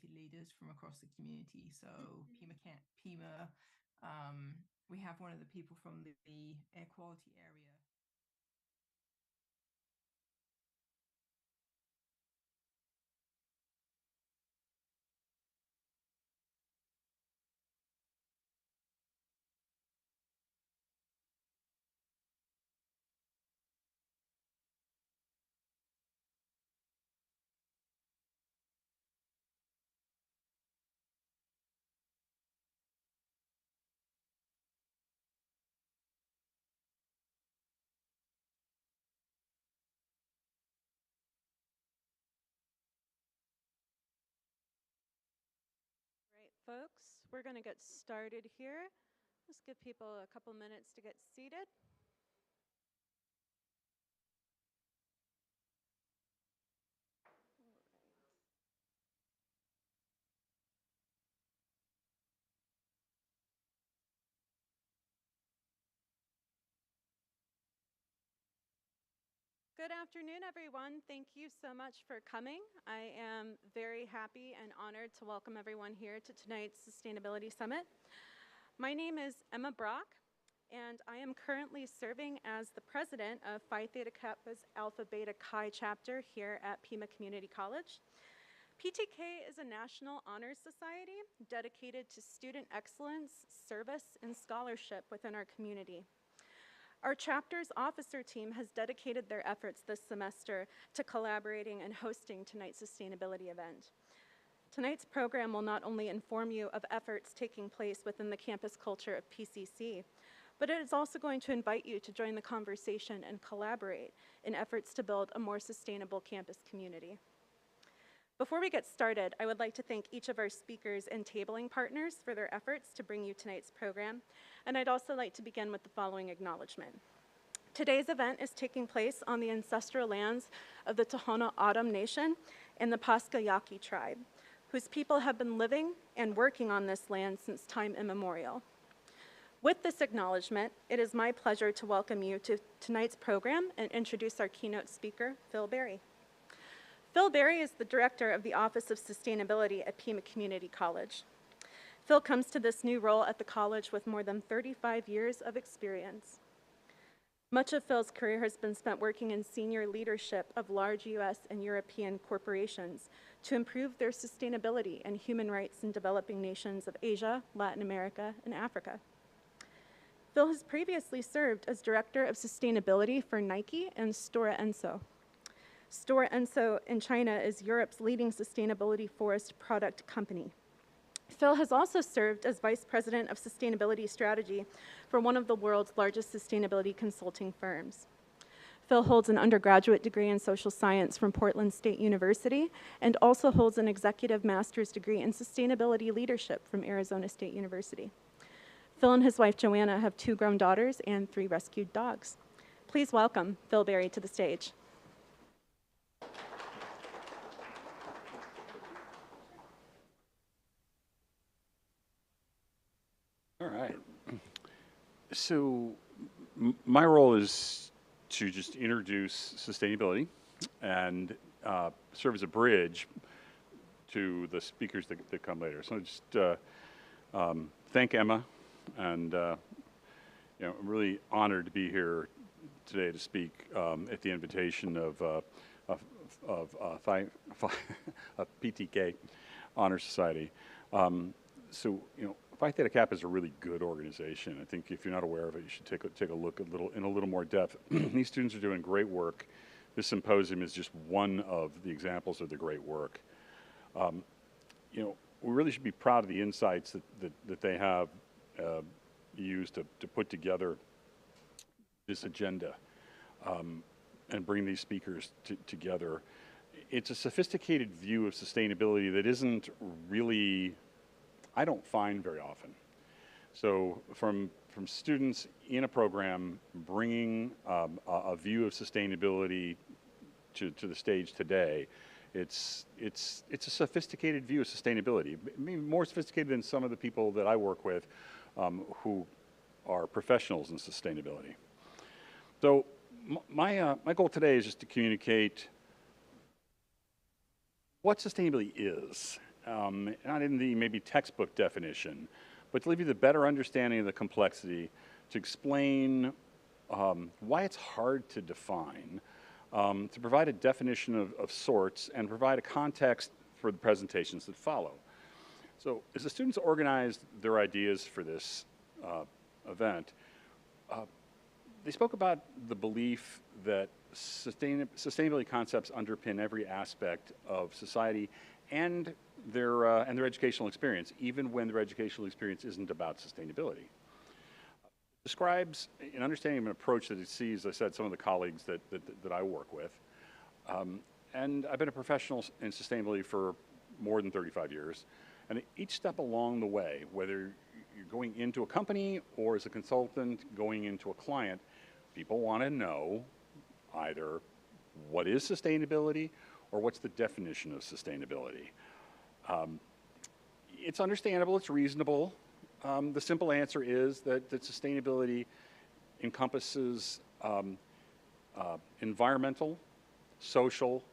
sustainability leaders from across the community. So we have one of the people from the air quality area. Right, folks, we're going to get started here. Let's give people a couple minutes to get seated. Good afternoon, everyone. Thank you so much for coming. I am very happy and honored to welcome everyone here to tonight's Sustainability Summit. My name is Emma Brock, and I am currently serving as the president of Phi Theta Kappa's Alpha Beta Chi chapter here at Pima Community College. PTK is a national honors society dedicated to student excellence, service, and scholarship within our community. Our chapter's officer team has dedicated their efforts this semester to collaborating and hosting tonight's sustainability event. Tonight's program will not only inform you of efforts taking place within the campus culture of PCC, but it is also going to invite you to join the conversation and collaborate in efforts to build a more sustainable campus community. Before we get started, I would like to thank each of our speakers and tabling partners for their efforts to bring you tonight's program, and I'd also like to begin with the following acknowledgement. Today's event is taking place on the ancestral lands of the Tohono O'odham Nation and the Pasca Yaqui tribe, whose people have been living and working on this land since time immemorial. With this acknowledgement, it is my pleasure to welcome you to tonight's program and introduce our keynote speaker, Phil Berry. Phil Berry is the director of the Office of Sustainability at Pima Community College. Phil comes to this new role at the college with more than 35 years of experience. Much of Phil's career has been spent working in senior leadership of large US and European corporations to improve their sustainability and human rights in developing nations of Asia, Latin America, and Africa. Phil has previously served as Director of Sustainability for Nike and Stora Enso. Stora Enso in China is Europe's leading sustainability forest product company. Phil has also served as Vice President of Sustainability Strategy for one of the world's largest sustainability consulting firms. Phil holds an undergraduate degree in social science from Portland State University and also holds an executive master's degree in sustainability leadership from Arizona State University. Phil and his wife Joanna have 2 grown daughters and 3 rescued dogs. Please welcome Phil Berry to the stage. All right. So my role is to just introduce sustainability and serve as a bridge to the speakers that come later. So just thank Emma, and I'm really honored to be here today to speak at the invitation of PTK Honor Society. Phi Theta Kappa is a really good organization. I think if you're not aware of it, you should take a look in a little more depth. These students are doing great work. This symposium is just one of the examples of the great work. We really should be proud of the insights that they have used to put together this agenda and bring these speakers together. It's a sophisticated view of sustainability that isn't really, I don't find very often. So from students in a program bringing a view of sustainability to the stage today, it's a sophisticated view of sustainability, maybe more sophisticated than some of the people that I work with who are professionals in sustainability. So my goal today is just to communicate what sustainability is not in the maybe textbook definition, but to give you the better understanding of the complexity, to explain why it's hard to define, to provide a definition of sorts, and provide a context for the presentations that follow. So as the students organized their ideas for this event, they spoke about the belief that sustainability concepts underpin every aspect of society and their educational experience, even when their educational experience isn't about sustainability. Describes an understanding of an approach that it sees, as I said, some of the colleagues that I work with. And I've been a professional in sustainability for more than 35 years. And each step along the way, whether you're going into a company or as a consultant going into a client, people want to know either what is sustainability or what's the definition of sustainability. It's understandable, it's reasonable. The simple answer is that sustainability encompasses environmental, social,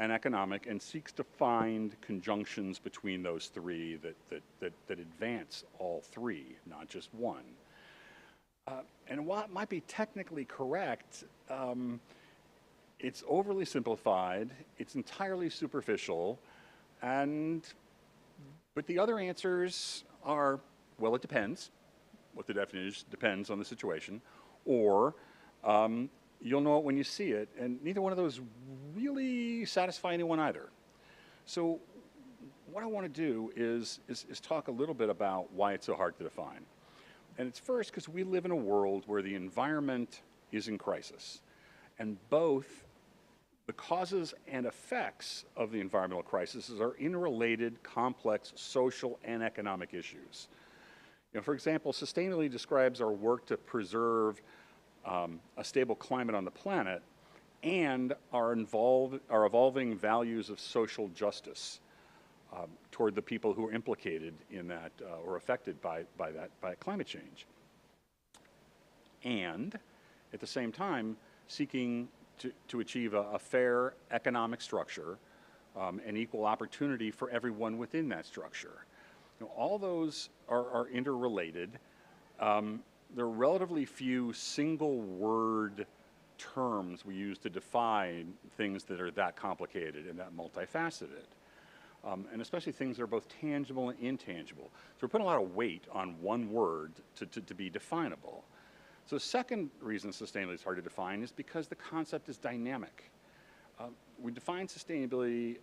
and economic, and seeks to find conjunctions between those three that advance all three, not just one. And while it might be technically correct, it's overly simplified, it's entirely superficial, but the other answers are, well, it depends. What the definition is depends on the situation, or you'll know it when you see it, and neither one of those really satisfy anyone either. So what I want to do is talk a little bit about why it's so hard to define. And it's first because we live in a world where the environment is in crisis, and both the causes and effects of the environmental crisis are interrelated, complex social and economic issues. You know, for example, sustainability describes our work to preserve a stable climate on the planet and our evolving values of social justice toward the people who are implicated in that or affected by climate change. And at the same time, seeking to achieve a fair economic structure and equal opportunity for everyone within that structure. You know, all those are interrelated. There are relatively few single word terms we use to define things that are that complicated and that multifaceted. And especially things that are both tangible and intangible. So we're putting a lot of weight on one word to be definable. So the second reason sustainability is hard to define is because the concept is dynamic. We define sustainability,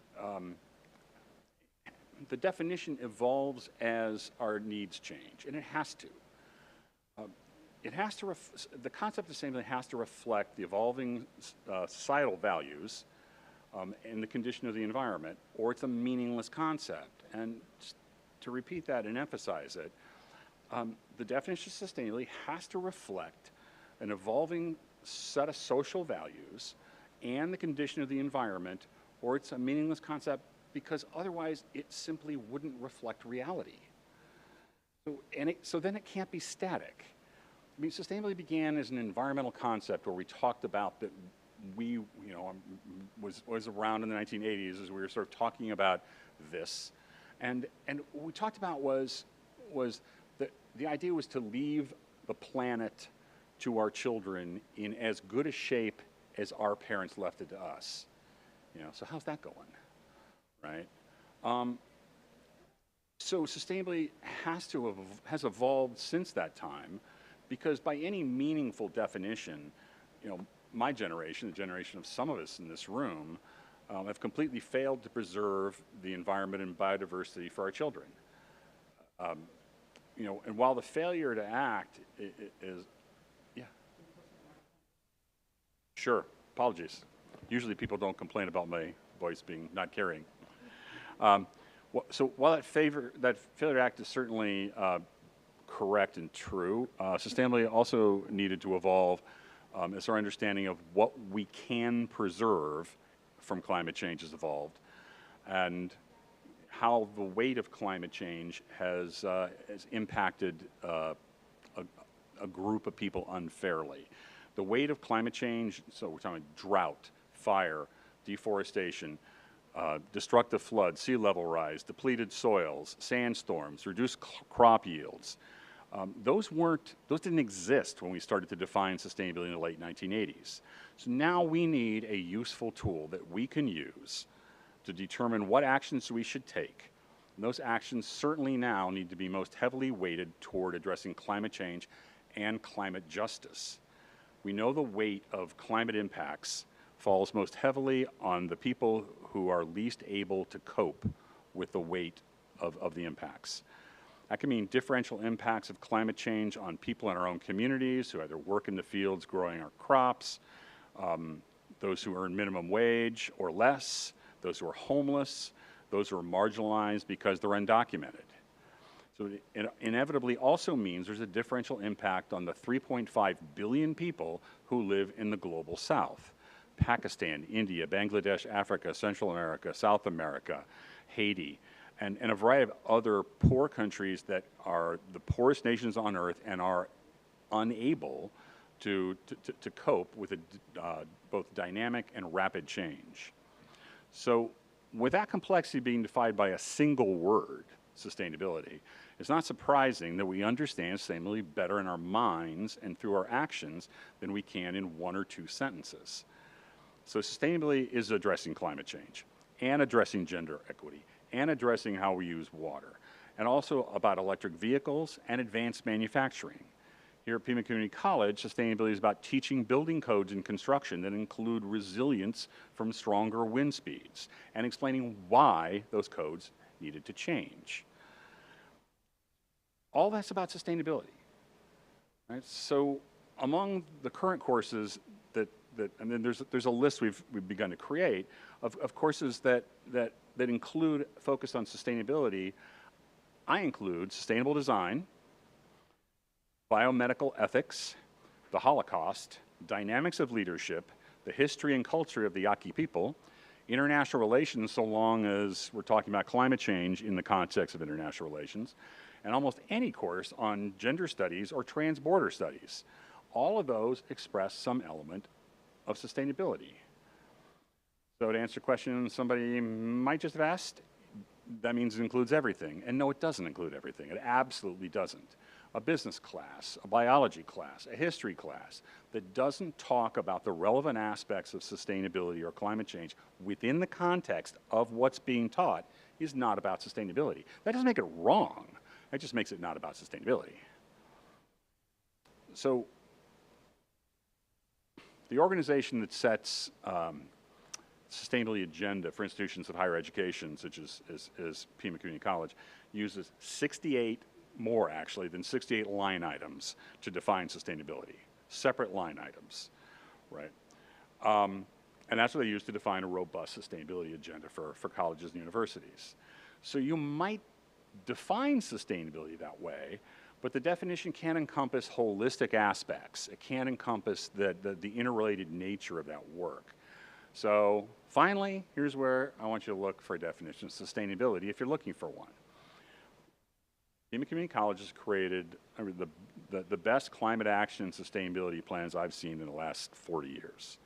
the definition evolves as our needs change, and it has to. The concept of sustainability has to reflect the evolving societal values and the condition of the environment, or it's a meaningless concept. And to repeat that and emphasize it, the definition of sustainability has to reflect an evolving set of social values and the condition of the environment, or it's a meaningless concept because otherwise it simply wouldn't reflect reality. So then it can't be static. I mean, sustainability began as an environmental concept where we talked about that was around in the 1980s as we were sort of talking about this. And what we talked about was the idea was to leave the planet to our children in as good a shape as our parents left it to us. You know, so how's that going, right? So sustainability has evolved since that time, because by any meaningful definition, you know, my generation, the generation of some of us in this room, have completely failed to preserve the environment and biodiversity for our children. You know, and while the failure to act is, yeah. Sure, apologies. Usually people don't complain about my voice being not carrying. So while that failure to act is certainly correct and true, sustainability also needed to evolve as our understanding of what we can preserve from climate change has evolved, and how the weight of climate change has impacted a group of people unfairly. The weight of climate change, so we're talking drought, fire, deforestation, destructive floods, sea level rise, depleted soils, sandstorms, reduced crop yields. Those didn't exist when we started to define sustainability in the late 1980s. So now we need a useful tool that we can use to determine what actions we should take. And those actions certainly now need to be most heavily weighted toward addressing climate change and climate justice. We know the weight of climate impacts falls most heavily on the people who are least able to cope with the weight of the impacts. That can mean differential impacts of climate change on people in our own communities who either work in the fields growing our crops, those who earn minimum wage or less, those who are homeless, those who are marginalized because they're undocumented. So it inevitably also means there's a differential impact on the 3.5 billion people who live in the global south. Pakistan, India, Bangladesh, Africa, Central America, South America, Haiti, and a variety of other poor countries that are the poorest nations on earth and are unable to cope with both dynamic and rapid change. So with that complexity being defined by a single word, sustainability, it's not surprising that we understand sustainability better in our minds and through our actions than we can in one or two sentences. So sustainability is addressing climate change and addressing gender equity and addressing how we use water, and also about electric vehicles and advanced manufacturing. Here at Pima Community College, sustainability is about teaching building codes in construction that include resilience from stronger wind speeds and explaining why those codes needed to change. All that's about sustainability. Right? So among the current courses and then there's a list we've begun to create of courses that include focus on sustainability. I include sustainable design, biomedical ethics, the Holocaust, dynamics of leadership, the history and culture of the Yaqui people, international relations so long as we're talking about climate change in the context of international relations, and almost any course on gender studies or transborder studies. All of those express some element of sustainability. So to answer a question somebody might just have asked, that means it includes everything. And no, it doesn't include everything. It absolutely doesn't. A business class, a biology class, a history class that doesn't talk about the relevant aspects of sustainability or climate change within the context of what's being taught is not about sustainability. That doesn't make it wrong. It just makes it not about sustainability. So the organization that sets sustainability agenda for institutions of higher education, such as Pima Community College, uses 68 more, actually, than 68 line items to define sustainability, separate line items, right? And that's what they use to define a robust sustainability agenda for colleges and universities. So you might define sustainability that way, but the definition can encompass holistic aspects. It can encompass the interrelated nature of that work. So finally, here's where I want you to look for a definition of sustainability if you're looking for one. Pima Community College has created the best climate action and sustainability plans I've seen in the last 40 years.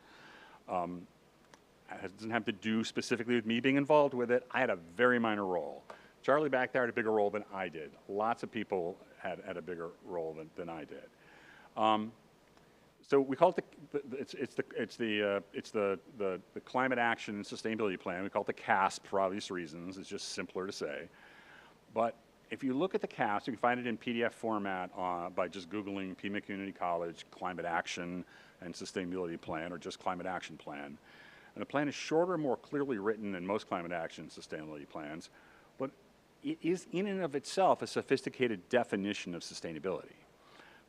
It doesn't have to do specifically with me being involved with it. I had a very minor role. Charlie back there had a bigger role than I did. Lots of people had a bigger role than I did. So we call it the Climate Action and Sustainability Plan. We call it the CASP for obvious reasons. It's just simpler to say. But if you look at the CASP, you can find it in PDF format by just Googling Pima Community College Climate Action and Sustainability Plan, or just Climate Action Plan. And the plan is shorter and more clearly written than most climate action and sustainability plans, but it is in and of itself a sophisticated definition of sustainability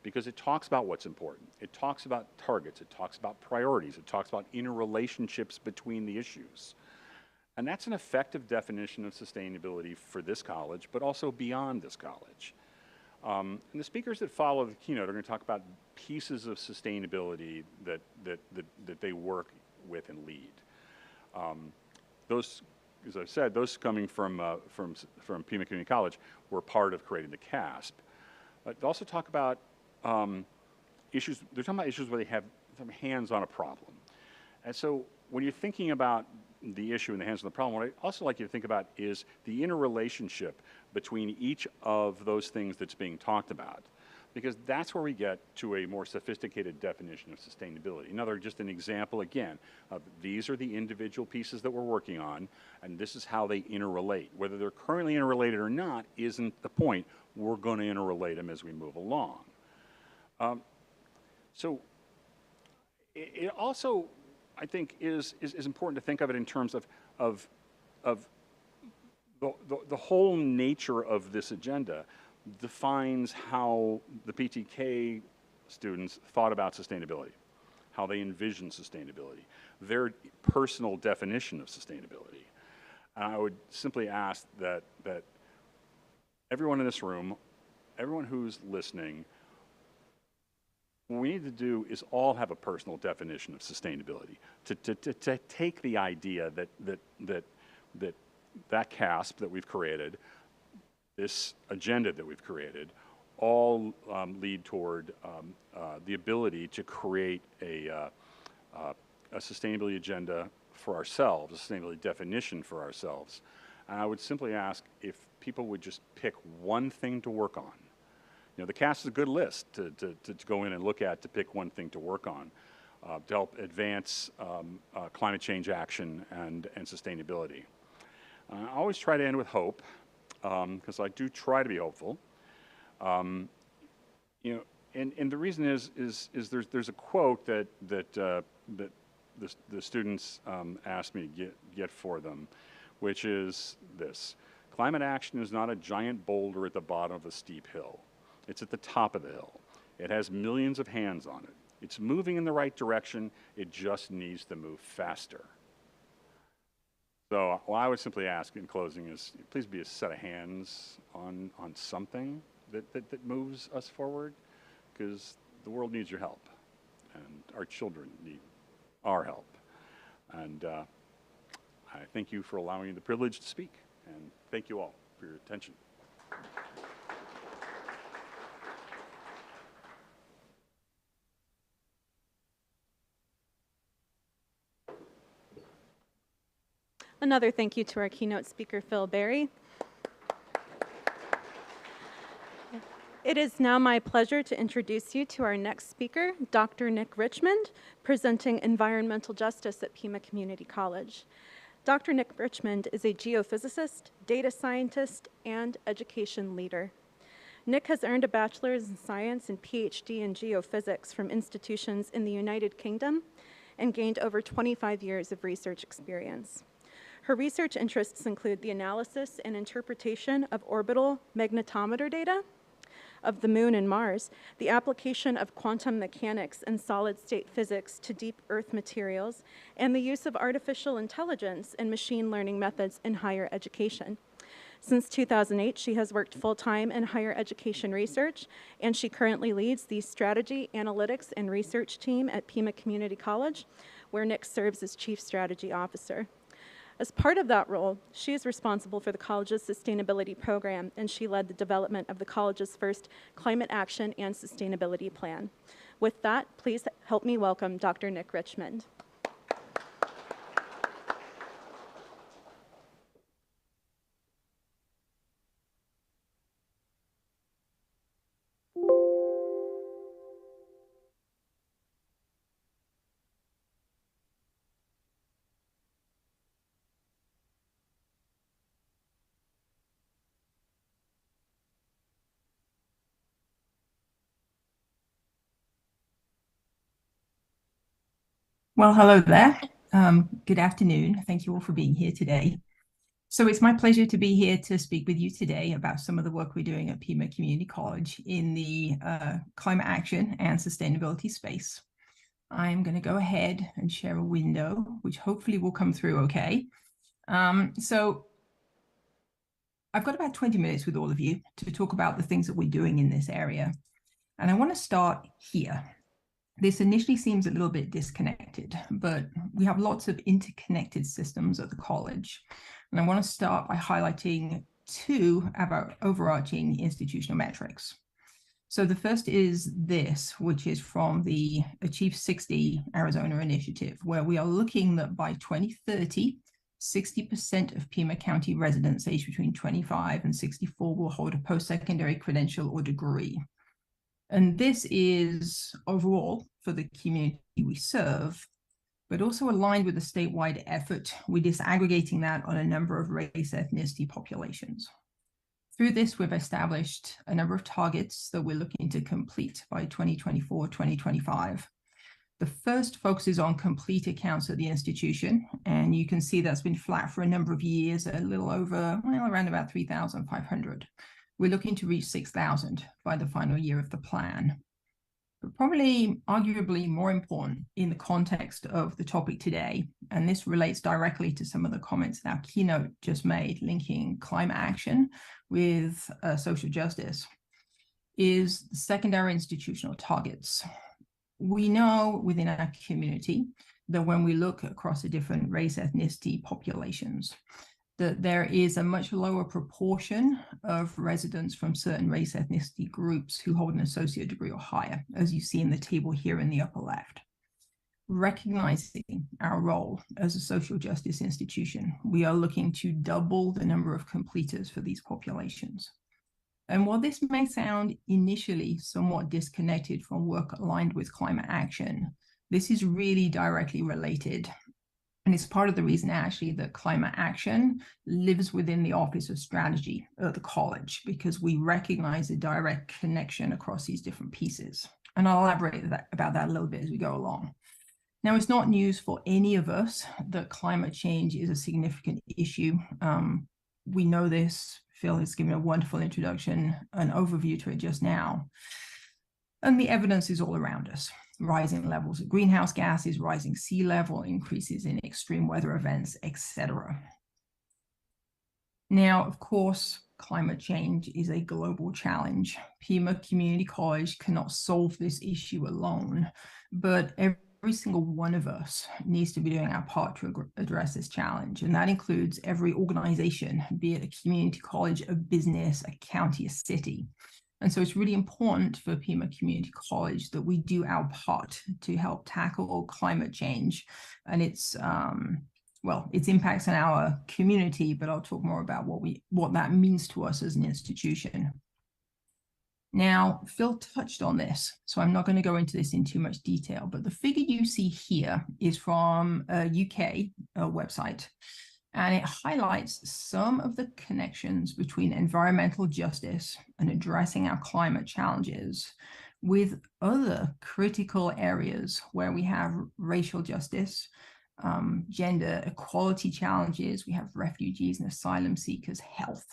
because it talks about what's important. It talks about targets. It talks about priorities. It talks about interrelationships between the issues. And that's an effective definition of sustainability for this college, but also beyond this college. And the speakers that follow the keynote are going to talk about pieces of sustainability that they work with and lead. Those, as I said, those coming from Pima Community College were part of creating the CASP. They also talk about issues. They're talking about issues where they have some hands on a problem. And so when you're thinking about the issue and the hands-on the problem, what I'd also like you to think about is the interrelationship between each of those things that's being talked about, because that's where we get to a more sophisticated definition of sustainability. Another, just an example again, of these are the individual pieces that we're working on, and this is how they interrelate. Whether they're currently interrelated or not isn't the point. We're going to interrelate them as we move along. So it also, I think, is important to think of it in terms of the whole nature of this agenda defines how the PTK students thought about sustainability, how they envision sustainability, their personal definition of sustainability. And I would simply ask that everyone in this room, everyone who's listening, what we need to do is all have a personal definition of sustainability, to take the idea that CASP that we've created, this agenda that we've created, all lead toward the ability to create a sustainability agenda for ourselves, a sustainability definition for ourselves. And I would simply ask if people would just pick one thing to work on. You know, the CASP is a good list to go in and look at, to pick one thing to work on, to help advance climate change action and sustainability. I always try to end with hope, because I do try to be hopeful. You know, and the reason is there's a quote that the students asked me to get for them, which is this: climate action is not a giant boulder at the bottom of a steep hill. It's at the top of the hill. It has millions of hands on it. It's moving in the right direction. It just needs to move faster. So what I would simply ask in closing is, please be a set of hands on something that moves us forward, because the world needs your help, and our children need our help. And I thank you for allowing me the privilege to speak, and thank you all for your attention. Another thank you to our keynote speaker, Phil Berry. It is now my pleasure to introduce you to our next speaker, Dr. Nick Richmond, presenting environmental justice at Pima Community College. Dr. Nick Richmond is a geophysicist, data scientist, and education leader. Nick has earned a bachelor's in science and PhD in geophysics from institutions in the United Kingdom and gained over 25 years of research experience. Her research interests include the analysis and interpretation of orbital magnetometer data of the Moon and Mars, the application of quantum mechanics and solid-state physics to deep Earth materials, and the use of artificial intelligence and machine learning methods in higher education. Since 2008, she has worked full-time in higher education research, and she currently leads the Strategy, Analytics, and Research team at Pima Community College, where Nick serves as Chief Strategy Officer. As part of that role, she is responsible for the college's sustainability program, and she led the development of the college's first climate action and sustainability plan. With that, please help me welcome Dr. Nick Richmond. Well, hello there. Good afternoon. Thank you all for being here today. So it's my pleasure to be here to speak with you today about some of the work we're doing at Pima Community College in the climate action and sustainability space. I'm going to go ahead and share a window, which hopefully will come through okay. So I've got about 20 minutes with all of you to talk about the things that we're doing in this area. And I want to start here. This initially seems a little bit disconnected, but we have lots of interconnected systems at the college. And I want to start by highlighting two of our overarching institutional metrics. So the first is this, which is from the Achieve 60 Arizona initiative, where we are looking that by 2030, 60% of Pima County residents aged between 25 and 64 will hold a post-secondary credential or degree. And this is overall for the community we serve, but also aligned with the statewide effort. We're disaggregating that on a number of race ethnicity populations. Through this, we've established a number of targets that we're looking to complete by 2024, 2025. The first focuses on complete accounts at the institution, and you can see that's been flat for a number of years, a little over, well, around about 3,500. We're looking to reach 6,000 by the final year of the plan. But probably, arguably more important in the context of the topic today, and this relates directly to some of the comments that our keynote just made, linking climate action with social justice, is secondary institutional targets. We know within our community that when we look across the different race ethnicity populations, that there is a much lower proportion of residents from certain race ethnicity groups who hold an associate degree or higher, as you see in the table here in the upper left. Recognizing our role as a social justice institution, we are looking to double the number of completers for these populations. And while this may sound initially somewhat disconnected from work aligned with climate action, this is really directly related. And it's part of the reason actually that climate action lives within the Office of Strategy at the college, because we recognize a direct connection across these different pieces. And I'll elaborate about that a little bit as we go along. Now, it's not news for any of us that climate change is a significant issue. We know this. Phil has given a wonderful introduction, an overview to it just now. And the evidence is all around us. Rising levels of greenhouse gases, rising sea level, increases in extreme weather events, etc. Now, of course, climate change is a global challenge. Pima Community College cannot solve this issue alone, but every single one of us needs to be doing our part to address this challenge. And that includes every organization, be it a community college, a business, a county, a city. And so it's really important for Pima Community College that we do our part to help tackle climate change and its impacts on our community, but I'll talk more about what that means to us as an institution. Now, Phil touched on this, so I'm not going to go into this in too much detail, but the figure you see here is from a UK website, and it highlights some of the connections between environmental justice and addressing our climate challenges with other critical areas where we have racial justice, gender equality challenges, we have refugees and asylum seekers, health.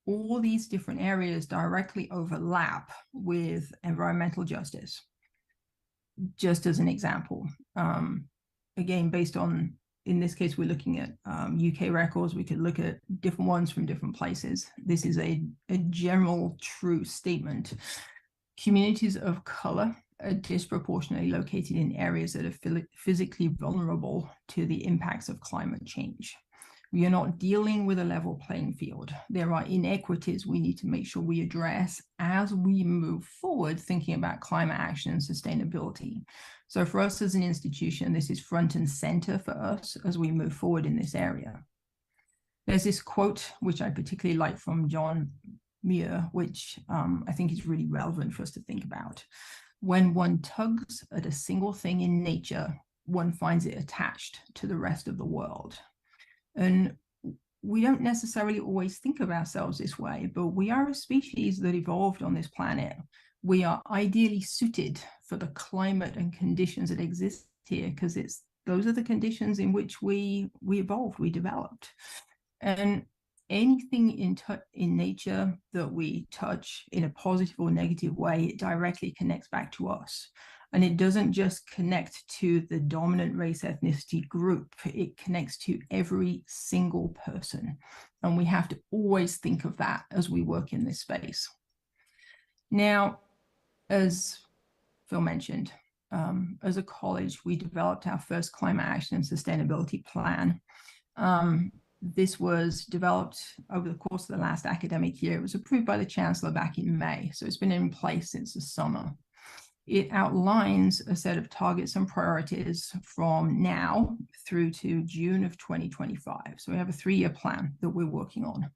All these different areas directly overlap with environmental justice. Just as an example, again, based on, in this case, we're looking at UK records. We could look at different ones from different places. This is a general true statement. Communities of color are disproportionately located in areas that are physically vulnerable to the impacts of climate change. We are not dealing with a level playing field. There are inequities we need to make sure we address as we move forward, thinking about climate action and sustainability. So for us as an institution, this is front and center for us as we move forward in this area. There's this quote, which I particularly like, from John Muir, which I think is really relevant for us to think about. When one tugs at a single thing in nature, one finds it attached to the rest of the world. And we don't necessarily always think of ourselves this way, but we are a species that evolved on this planet. We are ideally suited for the climate and conditions that exist here, because those are the conditions in which we evolved, we developed. And anything in nature that we touch in a positive or negative way, it directly connects back to us. And it doesn't just connect to the dominant race ethnicity group, it connects to every single person. And we have to always think of that as we work in this space. Now, as Phil mentioned, as a college, we developed our first climate action and sustainability plan. This was developed over the course of the last academic year. It was approved by the Chancellor back in May, so it's been in place since the summer. It outlines a set of targets and priorities from now through to June of 2025. So we have a 3-year plan that we're working on.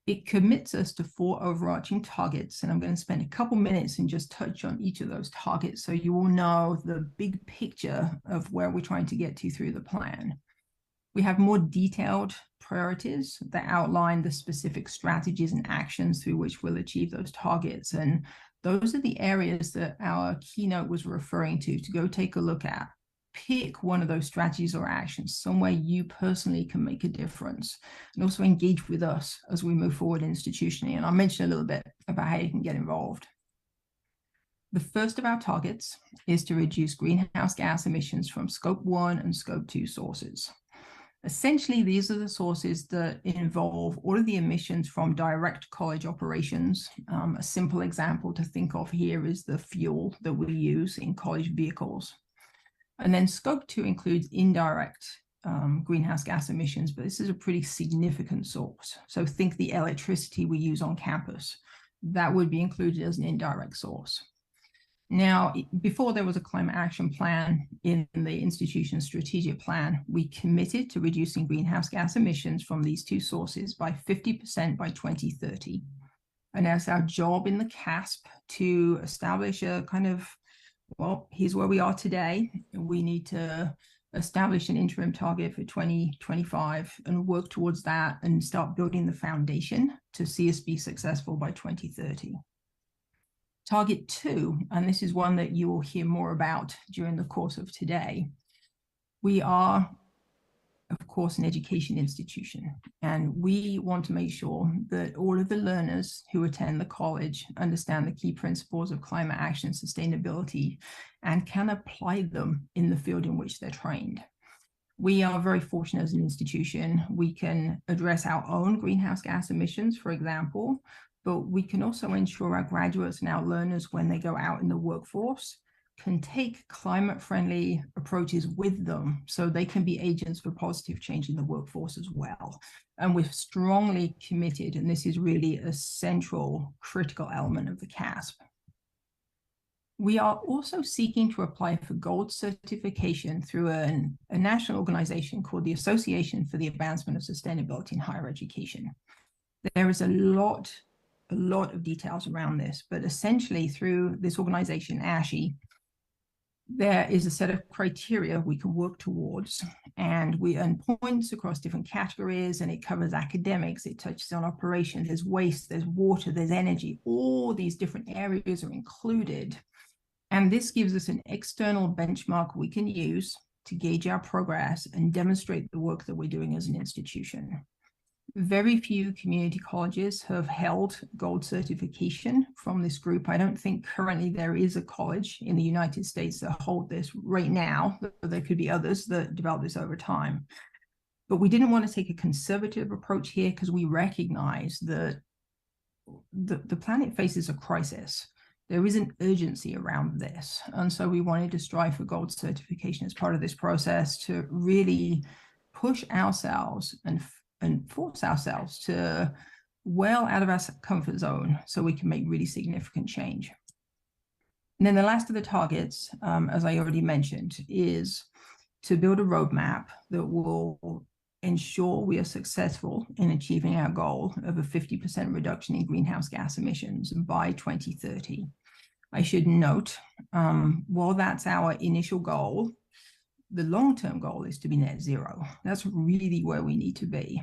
It commits us to 4 overarching targets, and I'm going to spend a couple minutes and just touch on each of those targets so you will know the big picture of where we're trying to get to through the plan. We have more detailed priorities that outline the specific strategies and actions through which we'll achieve those targets. And those are the areas that our keynote was referring to go take a look at. Pick one of those strategies or actions, somewhere you personally can make a difference, and also engage with us as we move forward institutionally. And I'll mention a little bit about how you can get involved. The first of our targets is to reduce greenhouse gas emissions from Scope 1 and Scope 2 sources. Essentially, these are the sources that involve all of the emissions from direct college operations. A simple example to think of here is the fuel that we use in college vehicles. And then Scope 2 includes indirect greenhouse gas emissions, but this is a pretty significant source. So think the electricity we use on campus. That would be included as an indirect source. Now, before there was a climate action plan in the institution's strategic plan, we committed to reducing greenhouse gas emissions from these 2 sources by 50% by 2030. And that's our job in the CASP to establish a kind of, well, here's where we are today. We need to establish an interim target for 2025 and work towards that and start building the foundation to see us be successful by 2030. Target 2, and this is one that you will hear more about during the course of today. We are, of course, an education institution, and we want to make sure that all of the learners who attend the college understand the key principles of climate action and sustainability and can apply them in the field in which they're trained. We are very fortunate as an institution. We can address our own greenhouse gas emissions, for example, but we can also ensure our graduates and our learners, when they go out in the workforce, can take climate-friendly approaches with them so they can be agents for positive change in the workforce as well. And we're strongly committed, and this is really a central, critical element of the CASP. We are also seeking to apply for gold certification through a national organization called the Association for the Advancement of Sustainability in Higher Education. There is a lot of details around this, but essentially through this organization, ASHE, there is a set of criteria we can work towards, and we earn points across different categories, and it covers academics, it touches on operations, there's waste, there's water, there's energy, all these different areas are included. And this gives us an external benchmark we can use to gauge our progress and demonstrate the work that we're doing as an institution. Very few community colleges have held gold certification from this group. I don't think currently there is a college in the United States that hold this right now. There could be others that develop this over time. But we didn't want to take a conservative approach here because we recognize that the planet faces a crisis. There is an urgency around this. And so we wanted to strive for gold certification as part of this process to really push ourselves and force ourselves to well out of our comfort zone so we can make really significant change. And then the last of the targets, as I already mentioned, is to build a roadmap that will ensure we are successful in achieving our goal of a 50% reduction in greenhouse gas emissions by 2030. I should note, while that's our initial goal, the long-term goal is to be net zero. That's really where we need to be.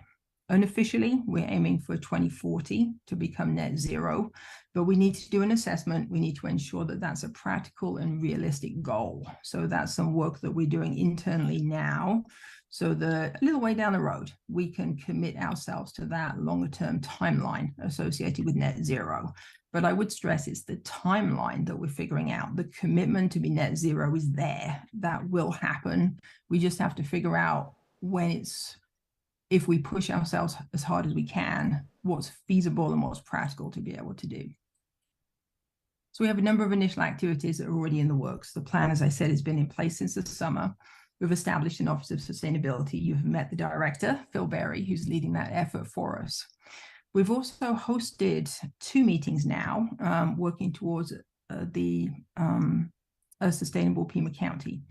Unofficially, we're aiming for 2040 to become net zero, but we need to do an assessment. We need to ensure that that's a practical and realistic goal. So that's some work that we're doing internally now, so that a little way down the road, we can commit ourselves to that longer-term timeline associated with net zero. But I would stress it's the timeline that we're figuring out. The commitment to be net zero is there. That will happen. We just have to figure out if we push ourselves as hard as we can, what's feasible and what's practical to be able to do. So we have a number of initial activities that are already in the works. The plan, as I said, has been in place since the summer. We've established an Office of Sustainability. You've met the director, Phil Berry, who's leading that effort for us. We've also hosted 2 meetings now, working towards a sustainable Pima County.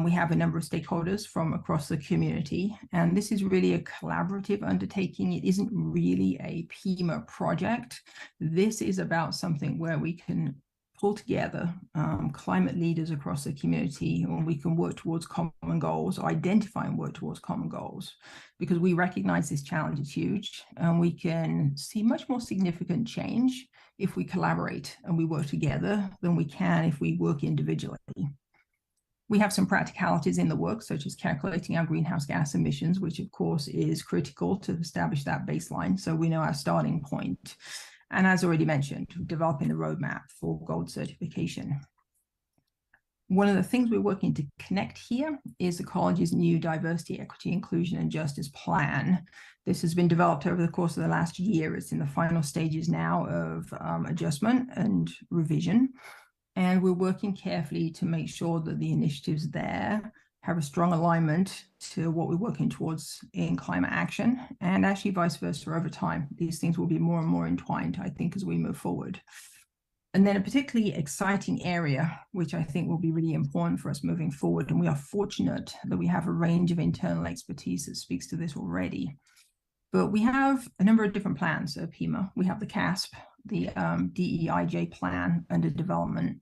We have a number of stakeholders from across the community, and this is really a collaborative undertaking. It isn't really a Pima project. This is about something where we can pull together climate leaders across the community, and we can work towards common goals, or identify and work towards common goals, because we recognize this challenge is huge, and we can see much more significant change if we collaborate and we work together than we can if we work individually. We have some practicalities in the work, such as calculating our greenhouse gas emissions, which of course is critical to establish that baseline, so we know our starting point. And as already mentioned, developing the roadmap for gold certification. One of the things we're working to connect here is the college's new diversity, equity, inclusion, and justice plan. This has been developed over the course of the last year. It's in the final stages now of adjustment and revision. And we're working carefully to make sure that the initiatives there have a strong alignment to what we're working towards in climate action, and actually vice versa over time. These things will be more and more entwined, I think, as we move forward. And then a particularly exciting area, which I think will be really important for us moving forward, and we are fortunate that we have a range of internal expertise that speaks to this already. But we have a number of different plans at Pima. We have the CASP, the DEIJ plan under development.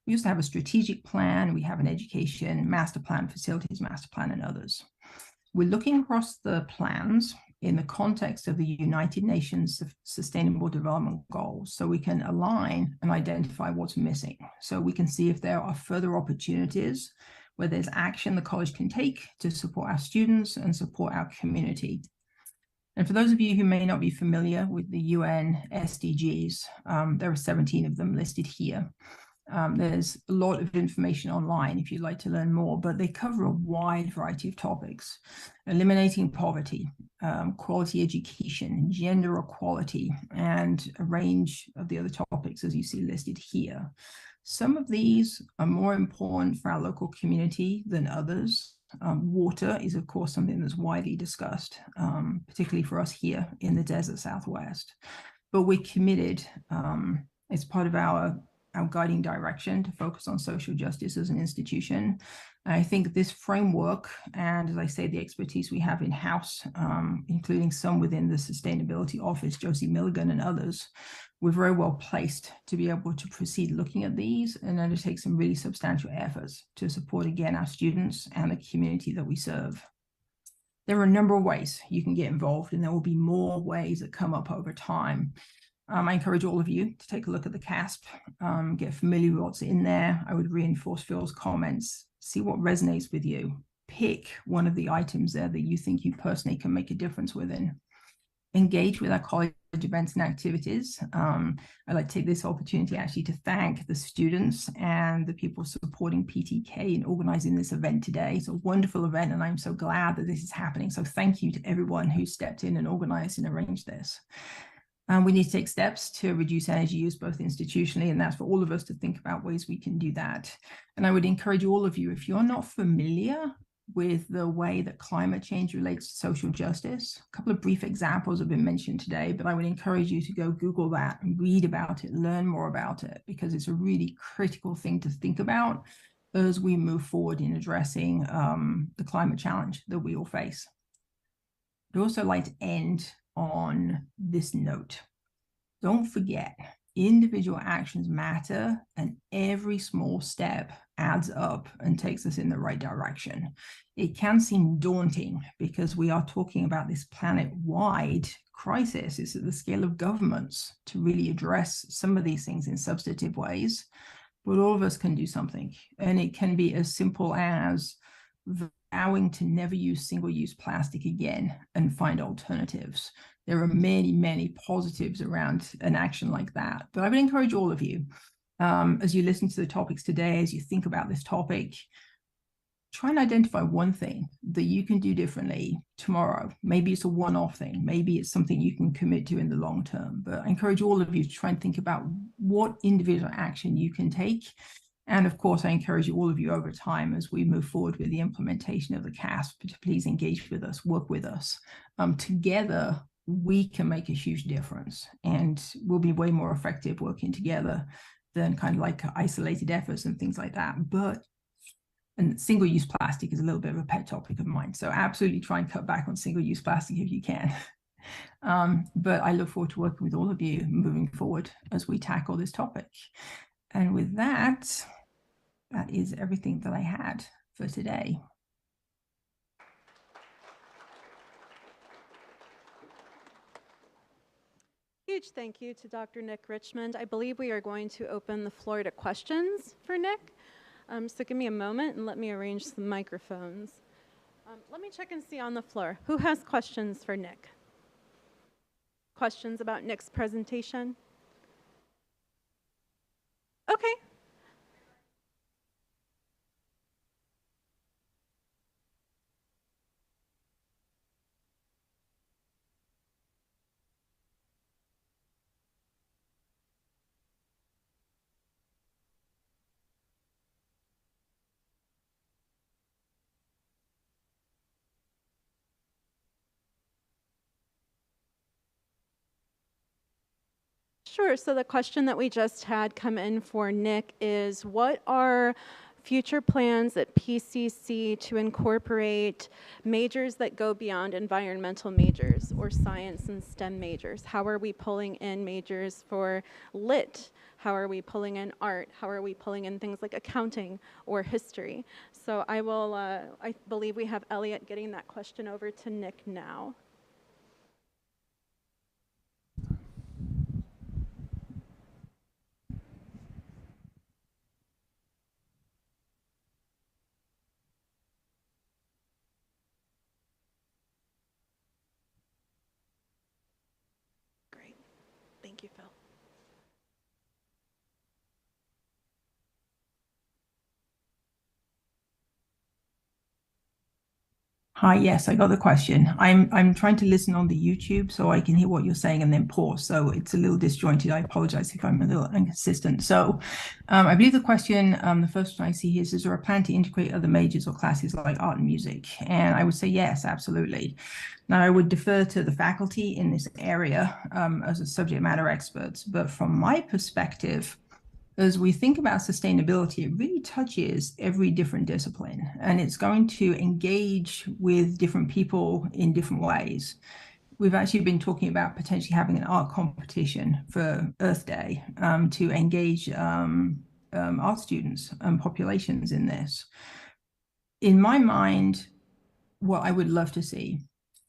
We also have a strategic plan. We have an education master plan, facilities master plan, and others. We're looking across the plans in the context of the United Nations Sustainable Development Goals, so we can align and identify what's missing. So we can see if there are further opportunities where there's action the college can take to support our students and support our community. And for those of you who may not be familiar with the UN SDGs, there are 17 of them listed here. There's a lot of information online if you'd like to learn more, but they cover a wide variety of topics: eliminating poverty, quality education, gender equality, and a range of the other topics as you see listed here. Some of these are more important for our local community than others. Water is, of course, something that's widely discussed, particularly for us here in the desert Southwest. But we're committed, as part of our guiding direction, to focus on social justice as an institution. And I think this framework, and as I say, the expertise we have in-house, including some within the Sustainability Office, Josie Milligan and others, we're very well placed to be able to proceed looking at these and undertake some really substantial efforts to support, again, our students and the community that we serve. There are a number of ways you can get involved, and there will be more ways that come up over time. I encourage all of you to take a look at the CASP, get familiar with what's in there. I would reinforce Phil's comments, see what resonates with you. Pick one of the items there that you think you personally can make a difference within. Engage with our college events and activities. I'd like to take this opportunity actually to thank the students and the people supporting PTK in organizing this event today. It's a wonderful event, and I'm so glad that this is happening. So thank you to everyone who stepped in and organized and arranged this. We need to take steps to reduce energy use, both institutionally, and that's for all of us to think about ways we can do that. And I would encourage all of you, if you're not familiar with the way that climate change relates to social justice, a couple of brief examples have been mentioned today, but I would encourage you to go Google that and read about it, learn more about it, because it's a really critical thing to think about as we move forward in addressing the climate challenge that we all face. I'd also like to end on this note. Don't forget, individual actions matter, and every small step adds up and takes us in the right direction. It can seem daunting because we are talking about this planet-wide crisis. It's at the scale of governments to really address some of these things in substantive ways, but all of us can do something. And it can be as simple as vowing to never use single-use plastic again and find alternatives. There are many, many positives around an action like that. But I would encourage all of you, as you listen to the topics today, as you think about this topic, try and identify one thing that you can do differently tomorrow. Maybe it's a one-off thing. Maybe it's something you can commit to in the long term. But I encourage all of you to try and think about what individual action you can take. And of course, I encourage all of you over time as we move forward with the implementation of the CASP to please engage with us, work with us. Together, we can make a huge difference, and we'll be way more effective working together than kind of like isolated efforts and things like that. And single-use plastic is a little bit of a pet topic of mine. So absolutely try and cut back on single-use plastic if you can. But I look forward to working with all of you moving forward as we tackle this topic. And with that, that is everything that I had for today. Huge thank you to Dr. Nick Richmond. I believe we are going to open the floor to questions for Nick. So give me a moment and let me arrange some microphones. Let me check and see on the floor. Who has questions for Nick? Questions about Nick's presentation? Okay. Sure. So the question that we just had come in for Nick is, what are future plans at PCC to incorporate majors that go beyond environmental majors or science and STEM majors? How are we pulling in majors for lit? How are we pulling in art? How are we pulling in things like accounting or history? So I believe we have Elliot getting that question over to Nick now. Thank you, Phil. Hi, yes, I got the question. I'm trying to listen on the YouTube so I can hear what you're saying and then pause. So it's a little disjointed. I apologize if I'm a little inconsistent. So I believe the question, the first one I see here is there a plan to integrate other majors or classes like art and music? And I would say yes, absolutely. Now, I would defer to the faculty in this area as a subject matter experts. But from my perspective, as we think about sustainability, it really touches every different discipline, and it's going to engage with different people in different ways. We've actually been talking about potentially having an art competition for Earth Day to engage art students and populations in this. In my mind, what I would love to see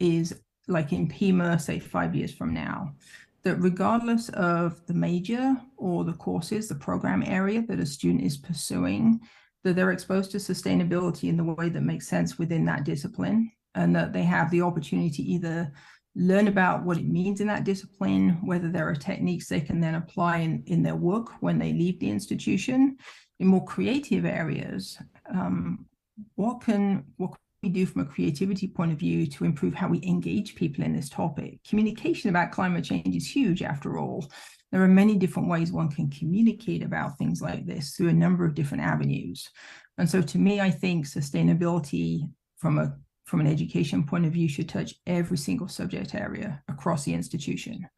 is, like in PIMA, say 5 years from now, that regardless of the major or the courses, the program area that a student is pursuing, that they're exposed to sustainability in the way that makes sense within that discipline, and that they have the opportunity to either learn about what it means in that discipline, whether there are techniques they can then apply in their work when they leave the institution. In more creative areas, what can we do from a creativity point of view to improve how we engage people in this topic? Communication about climate change is huge, after all. There are many different ways one can communicate about things like this through a number of different avenues. And so to me, I think sustainability from an education point of view should touch every single subject area across the institution.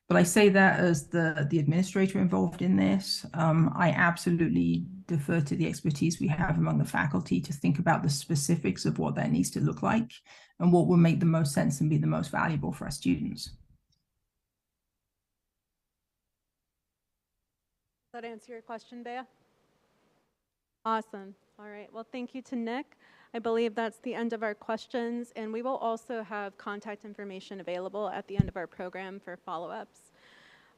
But I say that as the administrator involved in this. I absolutely defer to the expertise we have among the faculty to think about the specifics of what that needs to look like and what will make the most sense and be the most valuable for our students. Does that answer your question, Bea? Awesome. All right. Well, thank you to Nick. I believe that's the end of our questions, and we will also have contact information available at the end of our program for follow-ups.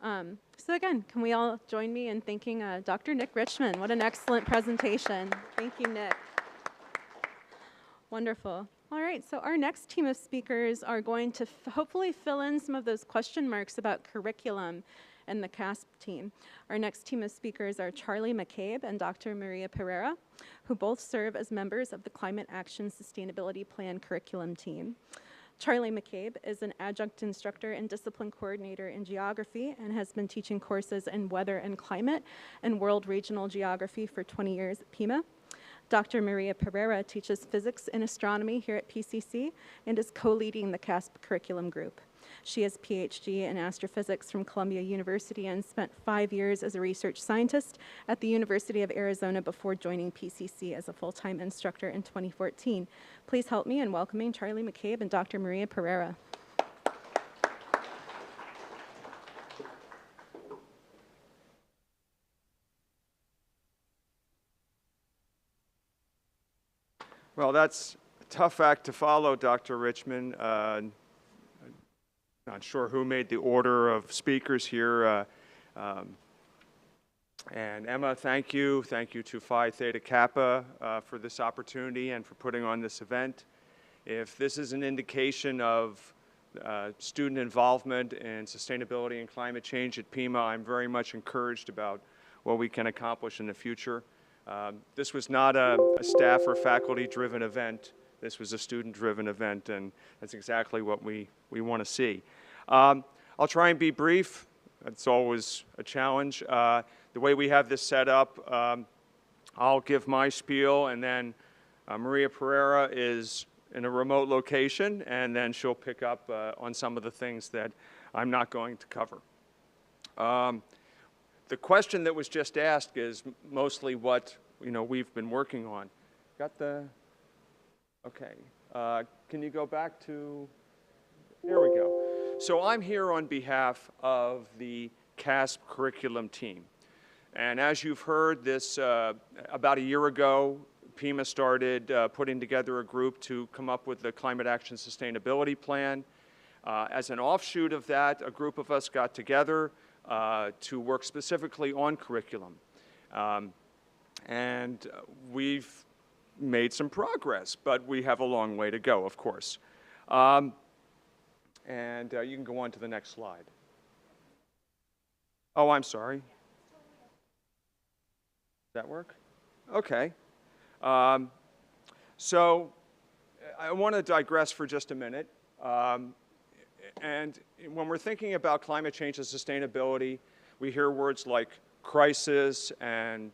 So again, can we all join me in thanking Dr. Nick Richmond? What an excellent presentation. Thank you, Nick. Wonderful. All right, so our next team of speakers are going to hopefully fill in some of those question marks about curriculum and the CASP team. Our next team of speakers are Charlie McCabe and Dr. Maria Pereira, who both serve as members of the Climate Action Sustainability Plan curriculum team. Charlie McCabe is an adjunct instructor and discipline coordinator in geography and has been teaching courses in weather and climate and world regional geography for 20 years at PIMA. Dr. Maria Pereira teaches physics and astronomy here at PCC and is co-leading the CASP curriculum group. She has a PhD in astrophysics from Columbia University and spent 5 years as a research scientist at the University of Arizona before joining PCC as a full-time instructor in 2014. Please help me in welcoming Charlie McCabe and Dr. Maria Pereira. Well, that's a tough act to follow, Dr. Richmond. Not sure who made the order of speakers here. And Emma, thank you. Thank you to Phi Theta Kappa for this opportunity and for putting on this event. If this is an indication of student involvement in sustainability and climate change at Pima, I'm very much encouraged about what we can accomplish in the future. This was not a staff or faculty-driven event. This was a student-driven event, and that's exactly what we want to see. I'll try and be brief. It's always a challenge. The way we have this set up, I'll give my spiel, and then Maria Pereira is in a remote location, and then she'll pick up on some of the things that I'm not going to cover. The question that was just asked is mostly what we've been working on. Got the, okay. Can you go back to, there we go. So I'm here on behalf of the CASP curriculum team. And as you've heard, this about a year ago, Pima started putting together a group to come up with the Climate Action Sustainability Plan. As an offshoot of that, a group of us got together to work specifically on curriculum. And we've made some progress, but we have a long way to go, of course. And you can go on to the next slide. Oh, I'm sorry. Does that work? Okay. So I want to digress for just a minute. And when we're thinking about climate change and sustainability, we hear words like crisis and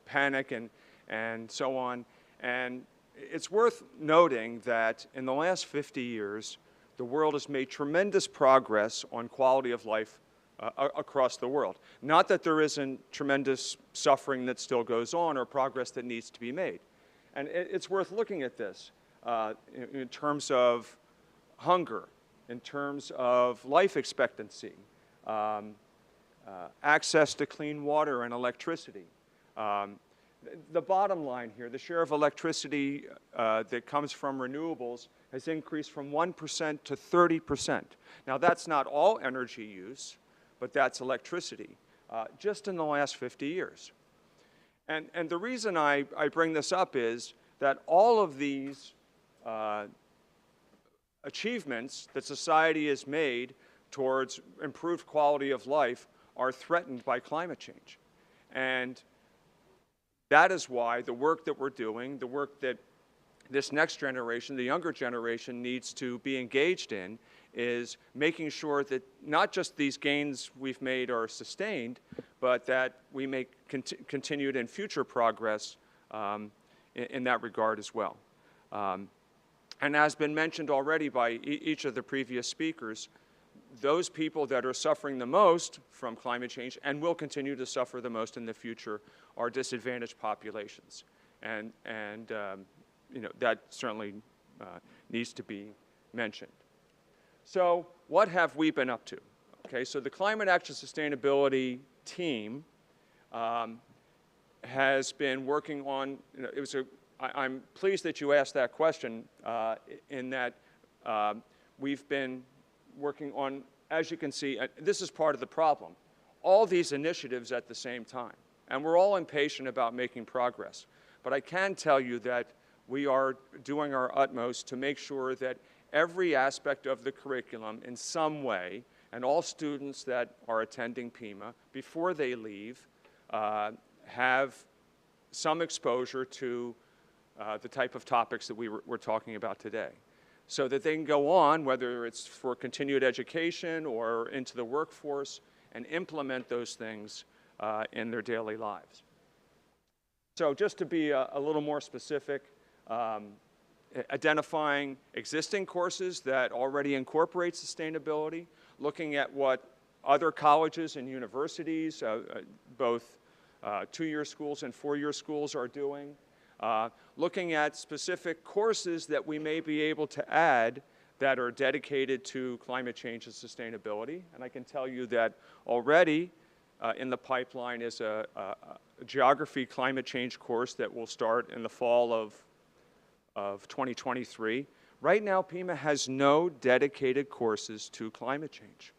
panic and so on. And it's worth noting that in the last 50 years, the world has made tremendous progress on quality of life across the world. Not that there isn't tremendous suffering that still goes on or progress that needs to be made. And it's worth looking at this in terms of hunger, in terms of life expectancy, access to clean water and electricity. The bottom line here, the share of electricity that comes from renewables has increased from 1% to 30%. Now, that's not all energy use, but that's electricity, just in the last 50 years. And the reason I bring this up is that all of these achievements that society has made towards improved quality of life are threatened by climate change. And that is why the work that we're doing, the work that this next generation, the younger generation, needs to be engaged in is making sure that not just these gains we've made are sustained, but that we make continued and future progress in that regard as well. And as been mentioned already by each of the previous speakers, those people that are suffering the most from climate change and will continue to suffer the most in the future are disadvantaged populations. And that certainly needs to be mentioned. So what have we been up to? Okay, so the Climate Action Sustainability team has been working on, I'm pleased that you asked that question in that we've been working on, as you can see, this is part of the problem, all these initiatives at the same time. And we're all impatient about making progress. But I can tell you that we are doing our utmost to make sure that every aspect of the curriculum in some way, and all students that are attending Pima, before they leave, have some exposure to the type of topics that we're talking about today, so that they can go on, whether it's for continued education or into the workforce, and implement those things in their daily lives. So just to be a little more specific, identifying existing courses that already incorporate sustainability, looking at what other colleges and universities, both two-year schools and four-year schools are doing, looking at specific courses that we may be able to add that are dedicated to climate change and sustainability. And I can tell you that already in the pipeline is a geography climate change course that will start in the fall of 2023. Right now, Pima has no dedicated courses to climate change.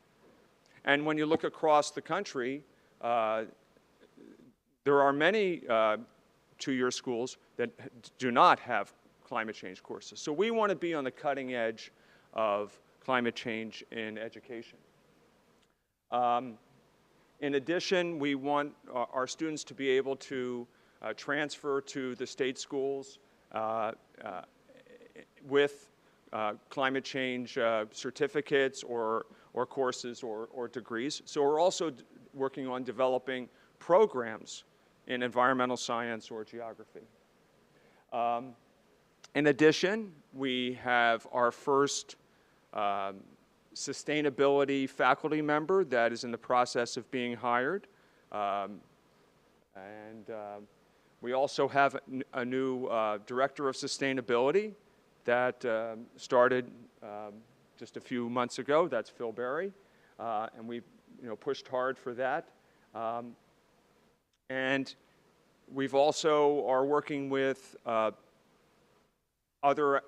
And when you look across the country, there are many two-year schools that do not have climate change courses. So we want to be on the cutting edge of climate change in education. In addition, we want our students to be able to transfer to the state schools with climate change certificates or courses or degrees. So we're also working on developing programs in environmental science or geography. In addition, we have our first sustainability faculty member that is in the process of being hired. We also have a new director of sustainability that started just a few months ago. That's Phil Berry, and we pushed hard for that. And we've also are working with other,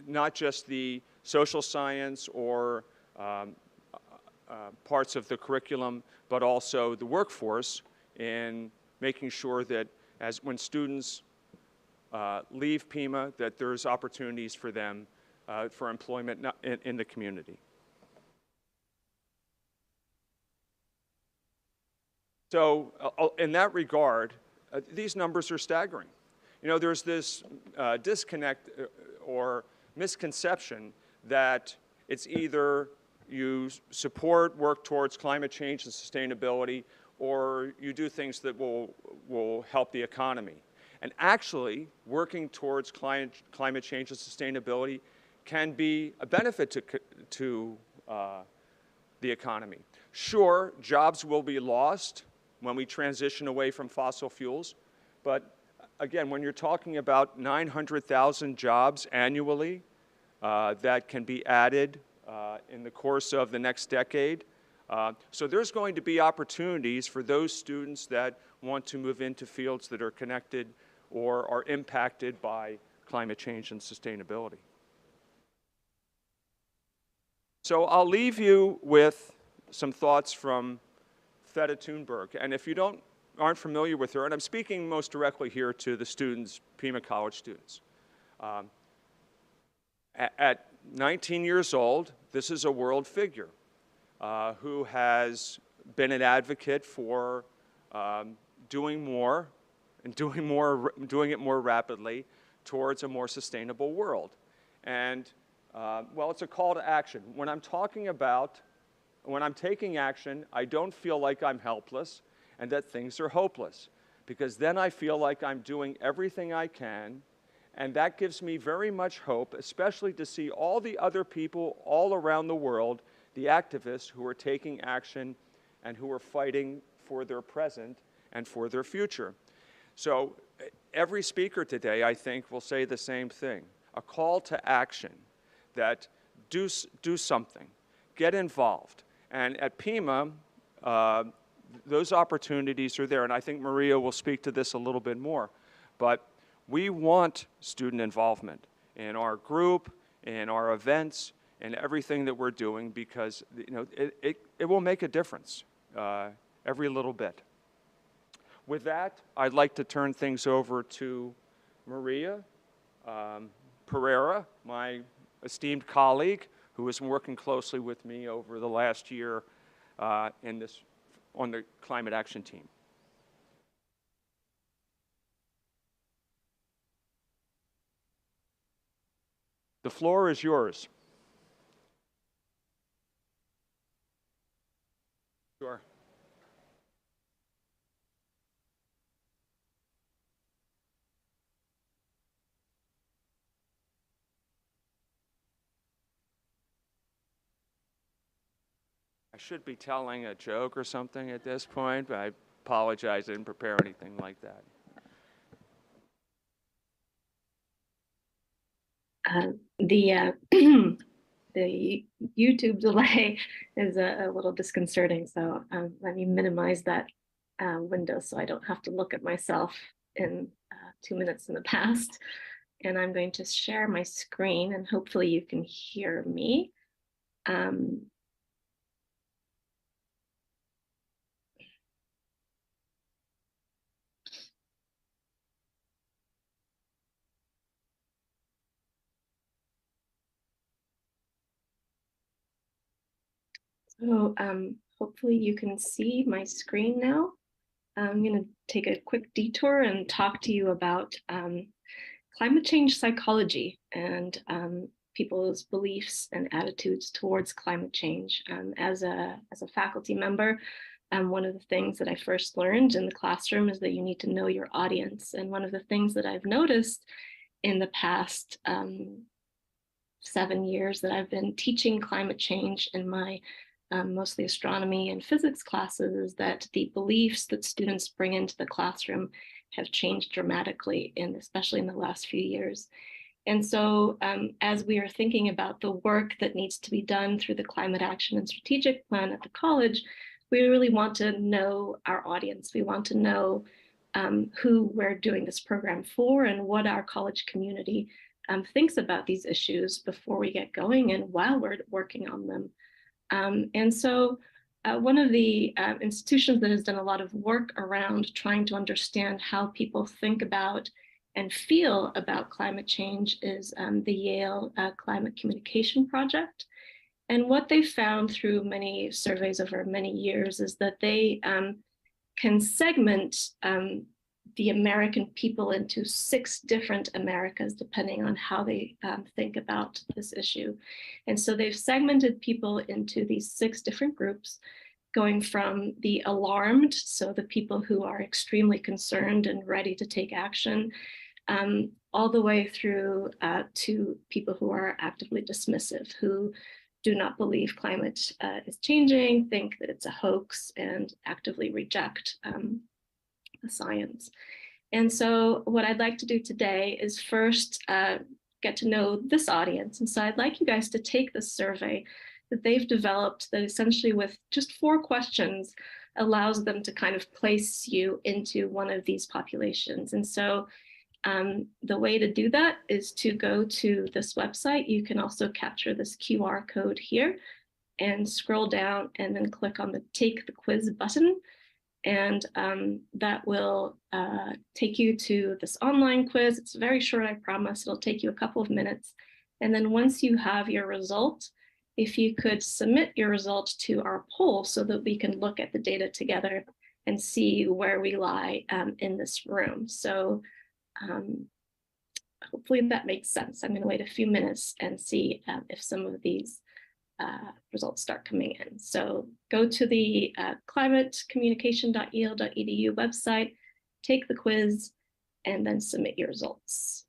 not just the social science or parts of the curriculum, but also the workforce in making sure that when students leave Pima, that there's opportunities for them for employment in the community. So in that regard, these numbers are staggering. There's this disconnect or misconception that it's either you support work towards climate change and sustainability, or you do things that will help the economy. And actually, working towards climate change and sustainability can be a benefit to the economy. Sure, jobs will be lost when we transition away from fossil fuels, but again, when you're talking about 900,000 jobs annually that can be added in the course of the next decade, so there's going to be opportunities for those students that want to move into fields that are connected or are impacted by climate change and sustainability. So I'll leave you with some thoughts from Theda Thunberg. And if you aren't familiar with her, and I'm speaking most directly here to the students, Pima College students. At 19 years old, this is a world figure who has been an advocate for doing more and doing it more rapidly towards a more sustainable world. And well, it's a call to action. When I'm taking action, I don't feel like I'm helpless and that things are hopeless, because then I feel like I'm doing everything I can, and that gives me very much hope, especially to see all the other people all around the world, the activists who are taking action and who are fighting for their present and for their future. So every speaker today, I think, will say the same thing, a call to action, that do something, get involved. And at Pima, those opportunities are there, and I think Maria will speak to this a little bit more. But we want student involvement in our group, in our events, in everything that we're doing, because it will make a difference every little bit. With that, I'd like to turn things over to Maria Pereira, my esteemed colleague, who has been working closely with me over the last year on the climate action team. The floor is yours. Sure. should be telling a joke or something at this point, but I apologize, I didn't prepare anything like that. The YouTube delay is a little disconcerting, so let me minimize that window so I don't have to look at myself in 2 minutes in the past. And I'm going to share my screen, and hopefully you can hear me. So hopefully you can see my screen now. I'm going to take a quick detour and talk to you about climate change psychology and people's beliefs and attitudes towards climate change. As a faculty member, one of the things that I first learned in the classroom is that you need to know your audience. And one of the things that I've noticed in the past 7 years that I've been teaching climate change in my mostly astronomy and physics classes is that the beliefs that students bring into the classroom have changed dramatically, especially in the last few years. And so as we are thinking about the work that needs to be done through the Climate Action and Strategic Plan at the college, we really want to know our audience. We want to know who we're doing this program for and what our college community thinks about these issues before we get going and while we're working on them. And so one of the institutions that has done a lot of work around trying to understand how people think about and feel about climate change is the Yale Climate Communication Project. And what they found through many surveys over many years is that they can segment the American people into 6 different Americas, depending on how they think about this issue. And so they've segmented people into these 6 different groups, going from the alarmed, so the people who are extremely concerned and ready to take action, all the way through to people who are actively dismissive, who do not believe climate is changing, think that it's a hoax, and actively reject the science. And so what I'd like to do today is first get to know this audience. And so I'd like you guys to take this survey that they've developed that essentially with just 4 questions allows them to kind of place you into one of these populations. And so the way to do that is to go to this website. You can also capture this QR code here and scroll down and then click on the Take the Quiz button. And that will take you to this online quiz. It's very short, I promise. It'll take you a couple of minutes. And then once you have your result, if you could submit your results to our poll so that we can look at the data together and see where we lie in this room. So hopefully that makes sense. I'm going to wait a few minutes and see if some of these results start coming in. So go to the climatecommunication.yale.edu website, take the quiz, and then submit your results.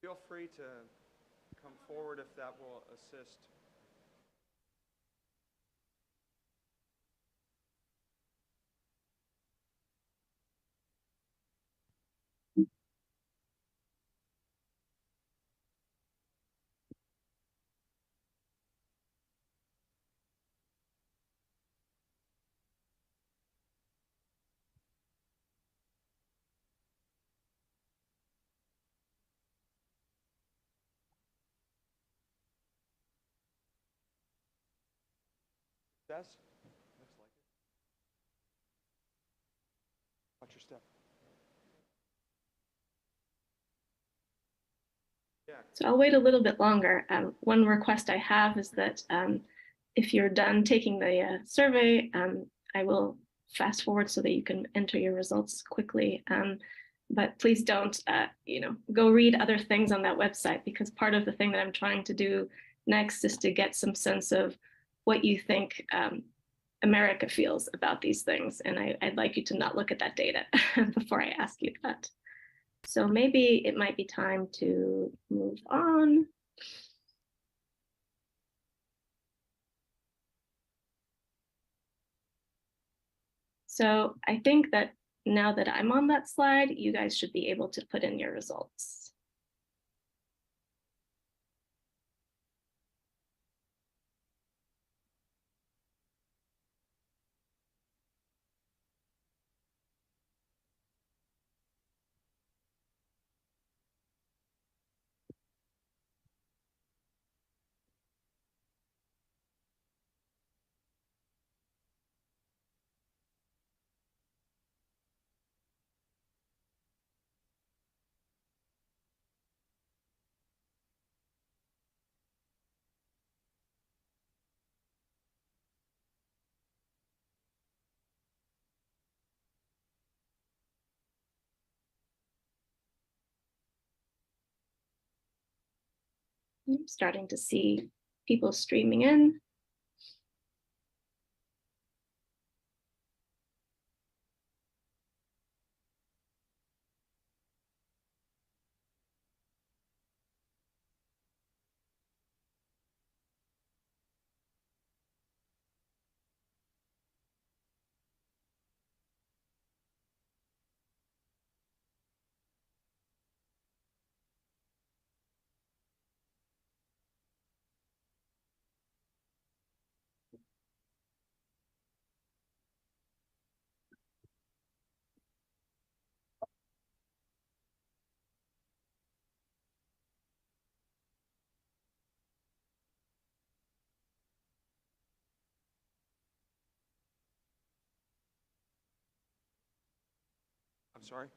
Feel free to come forward if that will assist. Success? Looks like it. Watch your step. Yeah. So I'll wait a little bit longer. One request I have is that if you're done taking the survey, I will fast forward so that you can enter your results quickly. But please don't, go read other things on that website, because part of the thing that I'm trying to do next is to get some sense of what you think America feels about these things. And I'd like you to not look at that data before I ask you that. So maybe it might be time to move on. So I think that now that I'm on that slide, you guys should be able to put in your results. I'm starting to see people streaming in. I'm sorry?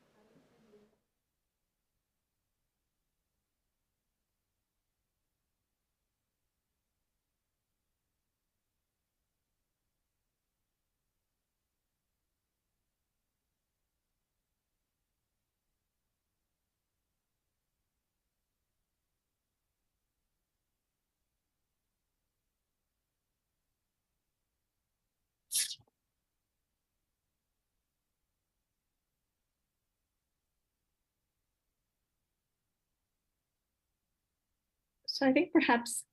So I think perhaps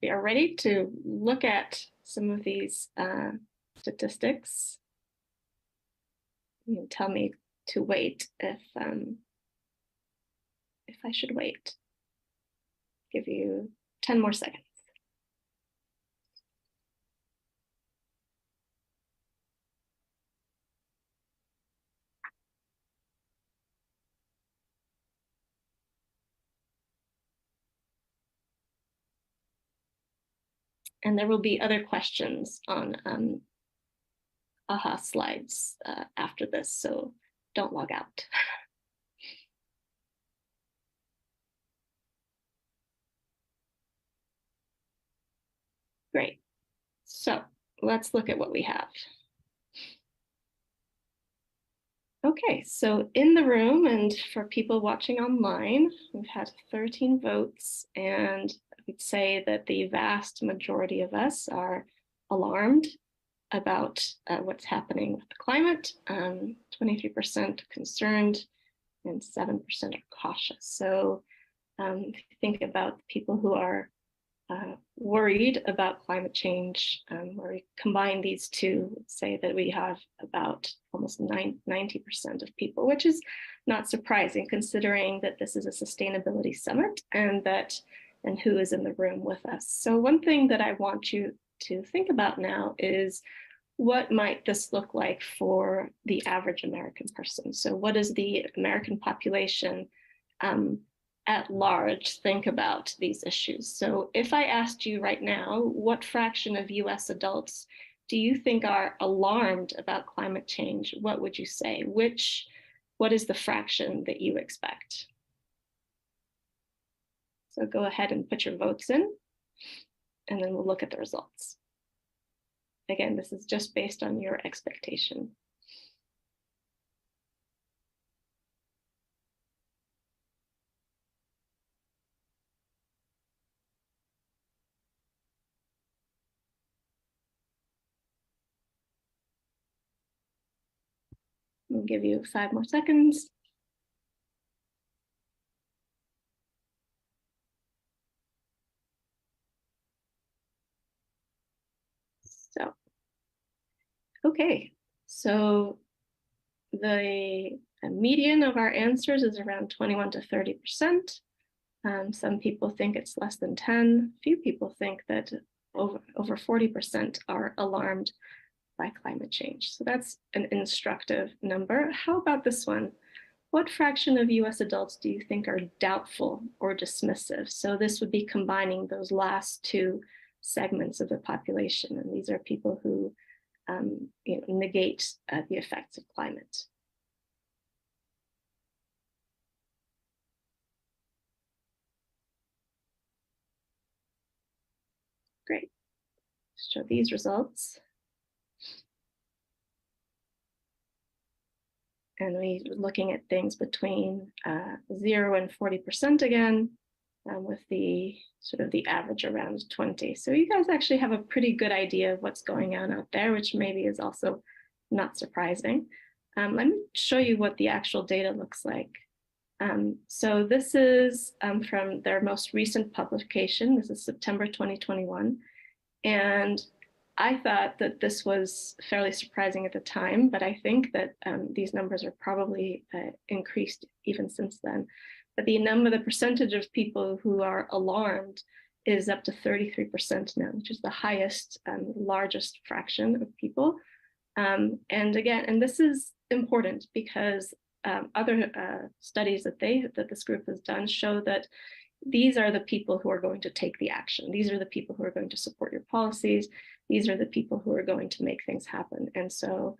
we are ready to look at some of these statistics. You can tell me to wait if I should wait. Give you 10 more seconds. And there will be other questions on AHA slides after this, so don't log out. Great. So let's look at what we have. Okay, so in the room and for people watching online, we've had 13 votes, and I would say that the vast majority of us are alarmed about what's happening with the climate. 23% concerned and 7% are cautious. So if you think about people who are worried about climate change, where we combine these two, say that we have about almost 90% of people, which is not surprising considering that this is a sustainability summit and who is in the room with us. So one thing that I want you to think about now is, what might this look like for the average American person? So what does the American population at large think about these issues? So if I asked you right now, what fraction of US adults do you think are alarmed about climate change? What would you say? What is the fraction that you expect? So go ahead and put your votes in, and then we'll look at the results. Again, this is just based on your expectation. We'll give you 5 more seconds. So, okay, so the median of our answers is around 21 to 30%. Some people think it's less than 10. Few people think that over 40% are alarmed by climate change. So that's an instructive number. How about this one? What fraction of US adults do you think are doubtful or dismissive? So this would be combining those last two segments of the population. And these are people who negate the effects of climate. Great. Show these results. And we're looking at things between 0 and 40% again, with the sort of the average around 20. So you guys actually have a pretty good idea of what's going on out there, which maybe is also not surprising. Let me show you what the actual data looks like. So this is from their most recent publication. This is September 2021. And I thought that this was fairly surprising at the time, but I think that these numbers are probably increased even since then. But the percentage of people who are alarmed is up to 33% now, which is the highest and largest fraction of people. And this is important because other studies that this group has done show that these are the people who are going to take the action. These are the people who are going to support your policies. These are the people who are going to make things happen. And so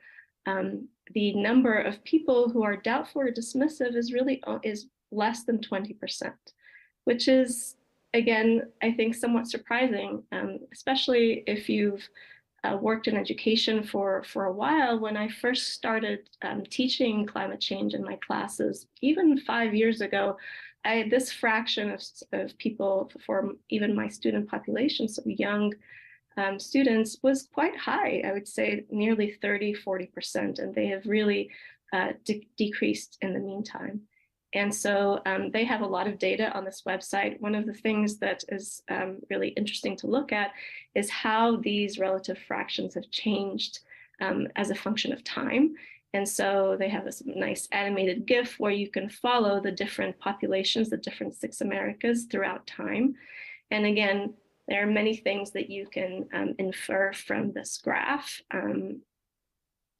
the number of people who are doubtful or dismissive is less than 20%, which is, again, I think somewhat surprising, especially if you've worked in education for a while. When I first started teaching climate change in my classes, even 5 years ago, this fraction of people for even my student population, so young students, was quite high. I would say nearly 30–40%, and they have really decreased in the meantime. And so they have a lot of data on this website. One of the things that is really interesting to look at is how these relative fractions have changed as a function of time. And so they have this nice animated GIF where you can follow the different populations, the different 6 Americas throughout time. And again, there are many things that you can infer from this graph.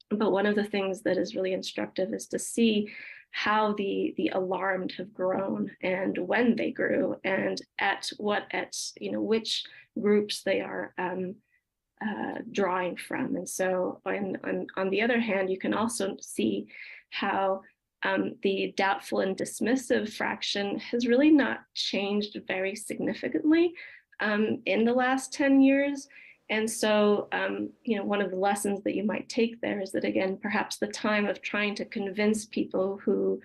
But one of the things that is really instructive is to see how the alarmed have grown and when they grew and at which groups they are drawing from. And so on the other hand, you can also see how the doubtful and dismissive fraction has really not changed very significantly in the last 10 years. And so, one of the lessons that you might take there is that, again, perhaps the time of trying to convince people who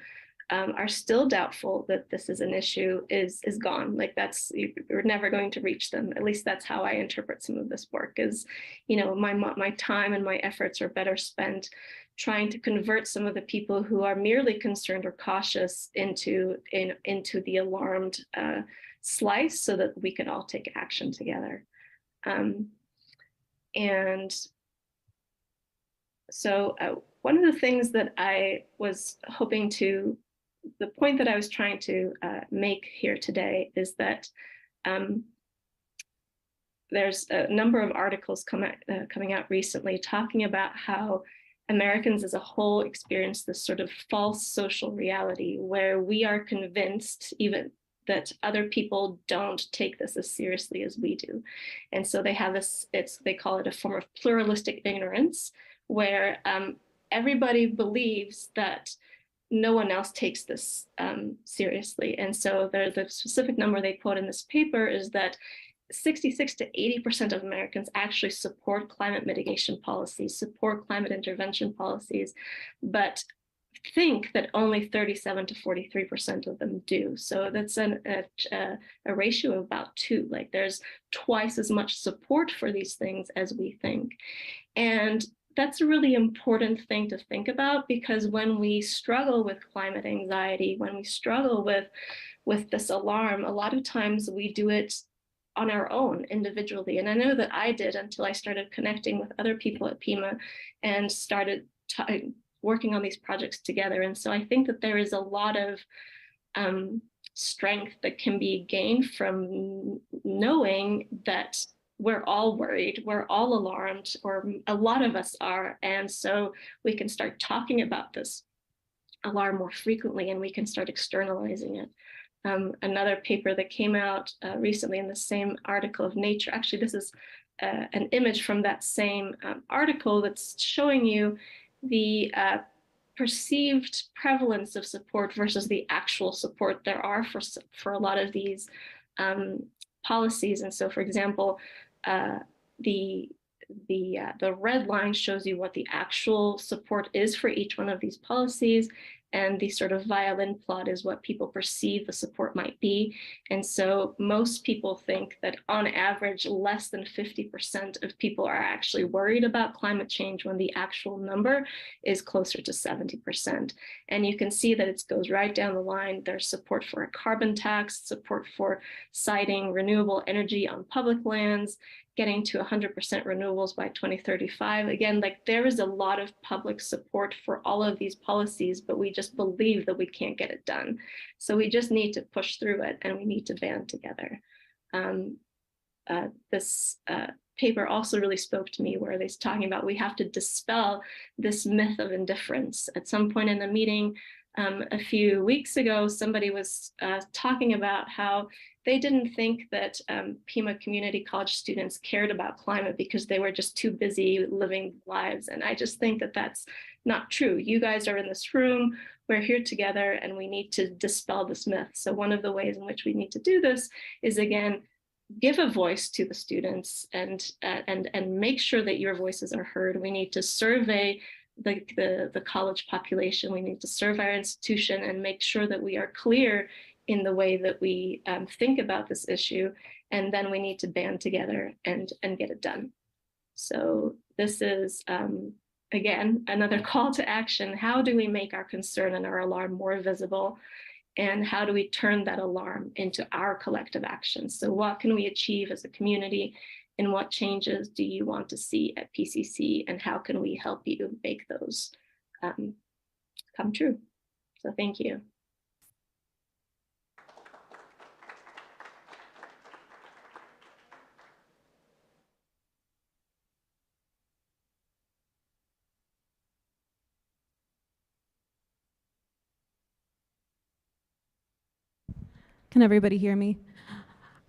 are still doubtful that this is an issue is gone. Like you're never going to reach them. At least that's how I interpret some of this work is, my time and my efforts are better spent trying to convert some of the people who are merely concerned or cautious into the alarmed slice so that we can all take action together. And so one of the things that I was hoping to, the point that I was trying to make here today is that there's a number of articles coming out recently talking about how Americans as a whole experience this sort of false social reality where we are convinced, even that other people don't take this as seriously as we do. And so they have this, they call it a form of pluralistic ignorance, where everybody believes that no one else takes this seriously. And so the specific number they quote in this paper is that 66 to 80% of Americans actually support climate mitigation policies, support climate intervention policies, but think that only 37 to 43% of them do. So that's a ratio of about 2. Like there's twice as much support for these things as we think. And that's a really important thing to think about, because when we struggle with climate anxiety, when we struggle with this alarm, a lot of times we do it on our own individually. And I know that I did until I started connecting with other people at PIMA and started working on these projects together. And so I think that there is a lot of strength that can be gained from knowing that we're all worried, we're all alarmed, or a lot of us are. And so we can start talking about this alarm more frequently, and we can start externalizing it. Another paper that came out recently in the same article of Nature, actually this is an image from that same article that's showing you the perceived prevalence of support versus the actual support there are for a lot of these policies. And so, for example, the red line shows you what the actual support is for each one of these policies, and the sort of violin plot is what people perceive the support might be. And so most people think that on average, less than 50% of people are actually worried about climate change, when the actual number is closer to 70%. And you can see that it goes right down the line. There's support for a carbon tax, support for siting renewable energy on public lands, getting to 100% renewables by 2035. Again, like there is a lot of public support for all of these policies, but we just believe that we can't get it done. So we just need to push through it, and we need to band together. This paper also really spoke to me, where they're talking about we have to dispel this myth of indifference. At some point in the meeting a few weeks ago, somebody was talking about how they didn't think that PIMA community college students cared about climate because they were just too busy living lives. And I just think that that's not true. You guys are in this room, we're here together, and we need to dispel this myth. So one of the ways in which we need to do this is, again, give a voice to the students and make sure that your voices are heard. We need to survey the college population. We need to survey our institution and make sure that we are clear in the way that we think about this issue, and then we need to band together and get it done. So this is, again, another call to action. How do we make our concern and our alarm more visible? And how do we turn that alarm into our collective action? So what can we achieve as a community, and what changes do you want to see at PCC, and how can we help you make those come true? So thank you. Can everybody hear me? All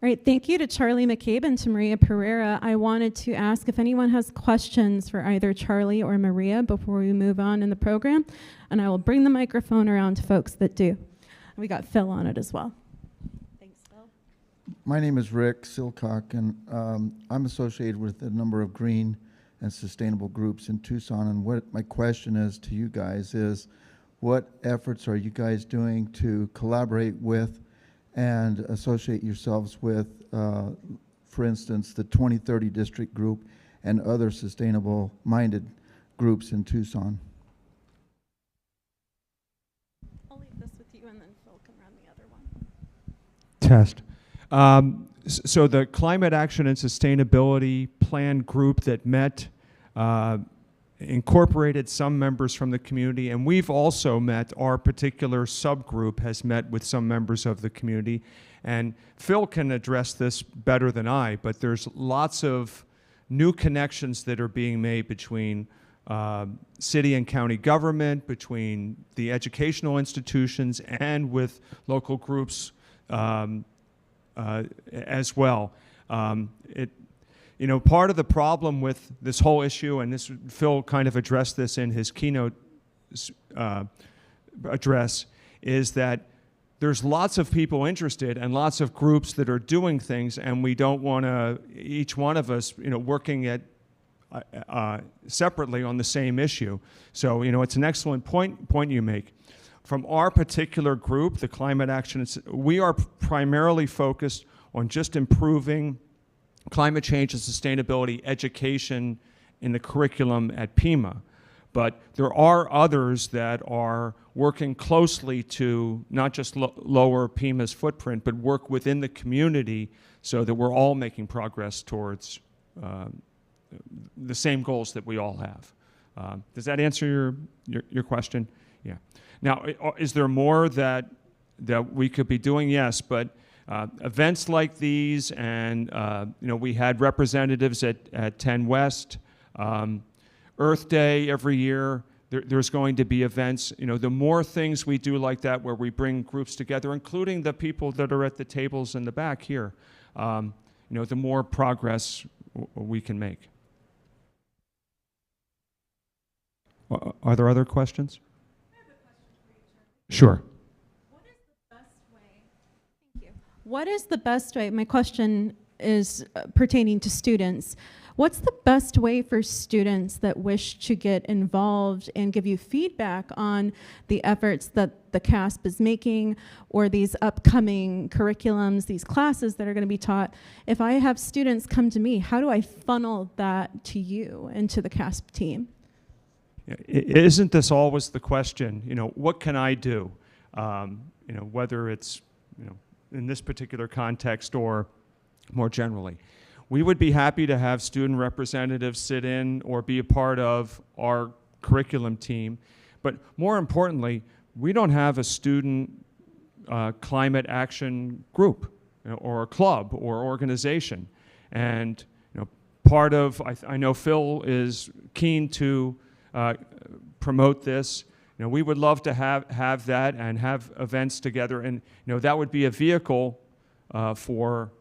right, thank you to Charlie McCabe and to Maria Pereira. I wanted to ask if anyone has questions for either Charlie or Maria before we move on in the program, and I will bring the microphone around to folks that do. We got Phil on it as well. Thanks, Phil. My name is Rick Silcock, and I'm associated with a number of green and sustainable groups in Tucson, and what my question is to you guys is, what efforts are you guys doing to collaborate with and associate yourselves with, for instance, the 2030 District Group and other sustainable-minded groups in Tucson? I'll leave this with you, and then Phil can run the other one. Test. So the Climate Action and Sustainability Plan group that met incorporated some members from the community, and we've also met, our particular subgroup has met with some members of the community. And Phil can address this better than I, but there's lots of new connections that are being made between city and county government, between the educational institutions, and with local groups as well. Part of the problem with this whole issue, and Phil kind of addressed this in his keynote address, is that there's lots of people interested and lots of groups that are doing things, and we don't want to, each one of us, working at separately on the same issue. So, it's an excellent point you make. From our particular group, the Climate Action, we are primarily focused on just improving climate change and sustainability education in the curriculum at PIMA. But there are others that are working closely to not just lower PIMA's footprint, but work within the community so that we're all making progress towards the same goals that we all have. Does that answer your question? Yeah. Now, is there more that we could be doing? Yes, but events like these, and we had representatives at 10 West, Earth Day every year. There's going to be events. The more things we do like that, where we bring groups together, including the people that are at the tables in the back here, the more progress we can make. Are there other questions? I have a question for you, Charlie. Sure. What is the best way? Thank you. What is the best way? My question is pertaining to students. What's the best way for students that wish to get involved and give you feedback on the efforts that the CASP is making, or these upcoming curriculums, these classes that are going to be taught? If I have students come to me, how do I funnel that to you and to the CASP team? Isn't this always the question? What can I do? Whether it's in this particular context or more generally. We would be happy to have student representatives sit in or be a part of our curriculum team. But more importantly, we don't have a student climate action group or a club or organization. And part of, I know Phil is keen to promote this. We would love to have that and have events together, and that would be a vehicle for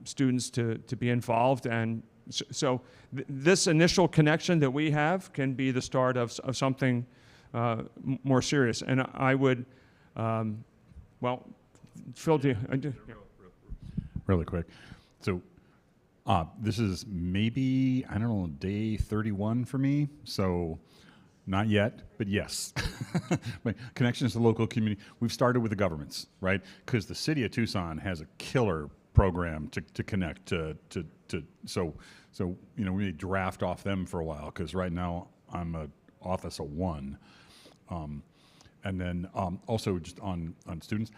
students to be involved. And so this initial connection that we have can be the start of something more serious. And I would, well, Phil, Really quick. So this is maybe, I don't know, day 31 for me. So not yet, but yes. My connections to the local community. We've started with the governments, right? Because the city of Tucson has a killer program to connect so we may draft off them for a while, because right now I'm an office of one. And then also just on students,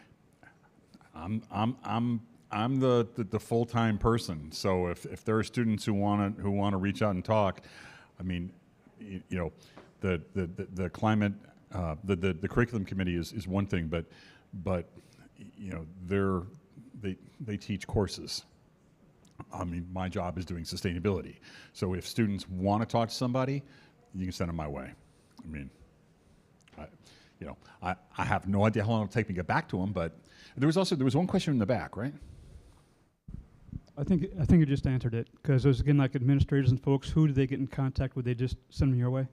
I'm the full-time person. So if there are students who want to reach out and talk, I mean, the climate, the curriculum committee is one thing, but they teach courses. I mean, my job is doing sustainability. So if students want to talk to somebody, you can send them my way. I mean, I have no idea how long it'll take me to get back to them, but there was one question in the back, right? I think you just answered it, because there's, again, like administrators and folks, who do they get in contact with? They just send them your way? It's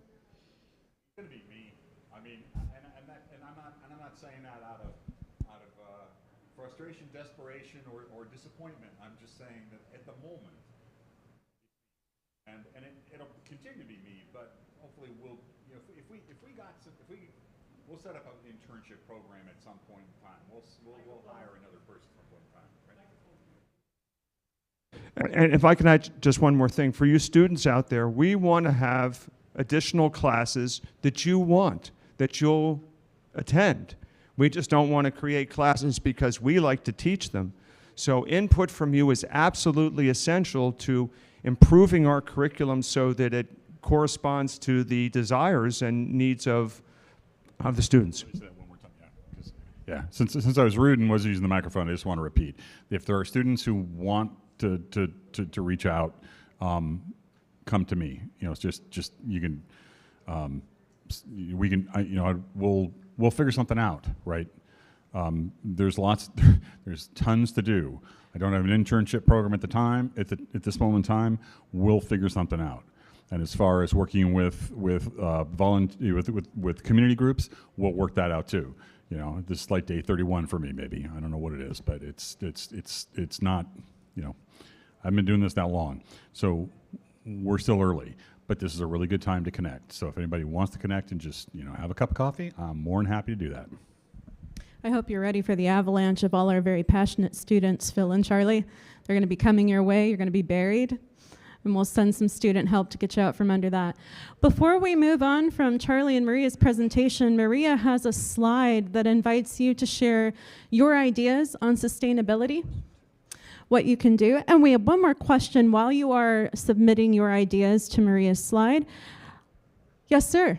going to be me. I mean, and I'm not saying that out of frustration, desperation, or disappointment. I'm just saying that at the moment, and it'll continue to be me, but hopefully we'll set up an internship program at some point in time. We'll hire another person at some point in time, right? And if I can add just one more thing, for you students out there, we want to have additional classes that you'll attend. We just don't want to create classes because we like to teach them. So input from you is absolutely essential to improving our curriculum so that it corresponds to the desires and needs of the students. Say that one more time, yeah. Since I was rude and was using the microphone, I just want to repeat: if there are students who want to reach out, come to me. It's just you can, we can, we'll figure something out, right? There's there's tons to do. I don't have an internship program at this moment in time. We'll figure something out. And as far as working with community groups, we'll work that out too. You know, this is like day 31 for me, maybe. I don't know what it is, but it's not, you know, I've been doing this that long. So we're still early, but this is a really good time to connect. So if anybody wants to connect and just, you know, have a cup of coffee, I'm more than happy to do that. I hope you're ready for the avalanche of all our very passionate students, Phil and Charlie. They're going to be coming your way. You're going to be buried. And we'll send some student help to get you out from under that. Before we move on from Charlie and Maria's presentation, Maria has a slide that invites you to share your ideas on sustainability, what you can do. And we have one more question while you are submitting your ideas to Maria's slide. Yes, sir.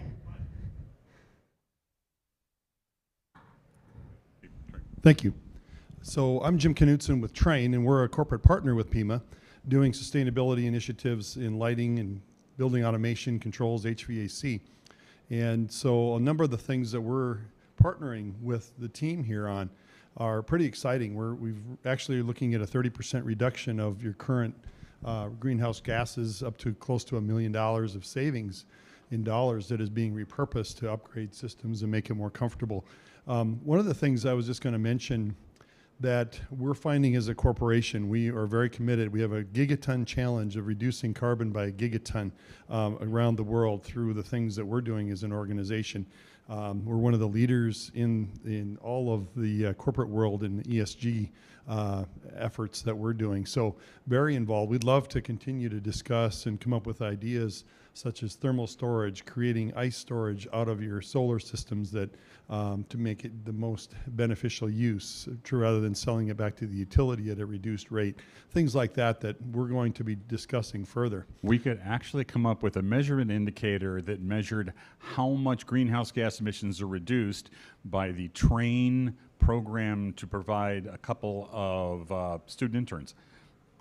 Thank you. So I'm Jim Knutson with Train, and we're a corporate partner with PIMA, doing sustainability initiatives in lighting and building automation, controls, HVAC. And so a number of the things that we're partnering with the team here on are pretty exciting. We've actually looking at a 30% reduction of your current greenhouse gases up to close to $1 million of savings in dollars that is being repurposed to upgrade systems and make it more comfortable. One of the things I was just going to mention that we're finding as a corporation, we are very committed. We have a gigaton challenge of reducing carbon by a gigaton around the world through the things that we're doing as an organization. We're one of the leaders in all of the corporate world in ESG efforts that we're doing. So very involved. We'd love to continue to discuss and come up with ideas such as thermal storage, creating ice storage out of your solar systems that to make it the most beneficial use rather than selling it back to the utility at a reduced rate. Things like that we're going to be discussing further. We could actually come up with a measurement indicator that measured how much greenhouse gas emissions are reduced by the Train program to provide a couple of student interns.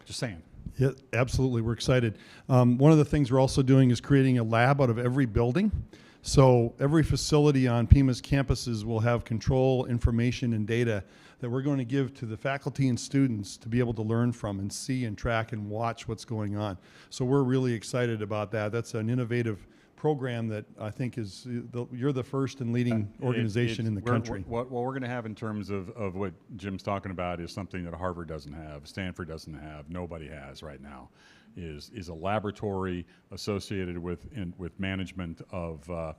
Just saying. Yeah, absolutely. We're excited. One of the things we're also doing is creating a lab out of every building. So every facility on PIMA's campuses will have control information and data that we're going to give to the faculty and students to be able to learn from and see and track and watch what's going on. So we're really excited about that. That's an innovative program that I think is, you're the first and leading organization in the country. What we're going to have in terms of what Jim's talking about is something that Harvard doesn't have, Stanford doesn't have, nobody has right now, is a laboratory associated with management of the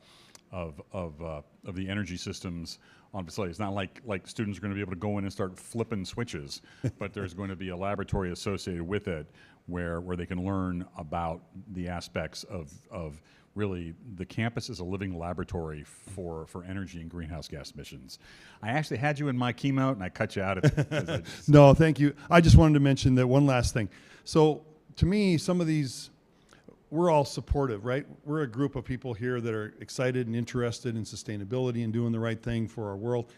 energy systems on facilities. It's not like students are going to be able to go in and start flipping switches, but there's going to be a laboratory associated with it where they can learn about the aspects of really, the campus is a living laboratory for energy and greenhouse gas emissions. I actually had you in my keynote and I cut you out of it. No, thank you. I just wanted to mention that one last thing. So to me, some of these, we're all supportive, right? We're a group of people here that are excited and interested in sustainability and doing the right thing for our world.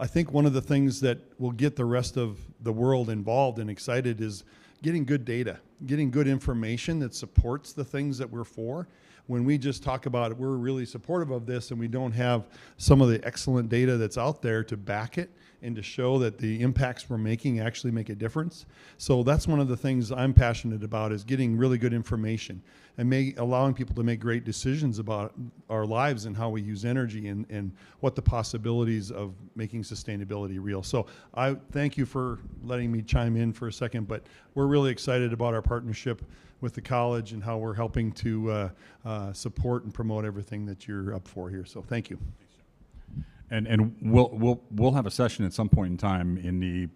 I think one of the things that will get the rest of the world involved and excited is getting good data, getting good information that supports the things that we're for. When we just talk about it, we're really supportive of this and we don't have some of the excellent data that's out there to back it and to show that the impacts we're making actually make a difference. So that's one of the things I'm passionate about, is getting really good information and allowing people to make great decisions about our lives and how we use energy and what the possibilities of making sustainability real. So I thank you for letting me chime in for a second, but we're really excited about our partnership with the college and how we're helping to support and promote everything that you're up for here. So thank you. And we'll have a session at some point in time in the,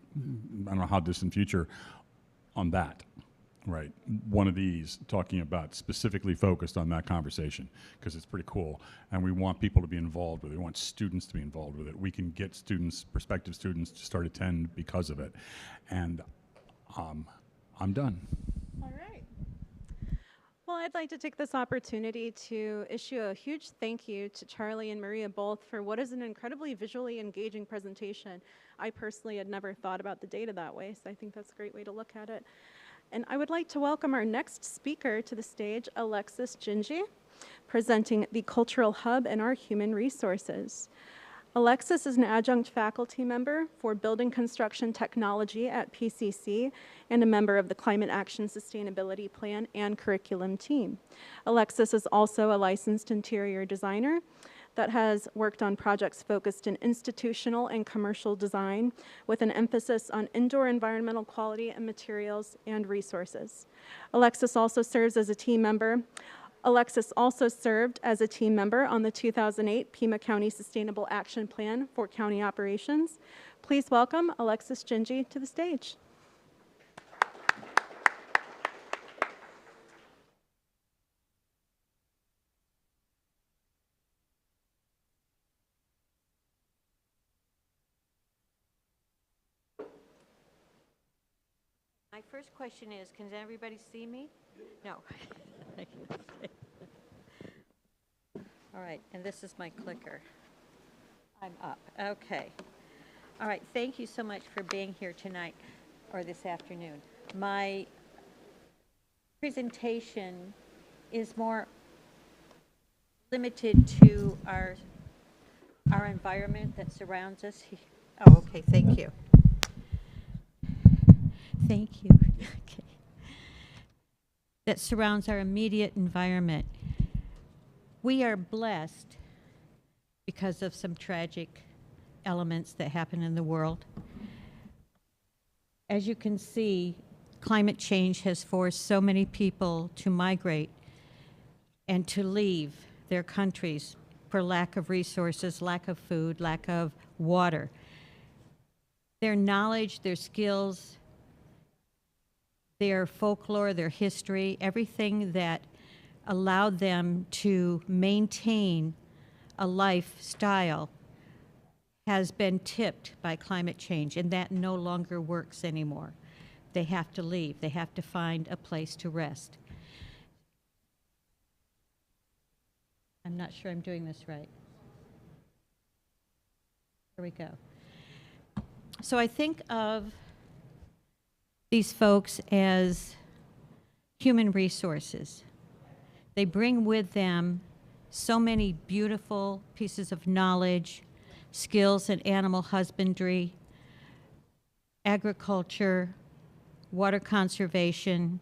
I don't know how distant future, on that, right? One of these talking about specifically focused on that conversation, because it's pretty cool. And we want people to be involved with it. We want students to be involved with it. We can get students, prospective students, to start attend because of it. And I'm done. All right. Well, I'd like to take this opportunity to issue a huge thank you to Charlie and Maria both for what is an incredibly visually engaging presentation. I personally had never thought about the data that way, so I think that's a great way to look at it. And I would like to welcome our next speaker to the stage, Alexis Gingy, presenting the Cultural Hub and our human resources. Alexis is an adjunct faculty member for Building Construction Technology at PCC and a member of the Climate Action Sustainability Plan and Curriculum team. Alexis is also a licensed interior designer that has worked on projects focused in institutional and commercial design with an emphasis on indoor environmental quality and materials and resources. Alexis also serves as a team member. Alexis also served as a team member on the 2008 Pima County Sustainable Action Plan for County Operations. Please welcome Alexis Gingy to the stage. My first question is, can everybody see me? No. All right, and this is my clicker. I'm up. Okay. All right, thank you so much for being here tonight, or this afternoon. My presentation is more limited to our environment that surrounds us. Oh, okay, thank you. Thank you. Okay. That surrounds our immediate environment. We are blessed because of some tragic elements that happen in the world. As you can see, climate change has forced so many people to migrate and to leave their countries for lack of resources, lack of food, lack of water. Their knowledge, their skills, their folklore, their history, everything that allowed them to maintain a lifestyle has been tipped by climate change, and that no longer works anymore. They have to leave. They have to find a place to rest. I'm not sure I'm doing this right. Here we go. So I think of these folks as human resources. They bring with them so many beautiful pieces of knowledge, skills in animal husbandry, agriculture, water conservation,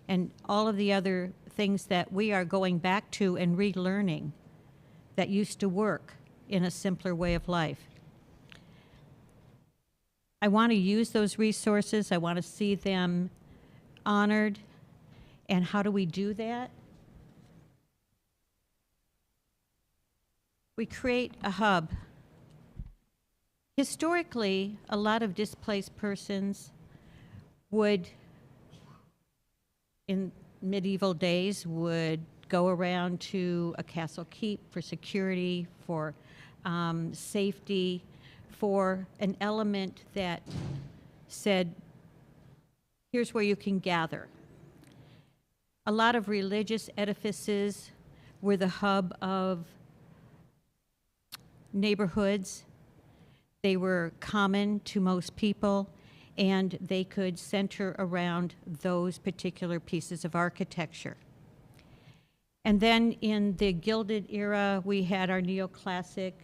and all of the other things that we are going back to and relearning that used to work in a simpler way of life. I want to use those resources. I want to see them honored. And how do we do that? We create a hub. Historically, a lot of displaced persons would, in medieval days, would go around to a castle keep for security, for safety, for an element that said, here's where you can gather. A lot of religious edifices were the hub of neighborhoods. They were common to most people, and they could center around those particular pieces of architecture. And then in the Gilded Era, we had our neoclassic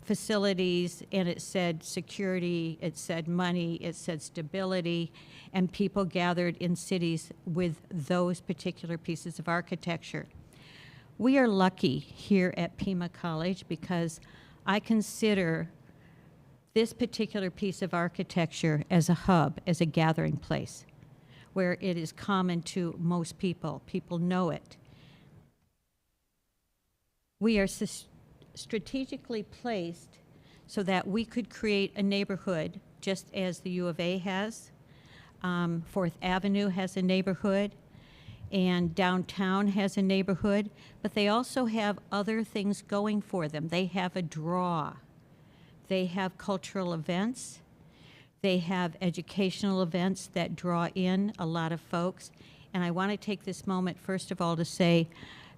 facilities, and it said security, it said money, it said stability, and people gathered in cities with those particular pieces of architecture. We are lucky here at Pima College because I consider this particular piece of architecture as a hub, as a gathering place, where it is common to most people. People know it. We are strategically placed so that we could create a neighborhood, just as the U of A has. Fourth Avenue has a neighborhood, and downtown has a neighborhood, but they also have other things going for them. They have a draw. They have cultural events. They have educational events that draw in a lot of folks. And I want to take this moment, first of all, to say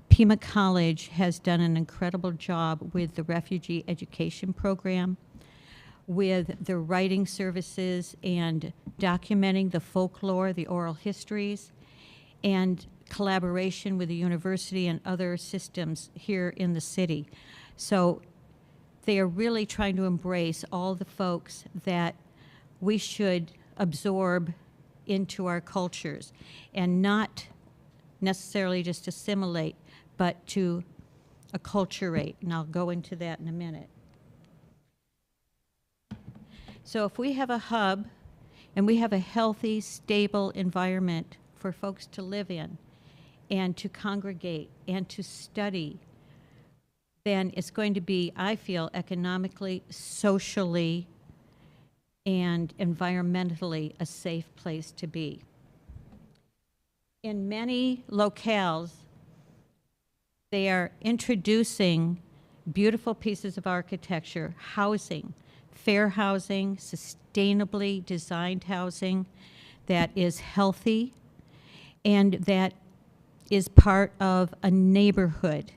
Pima College has done an incredible job with the refugee education program, with the writing services and documenting the folklore, the oral histories, and collaboration with the university and other systems here in the city. So they are really trying to embrace all the folks that we should absorb into our cultures, and not necessarily just assimilate, but to acculturate, and I'll go into that in a minute. So if we have a hub and we have a healthy, stable environment for folks to live in and to congregate and to study, then it's going to be, I feel, economically, socially, and environmentally a safe place to be. In many locales, they are introducing beautiful pieces of architecture, housing, fair housing, sustainably designed housing that is healthy and that is part of a neighborhood.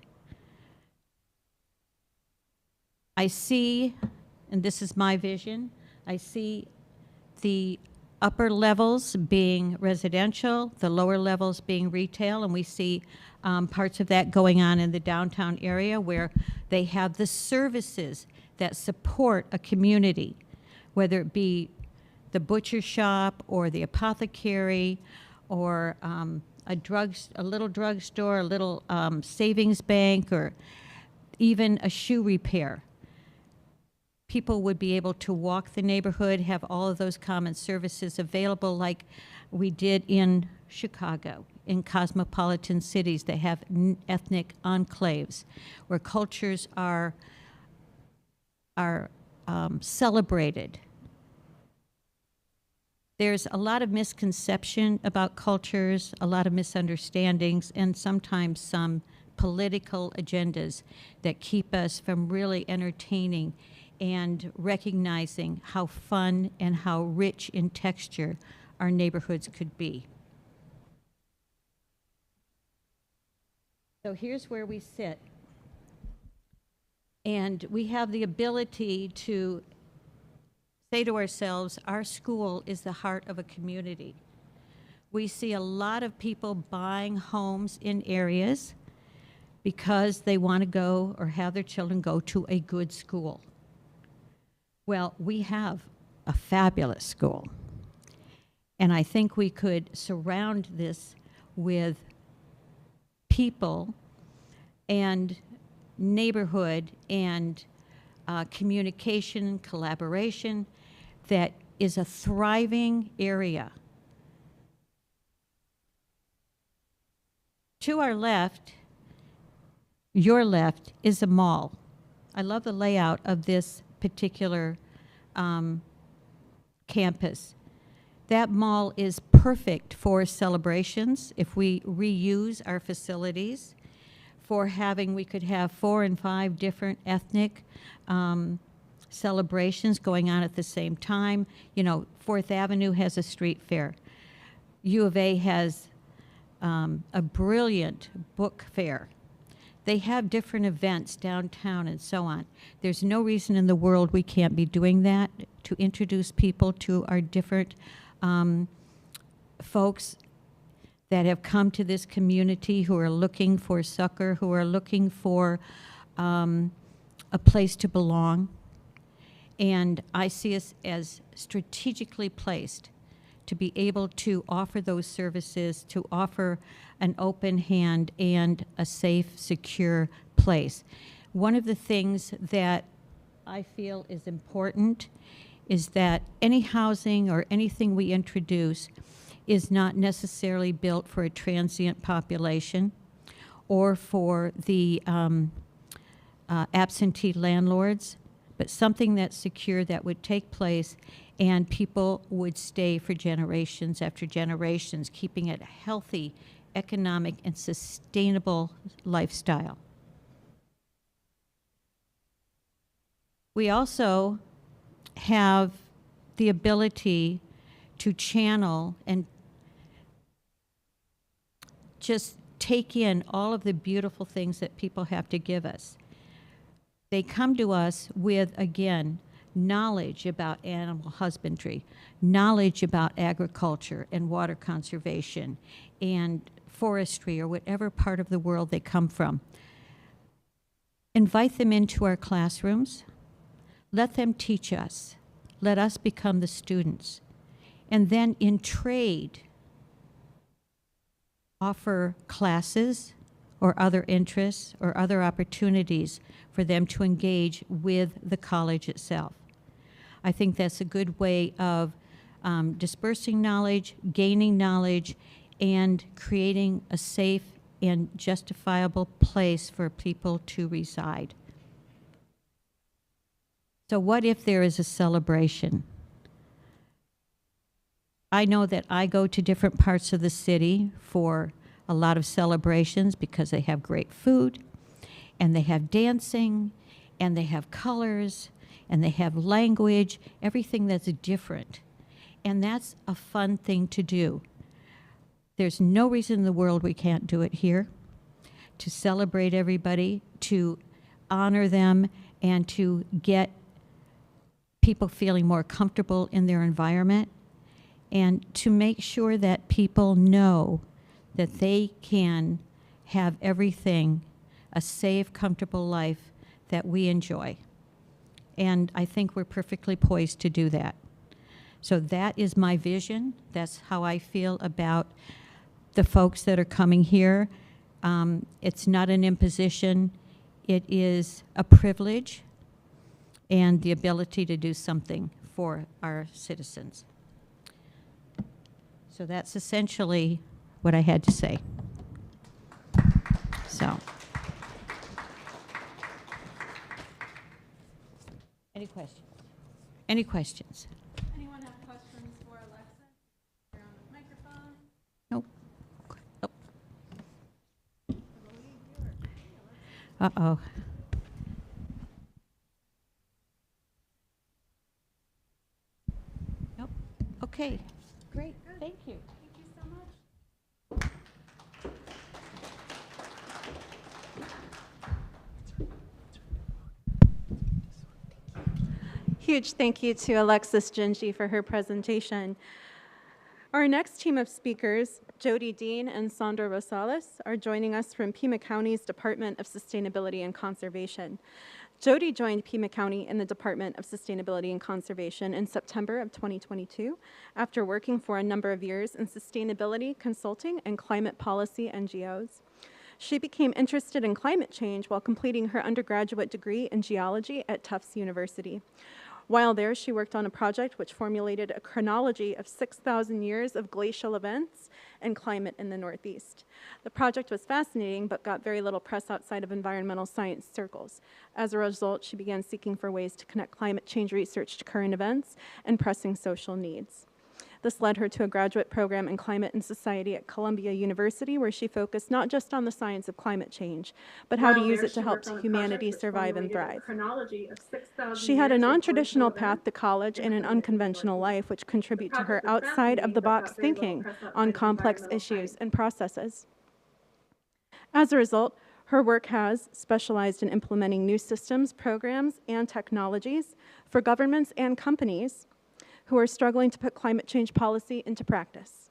I see, and this is my vision, I see the upper levels being residential, the lower levels being retail, and we see parts of that going on in the downtown area where they have the services that support a community, whether it be the butcher shop or the apothecary or a little drugstore, a little savings bank, or even a shoe repair. People would be able to walk the neighborhood, have all of those common services available like we did in Chicago, in cosmopolitan cities that have ethnic enclaves, where cultures are celebrated. There's a lot of misconception about cultures, a lot of misunderstandings, and sometimes some political agendas that keep us from really entertaining and recognizing how fun and how rich in texture our neighborhoods could be. So here's where we sit. And we have the ability to say to ourselves, our school is the heart of a community. We see a lot of people buying homes in areas because they want to go or have their children go to a good school. Well, we have a fabulous school. And I think we could surround this with people and neighborhood and communication, collaboration that is a thriving area. To our left, your left, is a mall. I love the layout of this particular campus. That mall is perfect for celebrations if we reuse our facilities, for having, we could have 4 and 5 different ethnic celebrations going on at the same time. You know, 4th Avenue has a street fair. U of A has a brilliant book fair. They have different events downtown and so on. There's no reason in the world we can't be doing that to introduce people to our different folks that have come to this community who are looking for succor, who are looking for a place to belong. And I see us as strategically placed to be able to offer those services, to offer an open hand and a safe, secure place. One of the things that I feel is important is that any housing or anything we introduce is not necessarily built for a transient population or for the absentee landlords, but something that's secure that would take place and people would stay for generations after generations, keeping it a healthy, economic, and sustainable lifestyle. We also have the ability to channel and just take in all of the beautiful things that people have to give us. They come to us with, again, knowledge about animal husbandry, knowledge about agriculture and water conservation and forestry or whatever part of the world they come from. Invite them into our classrooms. let them teach us. Let us become the students. And then in trade, offer classes or other interests or other opportunities for them to engage with the college itself. I think that's a good way of dispersing knowledge, gaining knowledge, and creating a safe and justifiable place for people to reside. So what if there is a celebration? I know that I go to different parts of the city for a lot of celebrations because they have great food, and they have dancing, and they have colors, and they have language, everything that's different. And that's a fun thing to do. There's no reason in the world we can't do it here, to celebrate everybody, to honor them, and to get people feeling more comfortable in their environment, and to make sure that people know that they can have everything, a safe, comfortable life that we enjoy. And I think we're perfectly poised to do that. So that is my vision. That's how I feel about the folks that are coming here. It's not an imposition. It is a privilege and the ability to do something for our citizens. So that's essentially what I had to say. So, any questions? Any questions? Anyone have questions for Alexa? You're on the microphone. Nope. Oh. Uh-oh. Nope. Okay. Great. Thank you. Thank you so much. Huge thank you to Alexis Gingy for her presentation. Our next team of speakers, Jody Dean and Sandra Rosales, are joining us from Pima County's Department of Sustainability and Conservation. Jody joined Pima County in the Department of Sustainability and Conservation in September of 2022 after working for a number of years in sustainability consulting and climate policy NGOs. She became interested in climate change while completing her undergraduate degree in geology at Tufts University. While there, she worked on a project which formulated a chronology of 6,000 years of glacial events and climate in the Northeast. The project was fascinating, but got very little press outside of environmental science circles. As a result, she began seeking for ways to connect climate change research to current events and pressing social needs. This led her to a graduate program in climate and society at Columbia University, where she focused not just on the science of climate change, but how to use it to help humanity survive and thrive. She had a non-traditional path to college and an unconventional life, which contribute to her outside-of-the-box thinking on complex issues and processes. As a result, her work has specialized in implementing new systems, programs, and technologies for governments and companies who are struggling to put climate change policy into practice.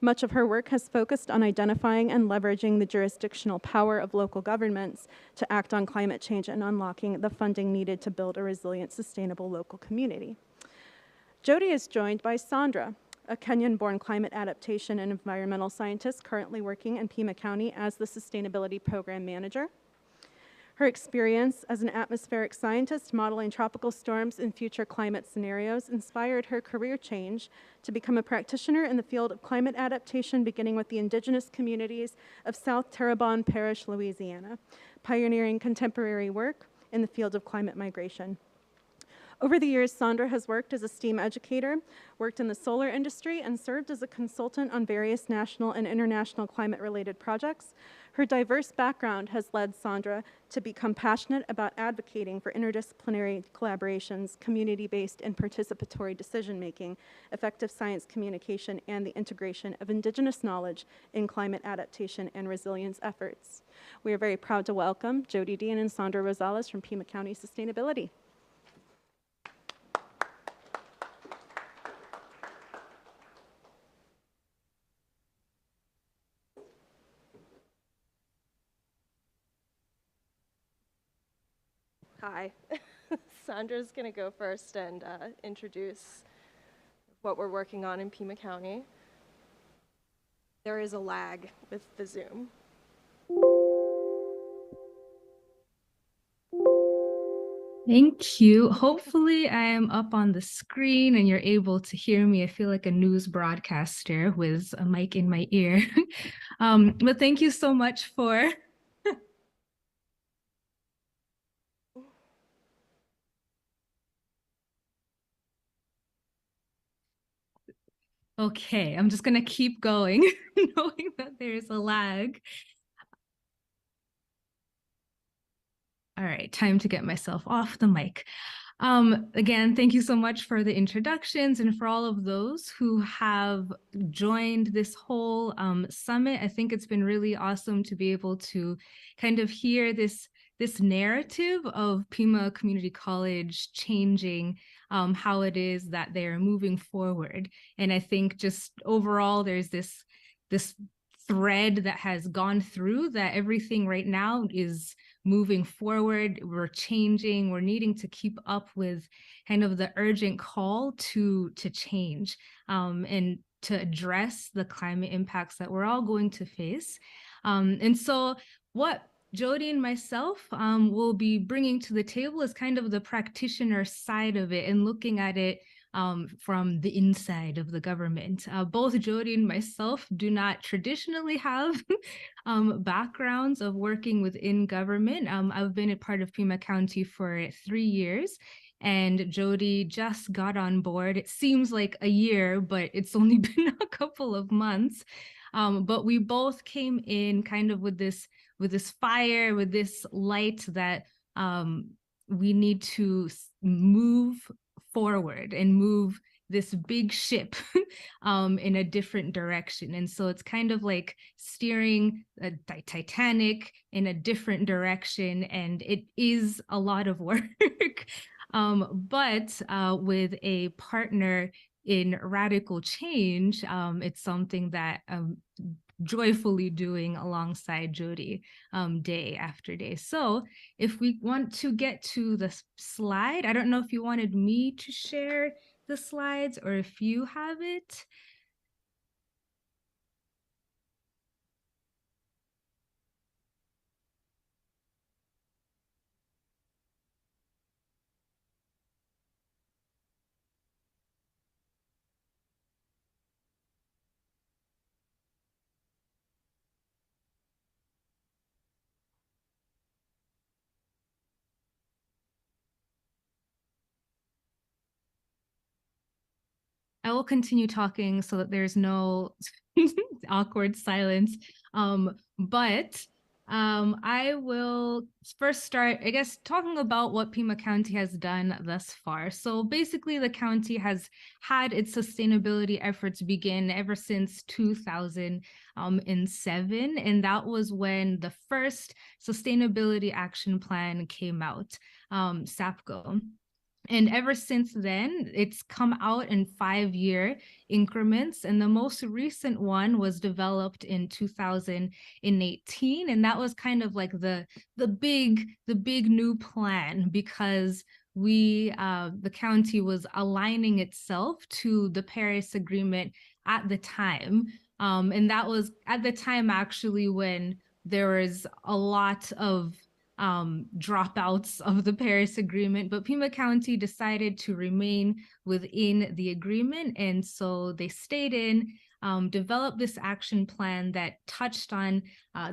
Much of her work has focused on identifying and leveraging the jurisdictional power of local governments to act on climate change and unlocking the funding needed to build a resilient, sustainable local community. Jody is joined by Sandra, a Kenyan-born climate adaptation and environmental scientist currently working in Pima County as the Sustainability Program Manager. Her experience as an atmospheric scientist modeling tropical storms and future climate scenarios inspired her career change to become a practitioner in the field of climate adaptation, beginning with the indigenous communities of South Terrebonne Parish, Louisiana, pioneering contemporary work in the field of climate migration. Over the years, Sandra has worked as a STEAM educator, worked in the solar industry, and served as a consultant on various national and international climate-related projects. Her diverse background has led Sandra to become passionate about advocating for interdisciplinary collaborations, community-based and participatory decision-making, effective science communication, and the integration of Indigenous knowledge in climate adaptation and resilience efforts. We are very proud to welcome Jody Dean and Sandra Rosales from Pima County Sustainability. Hi. Sandra's going to go first and introduce what we're working on in Pima County. There is a lag with the Zoom. Thank you. Hopefully I am up on the screen and you're able to hear me. I feel like a news broadcaster with a mic in my ear. But thank you so much for Okay, I'm just gonna keep going, knowing that there's a lag. All right, time to get myself off the mic. Again, thank you so much for the introductions and for all of those who have joined this whole summit. I think it's been really awesome to be able to kind of hear this narrative of Pima Community College changing how it is that they're moving forward. And I think just overall, there's this thread that has gone through that everything right now is moving forward. We're changing, we're needing to keep up with kind of the urgent call to change and to address the climate impacts that we're all going to face. And so what Jody and myself will be bringing to the table is kind of the practitioner side of it and looking at it from the inside of the government. Both Jody and myself do not traditionally have backgrounds of working within government. I've been a part of Pima County for 3 years, and Jody just got on board. It seems like a year, but it's only been a couple of months. But we both came in kind of with this fire, with this light that we need to move forward and move this big ship in a different direction. And so it's kind of like steering a Titanic in a different direction, and it is a lot of work. But with a partner in radical change, it's something that joyfully doing alongside Jody day after day. So if we want to get to the slide, I don't know if you wanted me to share the slides or if you have it. I will continue talking so that there's no awkward silence. But I will first start, I guess, talking about what Pima County has done thus far. So basically, the county has had its sustainability efforts begin ever since 2007. And that was when the first Sustainability Action Plan came out, SAPCO. And ever since then, it's come out in 5-year increments. And the most recent one was developed in 2018. And that was kind of like the big new plan, because the county was aligning itself to the Paris Agreement at the time. And that was at the time actually when there was a lot of dropouts of the Paris Agreement, but Pima County decided to remain within the agreement. And so they stayed in, developed this action plan that touched on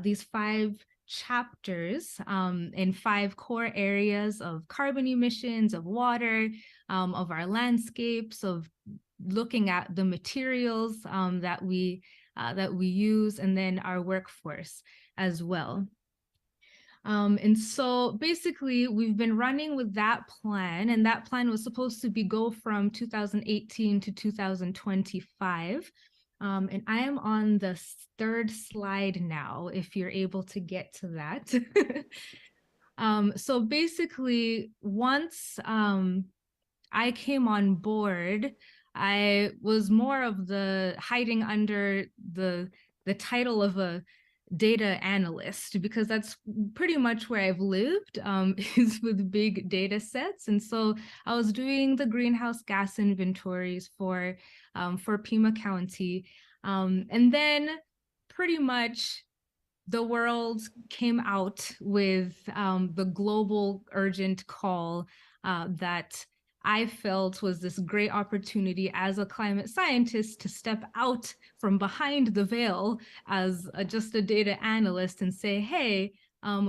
these 5 chapters and 5 core areas of carbon emissions, of water, of our landscapes, of looking at the materials that we use, and then our workforce as well. And so basically, we've been running with that plan, and that plan was supposed to go from 2018 to 2025. And I am on the 3rd slide now, if you're able to get to that. So basically, once I came on board, I was more of the hiding under the title of a data analyst, because that's pretty much where I've lived, is with big data sets. And so I was doing the greenhouse gas inventories for Pima County. And then pretty much the world came out with the global urgent call that I felt was this great opportunity as a climate scientist to step out from behind the veil as just a data analyst and say, hey,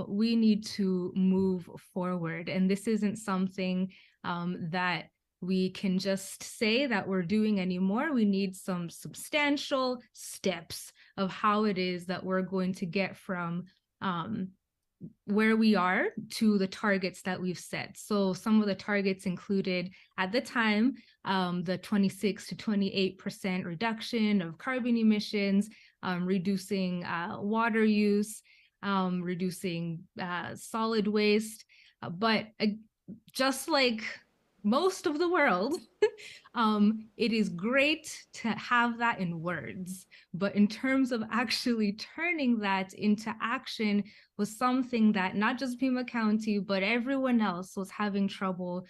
we need to move forward. And this isn't something that we can just say that we're doing anymore. We need some substantial steps of how it is that we're going to get from where we are to the targets that we've set. So some of the targets included at the time, the 26 to 28% reduction of carbon emissions, reducing water use, reducing solid waste. But just like most of the world, it is great to have that in words, but in terms of actually turning that into action was something that not just Pima County, but everyone else was having trouble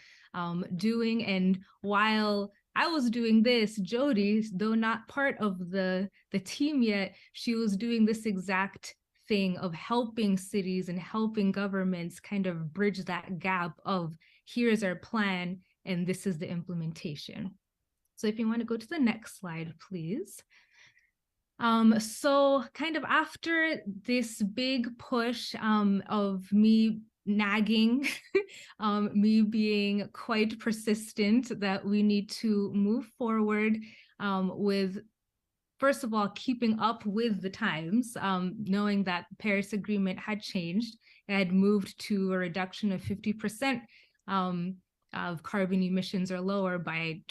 doing. And while I was doing this, Jody, though not part of the team yet, she was doing this exact thing of helping cities and helping governments kind of bridge that gap of here's our plan and this is the implementation. So if you want to go to the next slide, please. So kind of after this big push of me nagging, me being quite persistent that we need to move forward with, first of all, keeping up with the times, knowing that the Paris Agreement had changed. It had moved to a reduction of 50% of carbon emissions or lower by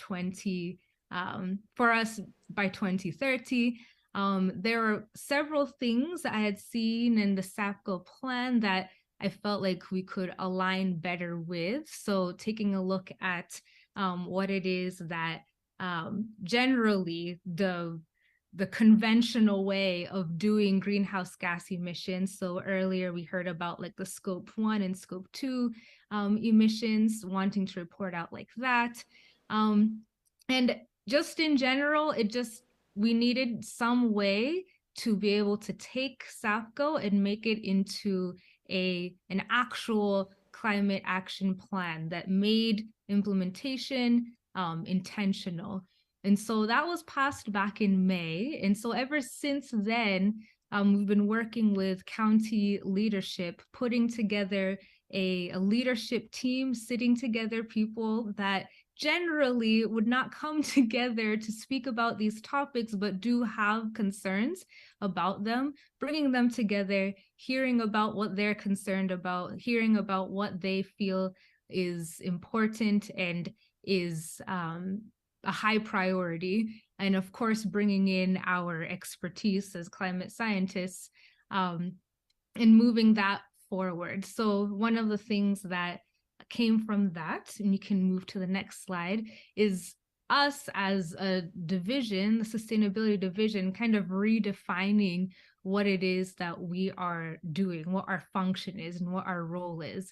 for us by 2030. There are several things I had seen in the SAPCO plan that I felt like we could align better with. So taking a look at what it is that generally the conventional way of doing greenhouse gas emissions. So earlier we heard about like the scope 1 and scope 2 emissions, wanting to report out like that. And just in general, we needed some way to be able to take SAPCO and make it into an actual climate action plan that made implementation intentional. And so that was passed back in May. And so ever since then, we've been working with county leadership, putting together a leadership team, sitting together people that generally would not come together to speak about these topics, but do have concerns about them, bringing them together, hearing about what they're concerned about, hearing about what they feel is important and is a high priority, and of course, bringing in our expertise as climate scientists and moving that forward. So one of the things that came from that, and you can move to the next slide, is us as a division, the sustainability division, kind of redefining what it is that we are doing, what our function is, and what our role is.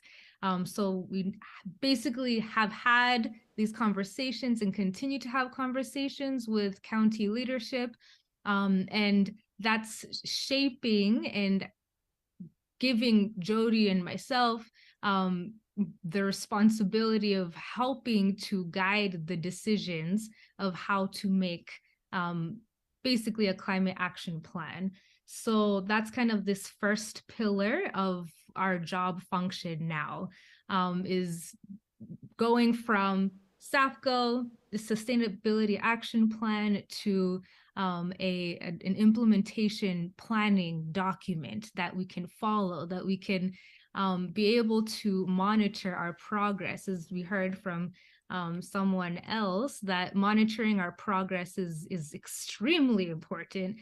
So we basically have had these conversations and continue to have conversations with county leadership, and that's shaping and giving Jody and myself the responsibility of helping to guide the decisions of how to make basically a climate action plan. So that's kind of this first pillar of our job function now, is going from SAPCO, the Sustainability Action Plan, to an implementation planning document that we can follow, that we can be able to monitor our progress. As we heard from someone else, that monitoring our progress is extremely important.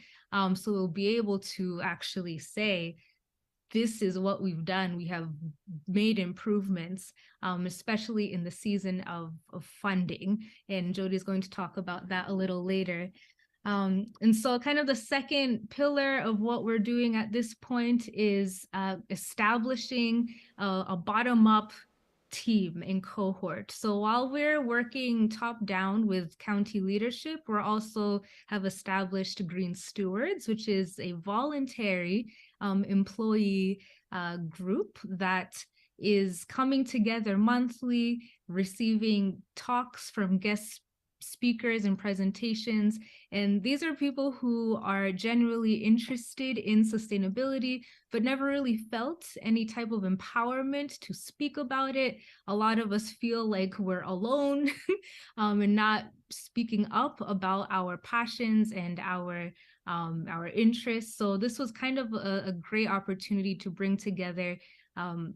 So we'll be able to actually say, this is what we've done. We have made improvements, especially in the season of funding. And Jody's going to talk about that a little later. And so kind of the second pillar of what we're doing at this point is establishing a bottom-up team and cohort. So while we're working top down with county leadership, we're also have established Green Stewards, which is a voluntary employee group that is coming together monthly, receiving talks from guest speakers and presentations. And these are people who are generally interested in sustainability, but never really felt any type of empowerment to speak about it. A lot of us feel like we're alone and not speaking up about our passions and our interests. So this was kind of a great opportunity to bring together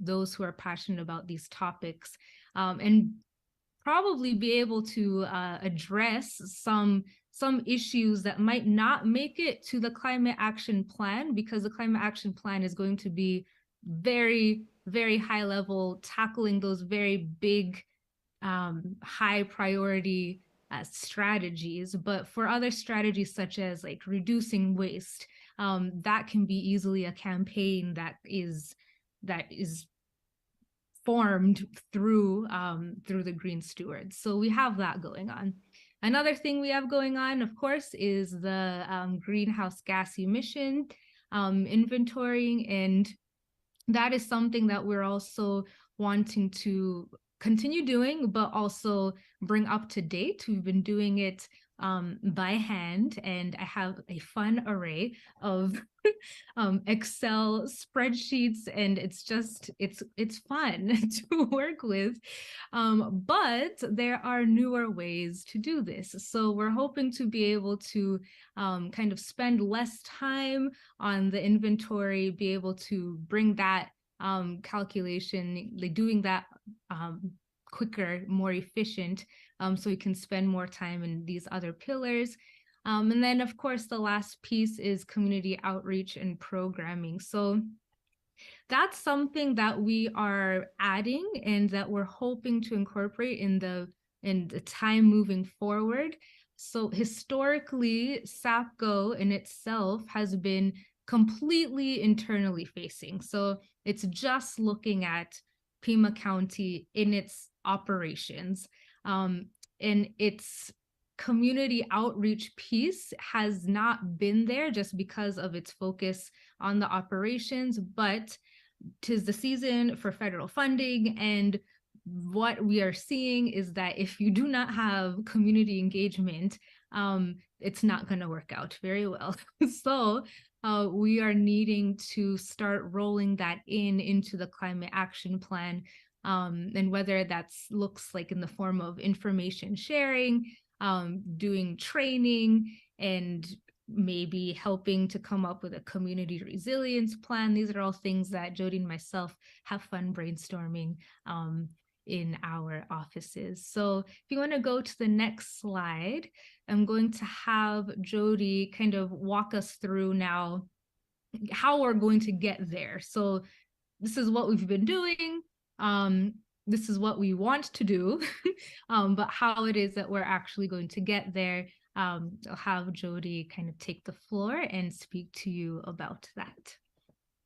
those who are passionate about these topics and probably be able to address some issues that might not make it to the climate action plan, because the climate action plan is going to be very, very high level, tackling those very big, high priority strategies. But for other strategies such as like reducing waste, that can be easily a campaign that is formed through the Green Stewards. So we have that going on. Another thing we have going on, of course, is the greenhouse gas emission inventorying, and that is something that we're also wanting to continue doing, but also bring up to date. We've been doing it by hand, and I have a fun array of Excel spreadsheets, and it's fun to work with. But there are newer ways to do this. So we're hoping to be able to kind of spend less time on the inventory, be able to bring that calculation, like doing that quicker, more efficient, so we can spend more time in these other pillars. And then, of course, the last piece is community outreach and programming. So that's something that we are adding and that we're hoping to incorporate in the time moving forward. So historically, SAPGO in itself has been completely internally facing. So it's just looking at Pima County in its operations. And its community outreach piece has not been there just because of its focus on the operations, but 'tis the season for federal funding, and what we are seeing is that if you do not have community engagement, it's not going to work out very well. So we are needing to start rolling that into the climate action plan, and whether that's looks like in the form of information sharing, doing training, and maybe helping to come up with a community resilience plan. These are all things that Jody and myself have fun brainstorming in our offices. So if you want to go to the next slide, I'm going to have Jody kind of walk us through now how we're going to get there. So this is what we've been doing. This is what we want to do, but how it is that we're actually going to get there. I'll have Jody kind of take the floor and speak to you about that.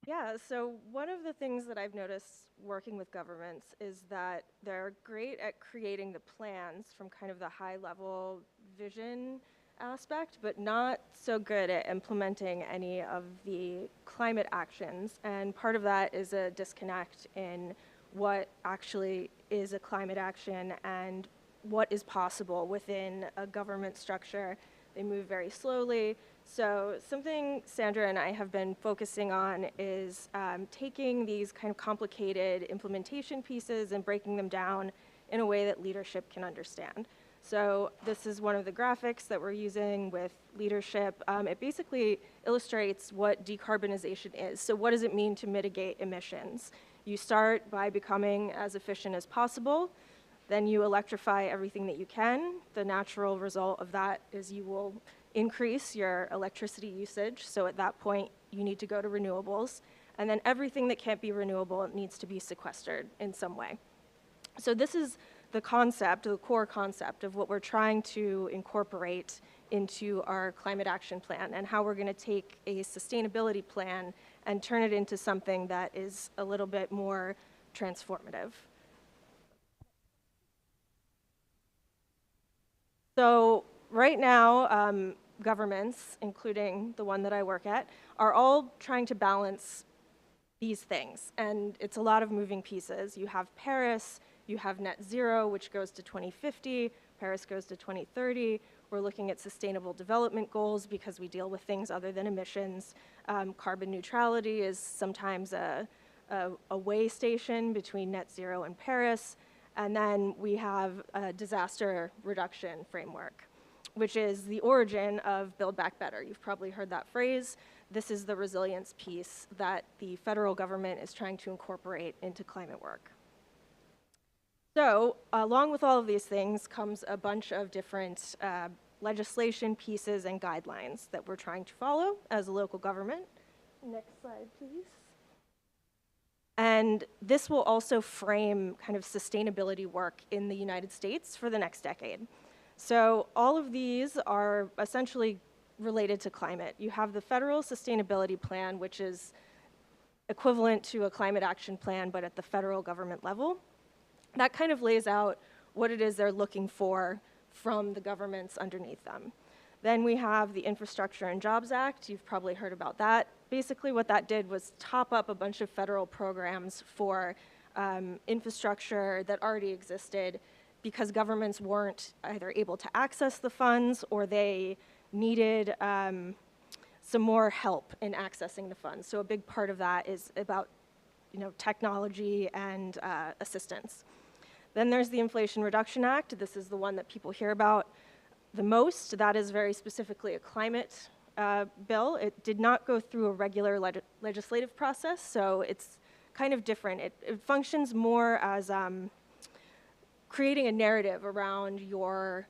Yeah, so one of the things that I've noticed working with governments is that they're great at creating the plans from kind of the high level vision aspect, but not so good at implementing any of the climate actions. And part of that is a disconnect in what actually is a climate action and what is possible within a government structure. They move very slowly. So something Sandra and I have been focusing on is taking these kind of complicated implementation pieces and breaking them down in a way that leadership can understand. So this is one of the graphics that we're using with leadership. It basically illustrates what decarbonization is. So what does it mean to mitigate emissions? You start by becoming as efficient as possible. Then you electrify everything that you can. The natural result of that is you will increase your electricity usage. So at that point, you need to go to renewables. And then everything that can't be renewable needs to be sequestered in some way. So this is the concept, the core concept of what we're trying to incorporate into our climate action plan and how we're going to take a sustainability plan and turn it into something that is a little bit more transformative. So right now, governments, including the one that I work at, are all trying to balance these things, and it's a lot of moving pieces. You have Paris, you have net zero, which goes to 2050, Paris goes to 2030. We're looking at sustainable development goals because we deal with things other than emissions. Carbon neutrality is sometimes a way station between net zero and Paris. And then we have a disaster reduction framework, which is the origin of Build Back Better. You've probably heard that phrase. This is the resilience piece that the federal government is trying to incorporate into climate work. So along with all of these things comes a bunch of different legislation pieces and guidelines that we're trying to follow as a local government. Next slide, please. And this will also frame kind of sustainability work in the United States for the next decade. So all of these are essentially related to climate. You have the Federal Sustainability Plan, which is equivalent to a climate action plan, but at the federal government level. That kind of lays out what it is they're looking for from the governments underneath them. Then we have the Infrastructure and Jobs Act. You've probably heard about that. Basically what that did was top up a bunch of federal programs for infrastructure that already existed because governments weren't either able to access the funds or they needed some more help in accessing the funds. So a big part of that is about technology and assistance. Then there's the Inflation Reduction Act. This is the one that people hear about the most. That is very specifically a climate bill. It did not go through a regular legislative process, so it's kind of different. It functions more as creating a narrative around your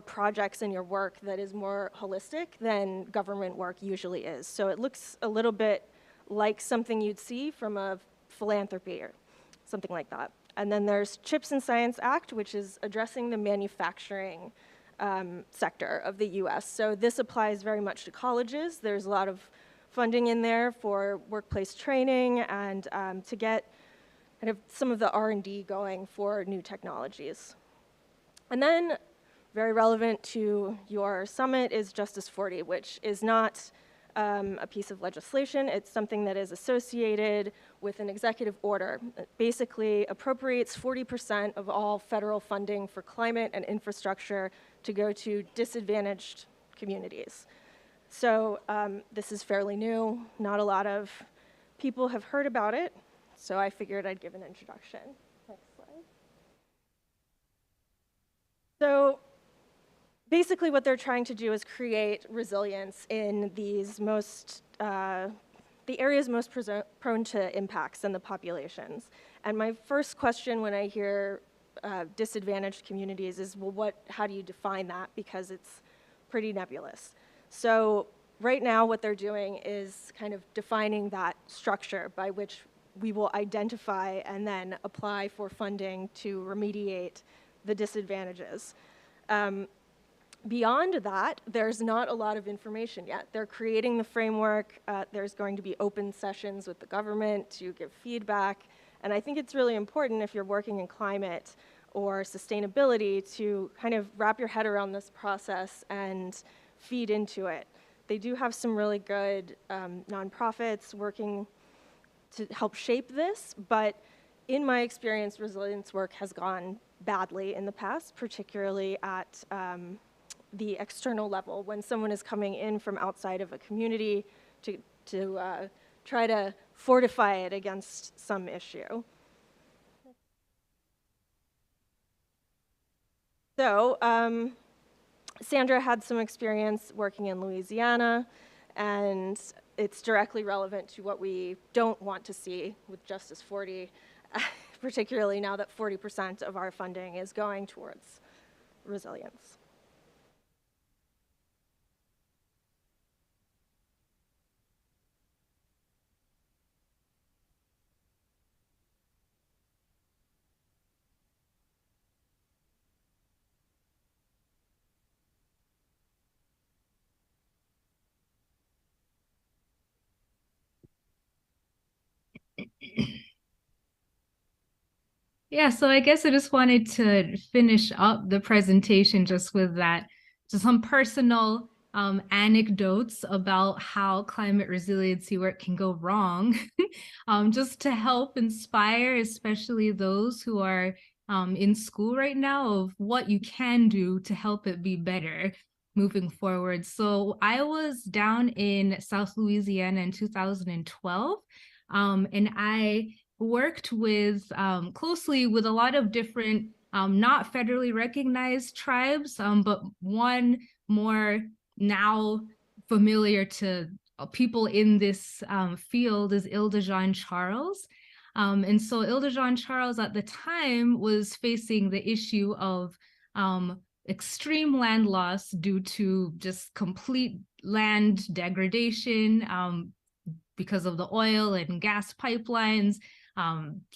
projects and your work that is more holistic than government work usually is. So it looks a little bit like something you'd see from a philanthropy or something like that. And then there's CHIPS and Science Act, which is addressing the manufacturing sector of the US. So this applies very much to colleges. There's a lot of funding in there for workplace training and to get kind of some of the R&D going for new technologies. And then very relevant to your summit is Justice 40, which is not a piece of legislation. It's something that is associated with an executive order. It basically appropriates 40% of all federal funding for climate and infrastructure to go to disadvantaged communities. So this is fairly new. Not a lot of people have heard about it, so I figured I'd give an introduction. Next slide. So basically what they're trying to do is create resilience in these the areas most prone to impacts in the populations. And my first question when I hear disadvantaged communities is, well, how do you define that? Because it's pretty nebulous. So right now what they're doing is kind of defining that structure by which we will identify and then apply for funding to remediate the disadvantages. Beyond that, there's not a lot of information yet. They're creating the framework. There's going to be open sessions with the government to give feedback. And I think it's really important if you're working in climate or sustainability to kind of wrap your head around this process and feed into it. They do have some really good nonprofits working to help shape this, but in my experience, resilience work has gone badly in the past, particularly at the external level, when someone is coming in from outside of a community to try to fortify it against some issue. So Sandra had some experience working in Louisiana, and it's directly relevant to what we don't want to see with Justice 40, particularly now that 40% of our funding is going towards resilience. Yeah, so I guess I just wanted to finish up the presentation just with that, just some personal anecdotes about how climate resiliency work can go wrong, just to help inspire, especially those who are in school right now, of what you can do to help it be better moving forward. So I was down in South Louisiana in 2012, and I worked with closely with a lot of different not federally recognized tribes, but one more now familiar to people in this field is Ile de Jean Charles. And so Ile de Jean Charles at the time was facing the issue of extreme land loss due to just complete land degradation because of the oil and gas pipelines,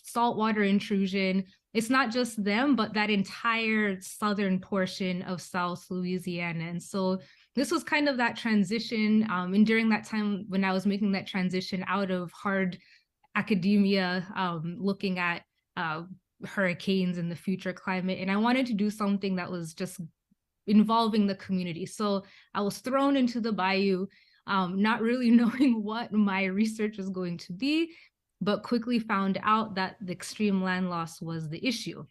saltwater intrusion. It's not just them, but that entire southern portion of South Louisiana. And so this was kind of that transition. And during that time when I was making that transition out of hard academia, looking at hurricanes and the future climate, and I wanted to do something that was just involving the community. So I was thrown into the bayou, not really knowing what my research was going to be, but quickly found out that the extreme land loss was the issue.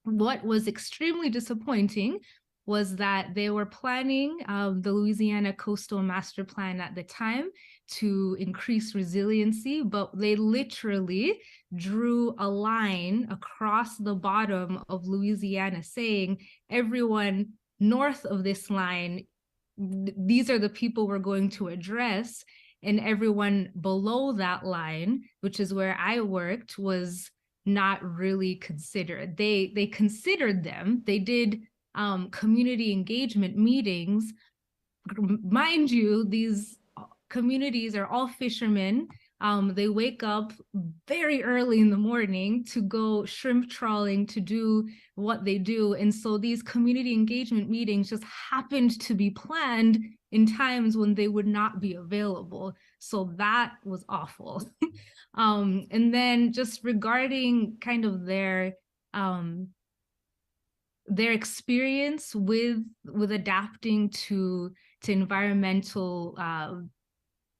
What was extremely disappointing was that they were planning the Louisiana Coastal Master Plan at the time to increase resiliency, but they literally drew a line across the bottom of Louisiana saying everyone north of this line, these are the people we're going to address, and everyone below that line, which is where I worked, was not really considered. They considered them. They did community engagement meetings. Mind you, these communities are all fishermen. They wake up very early in the morning to go shrimp trawling, to do what they do. And so these community engagement meetings just happened to be planned in times when they would not be available. So that was awful. And then just regarding kind of their experience with adapting to environmental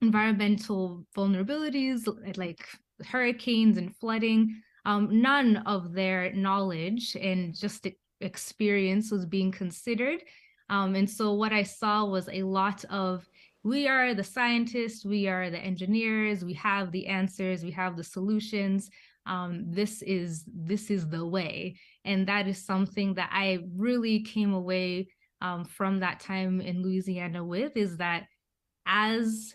vulnerabilities like hurricanes and flooding, none of their knowledge and just experience was being considered. And so what I saw was a lot of, we are the scientists, we are the engineers, we have the answers, we have the solutions. This is the way. And that is something that I really came away from that time in Louisiana with, is that as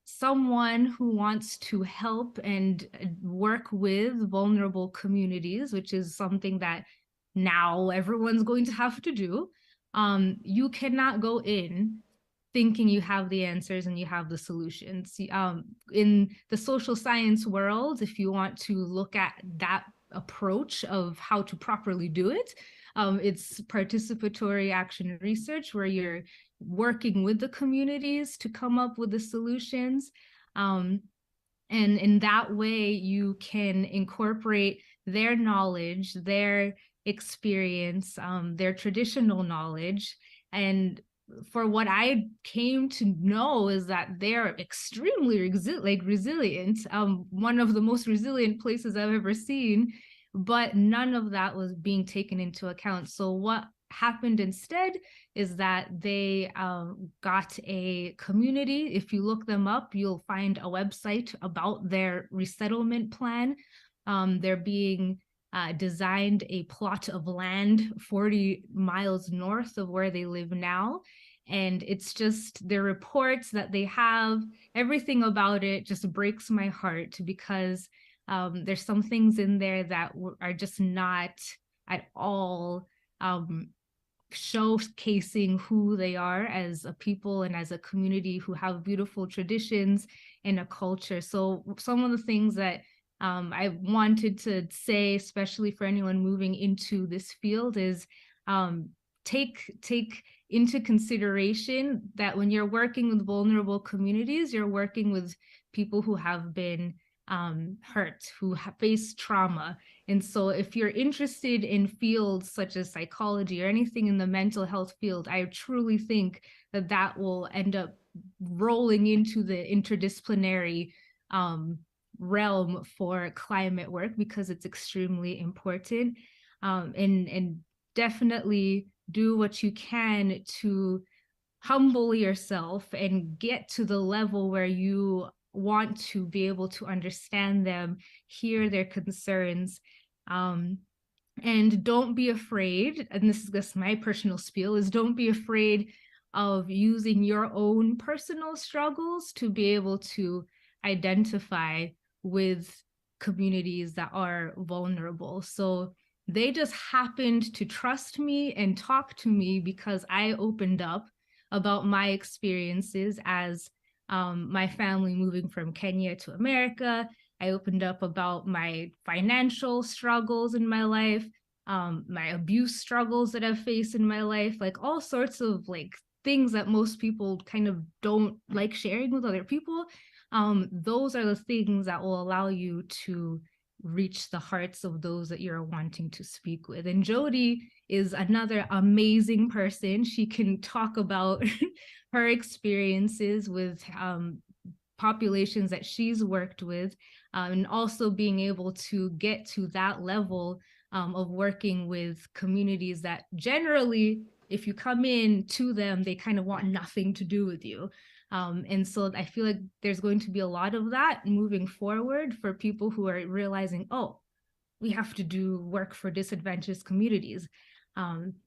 someone who wants to help and work with vulnerable communities, which is something that now everyone's going to have to do, you cannot go in thinking you have the answers and you have the solutions. In the social science world, if you want to look at that approach of how to properly do it, it's participatory action research, where you're working with the communities to come up with the solutions. And in that way, you can incorporate their knowledge, their experience, their traditional knowledge. And for what I came to know is that they're extremely resilient, one of the most resilient places I've ever seen, but none of that was being taken into account. So what happened instead is that they got a community. If you look them up, you'll find a website about their resettlement plan. They're being designed a plot of land 40 miles north of where they live now. And it's just their reports that they have, everything about it just breaks my heart, because there's some things in there that are just not at all showcasing who they are as a people and as a community who have beautiful traditions and a culture. So some of the things that I wanted to say, especially for anyone moving into this field, is take into consideration that when you're working with vulnerable communities, you're working with people who have been hurt, who face trauma. And so if you're interested in fields such as psychology or anything in the mental health field, I truly think that that will end up rolling into the interdisciplinary realm for climate work, because it's extremely important. And definitely do what you can to humble yourself and get to the level where you want to be able to understand them, hear their concerns, and don't be afraid, and this is just my personal spiel, is don't be afraid of using your own personal struggles to be able to identify with communities that are vulnerable. So they just happened to trust me and talk to me because I opened up about my experiences as my family moving from Kenya to America. I opened up about my financial struggles in my life, my abuse struggles that I've faced in my life, like all sorts of like things that most people kind of don't like sharing with other people. Those are the things that will allow you to reach the hearts of those that you're wanting to speak with. And Jody is another amazing person. She can talk about her experiences with populations that she's worked with, and also being able to get to that level of working with communities that generally, if you come in to them, they kind of want nothing to do with you. And so I feel like there's going to be a lot of that moving forward for people who are realizing, oh, we have to do work for disadvantaged communities.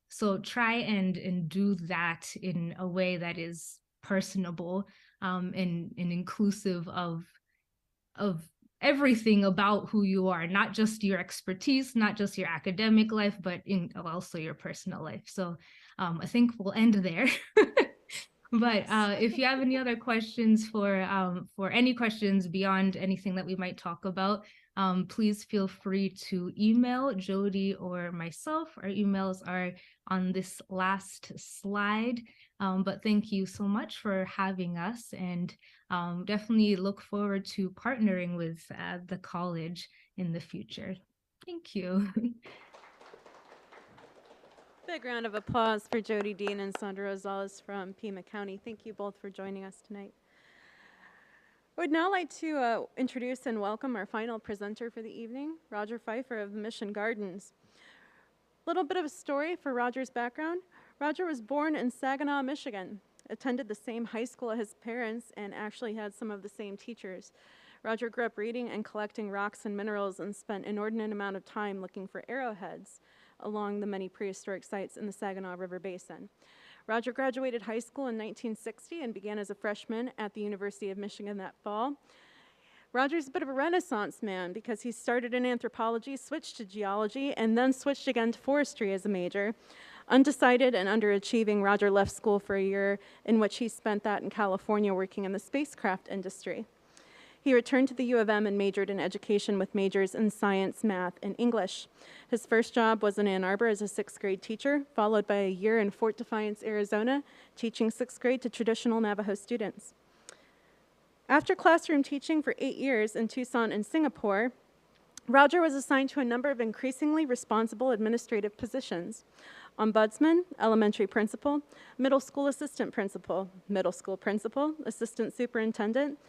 So try and do that in a way that is personable, and inclusive of everything about who you are, not just your expertise, not just your academic life, but also your personal life. So I think we'll end there. But if you have any other questions for any questions beyond anything that we might talk about, please feel free to email Jody or myself. Our emails are on this last slide. But thank you so much for having us, and definitely look forward to partnering with the college in the future. Thank you. Big round of applause for Jody Dean and Sandra Rosales from Pima County. Thank you both for joining us tonight. I would now like to introduce and welcome our final presenter for the evening, Roger Pfeiffer of Mission Gardens. A little bit of a story for Roger's background. Roger was born in Saginaw, Michigan, attended the same high school as his parents, and actually had some of the same teachers. Roger grew up reading and collecting rocks and minerals and spent an inordinate amount of time looking for arrowheads along the many prehistoric sites in the Saginaw River Basin. Roger graduated high school in 1960 and began as a freshman at the University of Michigan that fall. Roger's a bit of a Renaissance man because he started in anthropology, switched to geology, and then switched again to forestry as a major. Undecided and underachieving, Roger left school for a year, in which he spent that in California working in the spacecraft industry. He returned to the U of M and majored in education with majors in science, math, and English. His first job was in Ann Arbor as a 6th grade teacher, followed by a year in Fort Defiance, Arizona, teaching 6th grade to traditional Navajo students. After classroom teaching for 8 years in Tucson and Singapore, Roger was assigned to a number of increasingly responsible administrative positions: ombudsman, elementary principal, middle school assistant principal, middle school principal, assistant superintendent,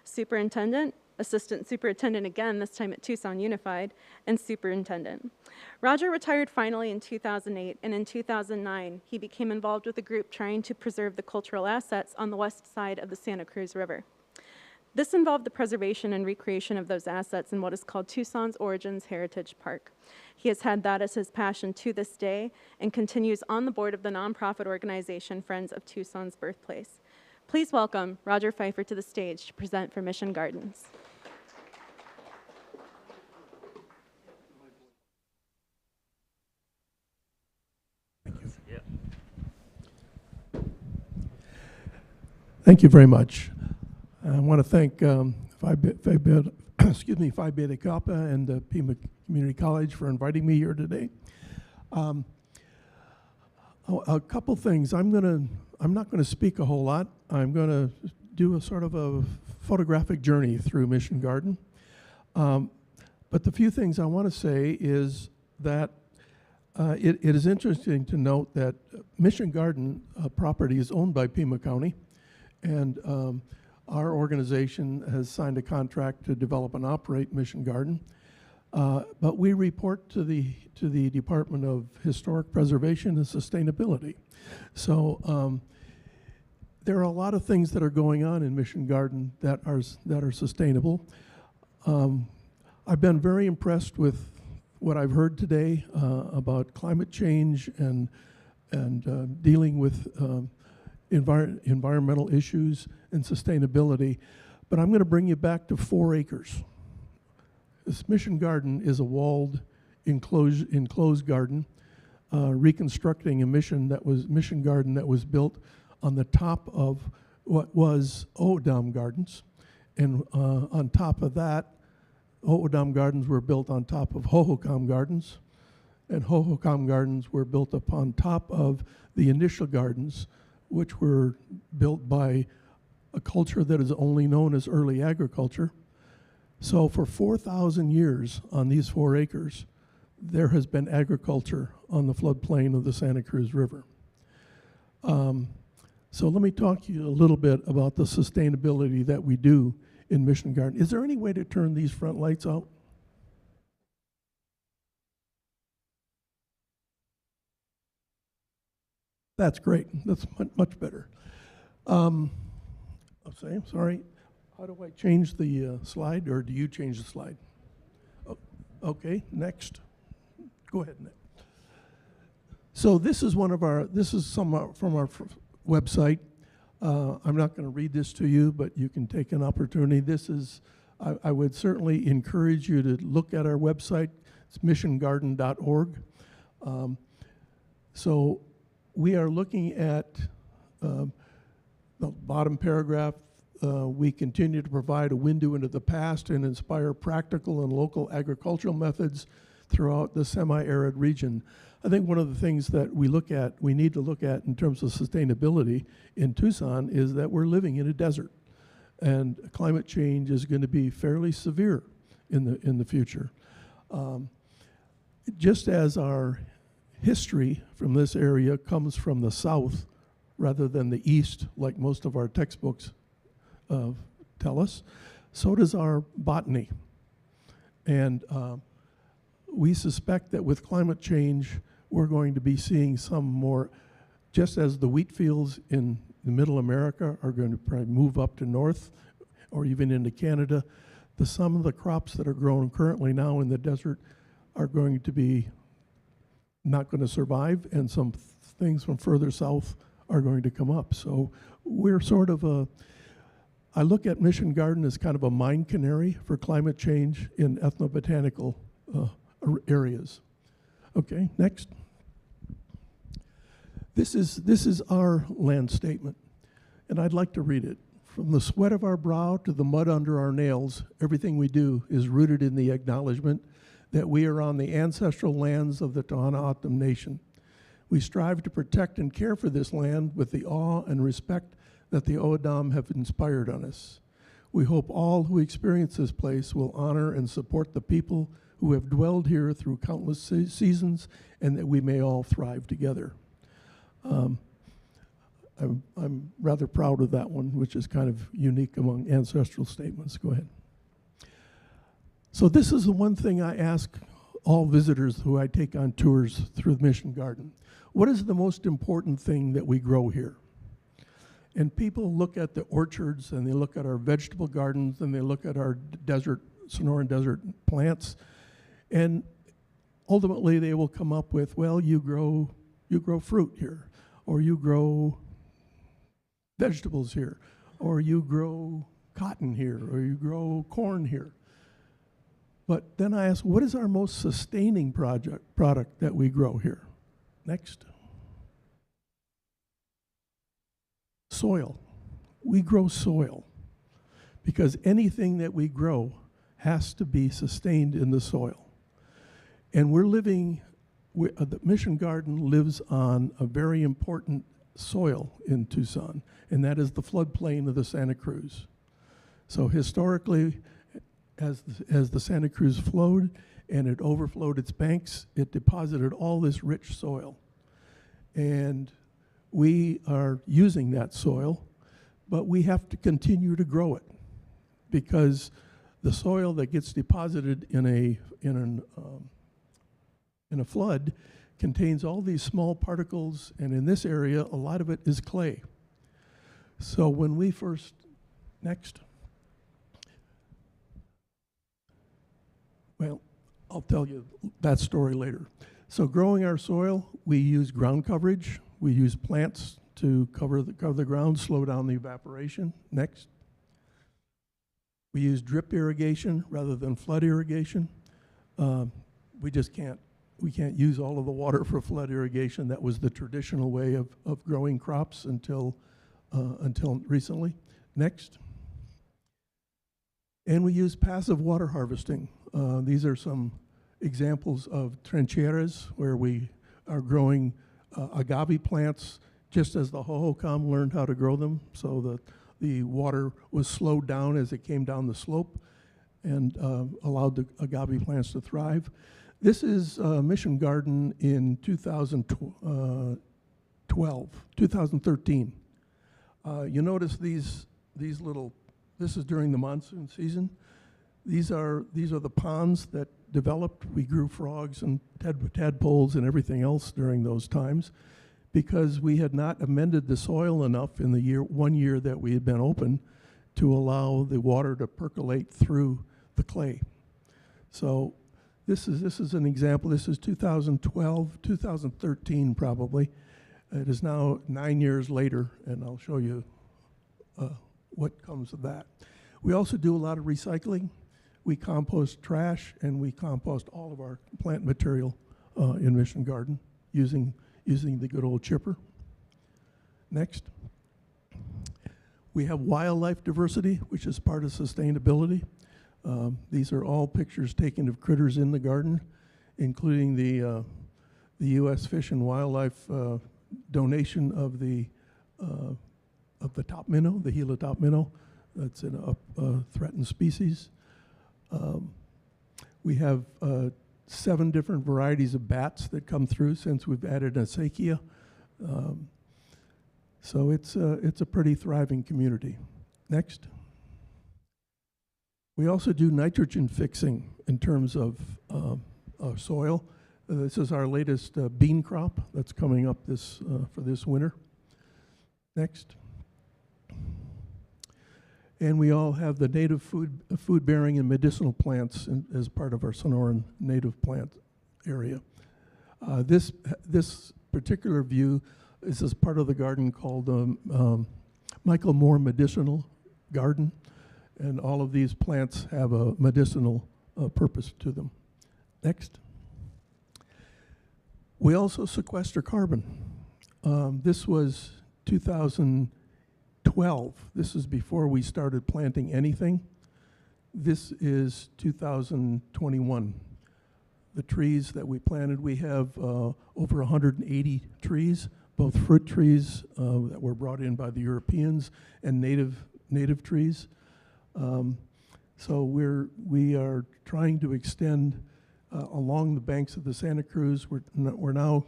superintendent, assistant superintendent again, this time at Tucson Unified, and superintendent. Roger retired finally in 2008, and in 2009, he became involved with a group trying to preserve the cultural assets on the west side of the Santa Cruz River. This involved the preservation and recreation of those assets in what is called Tucson's Origins Heritage Park. He has had that as his passion to this day and continues on the board of the nonprofit organization Friends of Tucson's Birthplace. Please welcome Roger Pfeiffer to the stage to present for Mission Gardens. Thank you very much. I want to thank Phi Beta Kappa and the Pima Community College for inviting me here today. A couple things. I'm not going to speak a whole lot. I'm going to do a sort of a photographic journey through Mission Garden. But the few things I want to say is that it is interesting to note that Mission Garden property is owned by Pima County, and our organization has signed a contract to develop and operate Mission Garden. But we report to the Department of Historic Preservation and Sustainability. So there are a lot of things that are going on in Mission Garden that are sustainable. I've been very impressed with what I've heard today about climate change and dealing with environmental issues and sustainability. But I'm going to bring you back to 4 acres. This Mission Garden is a walled, enclosed garden, reconstructing a mission garden that was built on the top of what was O'odham Gardens, and on top of that, O'odham Gardens were built on top of Hohokam Gardens, and Hohokam Gardens were built upon top of the initial gardens, which were built by a culture that is only known as early agriculture. So for 4,000 years on these 4 acres, there has been agriculture on the floodplain of the Santa Cruz River. So let me talk to you a little bit about the sustainability that we do in Mission Garden. Is there any way to turn these front lights out? That's great. That's much better. I'm sorry. How do I change the slide, or do you change the slide? Oh, okay, next. Go ahead, Nick. So this is some from our website. I'm not going to read this to you, but you can take an opportunity. I would certainly encourage you to look at our website. It's missiongarden.org. So we are looking at the bottom paragraph. We continue to provide a window into the past and inspire practical and local agricultural methods throughout the semi-arid region. I think one of the things that we need to look at in terms of sustainability in Tucson is that we're living in a desert, and climate change is going to be fairly severe in the future. Just as our history from this area comes from the south rather than the east, like most of our textbooks tell us, so does our botany. And we suspect that with climate change, we're going to be seeing some more, just as the wheat fields in the middle America are going to probably move up to north or even into Canada, some of the crops that are grown currently now in the desert are going to be not going to survive, and some things from further south are going to come up. So we're sort of I look at Mission Garden as kind of a mine canary for climate change in ethnobotanical areas. Okay, next. This is our land statement, and I'd like to read it. From the sweat of our brow to the mud under our nails, everything we do is rooted in the acknowledgement that we are on the ancestral lands of the Tohono O'odham Nation. We strive to protect and care for this land with the awe and respect that the O'odham have inspired on us. We hope all who experience this place will honor and support the people who have dwelled here through countless seasons, and that we may all thrive together. I'm rather proud of that one, which is kind of unique among ancestral statements. Go ahead. So this is the one thing I ask all visitors who I take on tours through the Mission Garden. What is the most important thing that we grow here? And people look at the orchards, and they look at our vegetable gardens, and they look at our Sonoran Desert plants, and ultimately they will come up with, well, you grow fruit here, or you grow vegetables here, or you grow cotton here, or you grow corn here. But then I ask, what is our most sustaining product that we grow here? Next. Soil. We grow soil because anything that we grow has to be sustained in the soil. And the Mission Garden lives on a very important soil in Tucson, and that is the floodplain of the Santa Cruz. So historically, as the Santa Cruz flowed and it overflowed its banks, it deposited all this rich soil. And we are using that soil, but we have to continue to grow it, because the soil that gets deposited in a flood contains all these small particles, and in this area, a lot of it is clay. So when we first, next. Well, I'll tell you that story later. So growing our soil, we use ground coverage. We use plants to cover the ground, slow down the evaporation. Next. We use drip irrigation rather than flood irrigation. We just can't use all of the water for flood irrigation. That was the traditional way of growing crops until recently. Next. And we use passive water harvesting. These are some examples of trancheras where we are growing agave plants just as the hohokam learned how to grow them, so that the water was slowed down as it came down the slope and allowed the agave plants to thrive. This is Mission Garden in 2013. You notice these little, this is during the monsoon season. These are the ponds that developed. We grew frogs and tadpoles and everything else during those times, because we had not amended the soil enough in the one year that we had been open to allow the water to percolate through the clay. So this is an example. This is 2012, 2013 probably. It is now 9 years later, and I'll show you what comes of that. We also do a lot of recycling. We compost trash, and we compost all of our plant material in Mission Garden using the good old chipper. Next. We have wildlife diversity, which is part of sustainability. These are all pictures taken of critters in the garden, including the U.S. Fish and Wildlife donation of the top minnow, the Gila top minnow. That's a threatened species. We have 7 different varieties of bats that come through since we've added a acequia. So it's a pretty thriving community. Next. We also do nitrogen fixing in terms of soil. This is our latest bean crop that's coming up for this winter. Next. And we all have the native food-bearing and medicinal plants as part of our Sonoran native plant area. This particular view is as part of the garden called Michael Moore Medicinal Garden, and all of these plants have a medicinal purpose to them. Next. We also sequester carbon. This was 2012. This is before we started planting anything. This is 2021. The trees that we planted, we have over 180 trees, both fruit trees that were brought in by the Europeans and native trees. So we are trying to extend along the banks of the Santa Cruz. We're now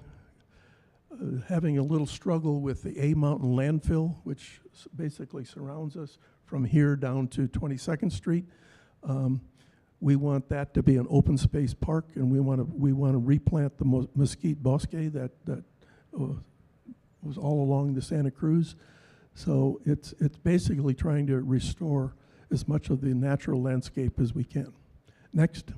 having a little struggle with the A Mountain landfill, which basically surrounds us from here down to 22nd Street. We want that to be an open space park, and we want to replant the mesquite bosque that was all along the Santa Cruz. So it's basically trying to restore as much of the natural landscape as we can. Next.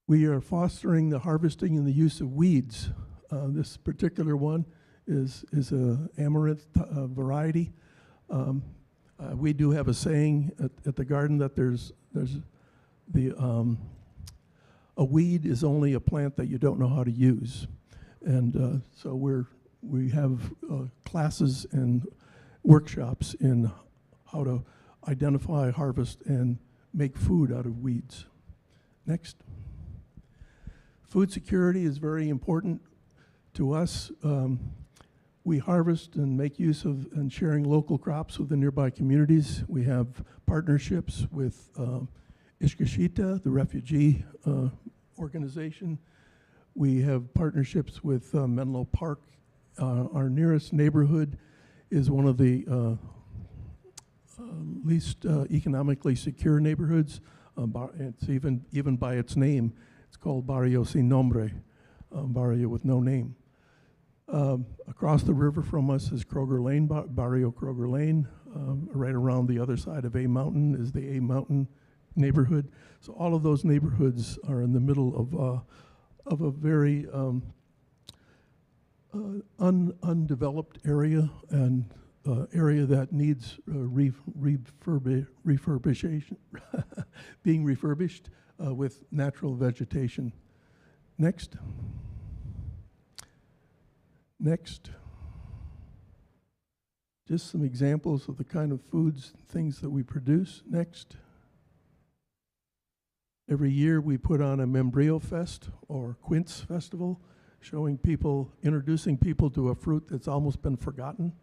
We are fostering the harvesting and the use of weeds. This particular one is a amaranth variety. We do have a saying at the garden that a weed is only a plant that you don't know how to use, and so we have classes and workshops in how to identify, harvest, and make food out of weeds. Next. Food security is very important to us. We harvest and make use of and sharing local crops with the nearby communities. We have partnerships with Ishkashita, the refugee organization. We have partnerships with Menlo Park. Our nearest neighborhood is one of the least economically secure neighborhoods. It's even by its name. It's called Barrio Sin Nombre, Barrio with no name. Across the river from us is Kroger Lane, Barrio Kroger Lane. Right around the other side of A Mountain is the A Mountain neighborhood. So all of those neighborhoods are in the middle of a very undeveloped area, and area that needs refurbishation, being refurbished with natural vegetation. Next. Next. Just some examples of the kind of foods and things that we produce. Next. Every year we put on a Membrillo Fest or Quince Festival, showing people, introducing people to a fruit that's almost been forgotten,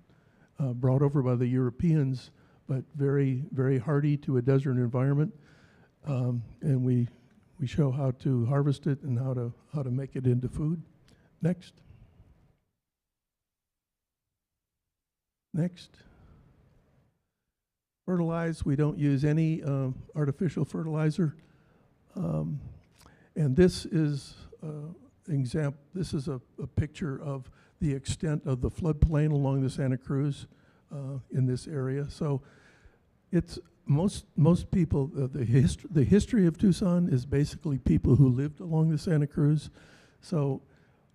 brought over by the Europeans, but very, very hardy to a desert environment. And we show how to harvest it and how to make it into food. Next. Next. Fertilize, we don't use any artificial fertilizer. And this is this is a picture of the extent of the floodplain along the Santa Cruz in this area. So it's most people, the history of Tucson is basically people who lived along the Santa Cruz. So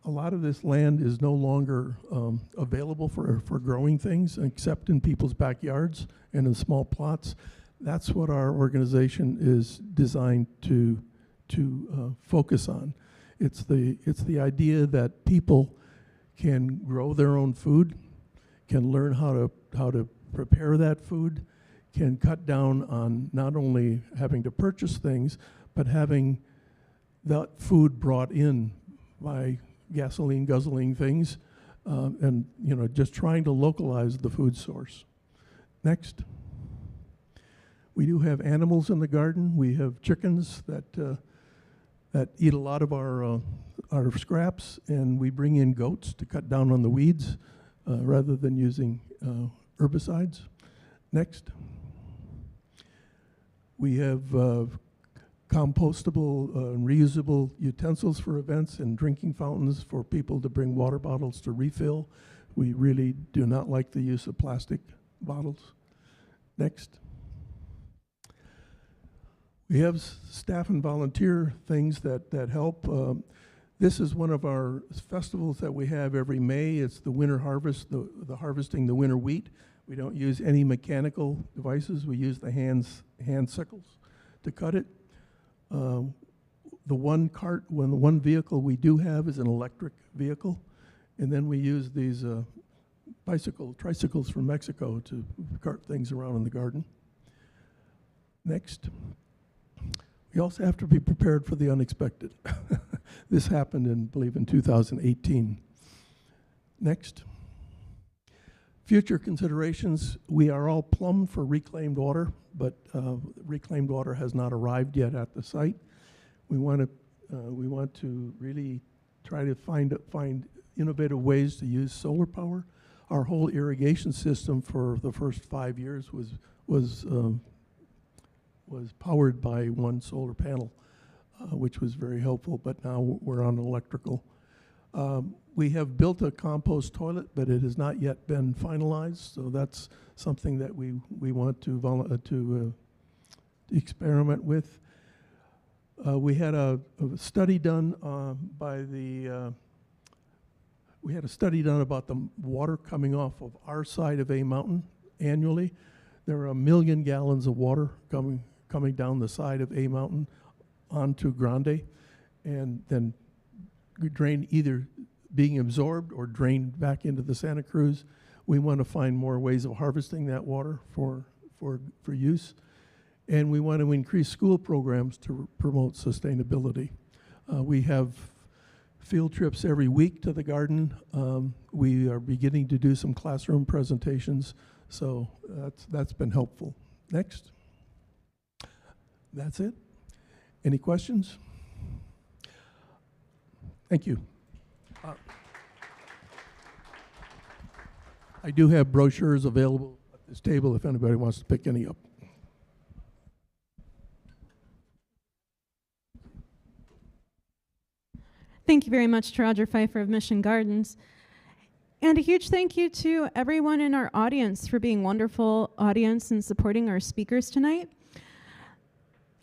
a lot of this land is no longer available for growing things except in people's backyards and in small plots. That's what our organization is designed to focus on. It's the idea that people can grow their own food, can learn how to prepare that food, can cut down on not only having to purchase things, but having that food brought in by gasoline guzzling things, and just trying to localize the food source. Next. We do have animals in the garden. We have chickens that eat a lot of our scraps, and we bring in goats to cut down on the weeds rather than using herbicides. Next. We have compostable and reusable utensils for events and drinking fountains for people to bring water bottles to refill. We really do not like the use of plastic bottles. Next. We have staff and volunteer things that help. This is one of our festivals that we have every May. It's the winter harvest, the harvesting the winter wheat. We don't use any mechanical devices. We use the hand sickles to cut it. The one vehicle we do have is an electric vehicle, and then we use these tricycles from Mexico to cart things around in the garden. Next. We also have to be prepared for the unexpected. This happened I believe in 2018. Next. Future considerations, we are all plumbed for reclaimed water, but reclaimed water has not arrived yet at the site. We want to really try to find innovative ways to use solar power. Our whole irrigation system for the first 5 years was powered by one solar panel, which was very helpful, but now we're on electrical. We have built a compost toilet, but it has not yet been finalized, so that's something that we want to experiment with. We had a study done we had a study done about the water coming off of our side of A Mountain annually. There are 1 million gallons of water coming down the side of A Mountain onto Grande, and then drained, either being absorbed or drained back into the Santa Cruz. We want to find more ways of harvesting that water for use, and we want to increase school programs to promote sustainability. We have field trips every week to the garden. We are beginning to do some classroom presentations, so that's been helpful. Next. That's it. Any questions? Thank you. I do have brochures available at this table if anybody wants to pick any up. Thank you very much to Roger Pfeiffer of Mission Gardens. And a huge thank you to everyone in our audience for being wonderful audience and supporting our speakers tonight.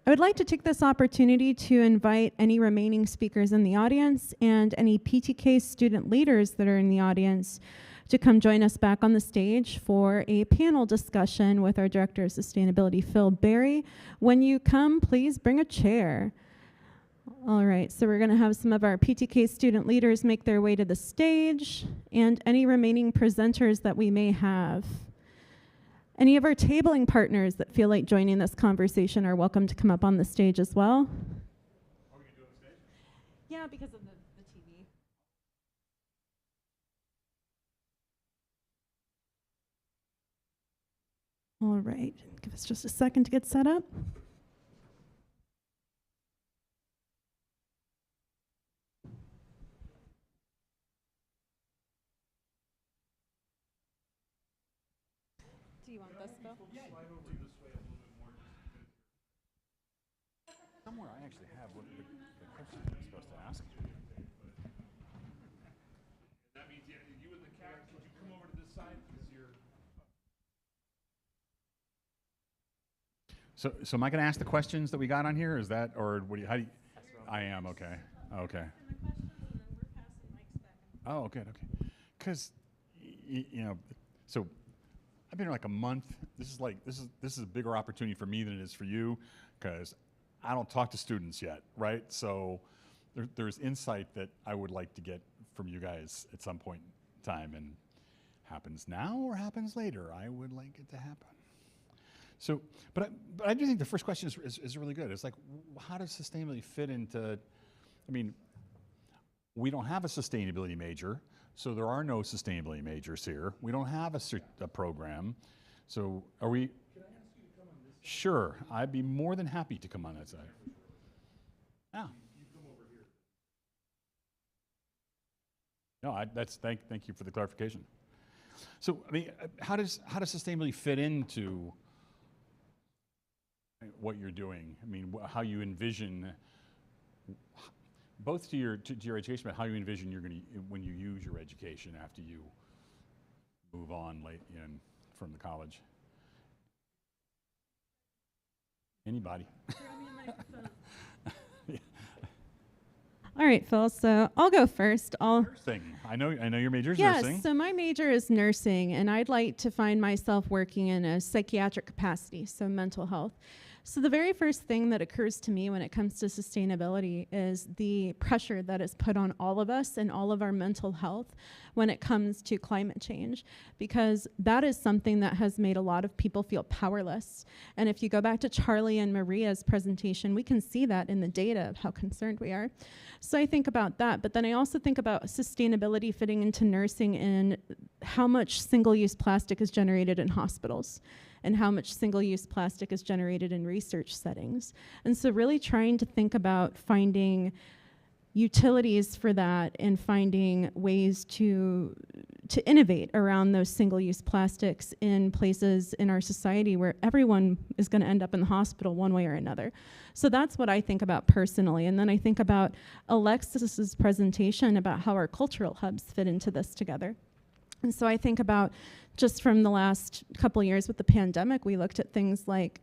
I would like to take this opportunity to invite any remaining speakers in the audience and any PTK student leaders that are in the audience to come join us back on the stage for a panel discussion with our Director of Sustainability, Phil Berry. When you come, please bring a chair. All right, so we're going to have some of our PTK student leaders make their way to the stage, and any remaining presenters that we may have. Any of our tabling partners that feel like joining this conversation are welcome to come up on the stage as well. Are we going to do it on stage? Yeah, because of the TV. All right, give us just a second to get set up. Do you want this, Bill? Yeah, slide over this way a little bit more. Somewhere I actually have what the question I'm supposed to ask. That means you and the cat, could you come over to this side because you're. So am I going to ask the questions that we got on here? Is that, or what do you, how do you? I am, okay. Okay. Oh, good, okay. Because, you know, so I've been here like a month. This is a bigger opportunity for me than it is for you, because I don't talk to students yet, right? So there's insight that I would like to get from you guys at some point in time, and happens now or happens later. I would like it to happen. So, but I do think the first question is really good. It's like, how does sustainability fit into? I mean, we don't have a sustainability major, so there are no sustainability majors here. We don't have a program. So are we? Can I ask you to come on this side? Sure, I'd be more than happy to come on that side. Yeah. You come over here. No, thank you for the clarification. So I mean, how does sustainability fit into what you're doing? I mean, how you envision, both to your education, but how you envision you're going to, when you use your education after you move on from the college. Anybody? All right, Phil, so I'll go first. Nursing. I know your major is nursing. Yes, so my major is nursing, and I'd like to find myself working in a psychiatric capacity, so mental health. So the very first thing that occurs to me when it comes to sustainability is the pressure that is put on all of us and all of our mental health when it comes to climate change, because that is something that has made a lot of people feel powerless. And if you go back to Charlie and Maria's presentation, we can see that in the data of how concerned we are. So I think about that, but then I also think about sustainability fitting into nursing and how much single-use plastic is generated in hospitals, and how much single-use plastic is generated in research settings. And so really trying to think about finding utilities for that and finding ways to innovate around those single-use plastics in places in our society where everyone is going to end up in the hospital one way or another. So that's what I think about personally. And then I think about Alexis's presentation about how our cultural hubs fit into this together. And so I think about, just from the last couple years with the pandemic, we looked at things like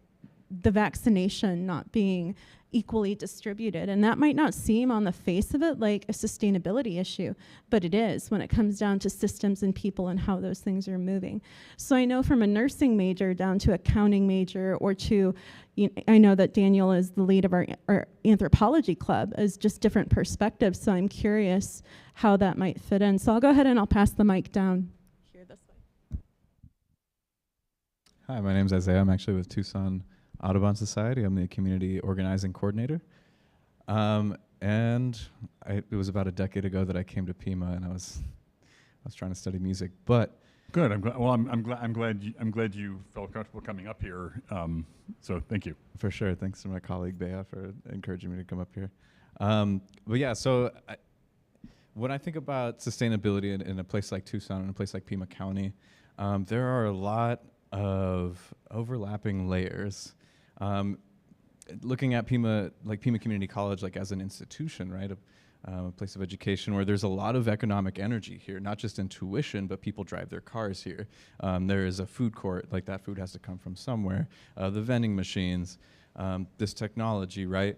the vaccination not being equally distributed. And that might not seem on the face of it like a sustainability issue, but it is when it comes down to systems and people and how those things are moving. So I know from a nursing major down to accounting major, or to, I know that Daniel is the lead of our anthropology club, is just different perspectives. So I'm curious how that might fit in. So I'll go ahead and I'll pass the mic down here this way. Hi, my name is Isaiah. I'm actually with Tucson Audubon Society. I'm the community organizing coordinator. and it was about a decade ago that I came to Pima, and I was trying to study music. But good. I'm glad. Well, I'm glad you felt comfortable coming up here. So thank you. For sure. Thanks to my colleague Bea for encouraging me to come up here. But yeah, so when I think about sustainability in a place like Tucson, in a place like Pima County, there are a lot of overlapping layers. Looking at Pima Community College, like as an institution, right? A place of education where there's a lot of economic energy here, not just in tuition, but people drive their cars here. There is a food court, like that food has to come from somewhere. The vending machines, this technology, right?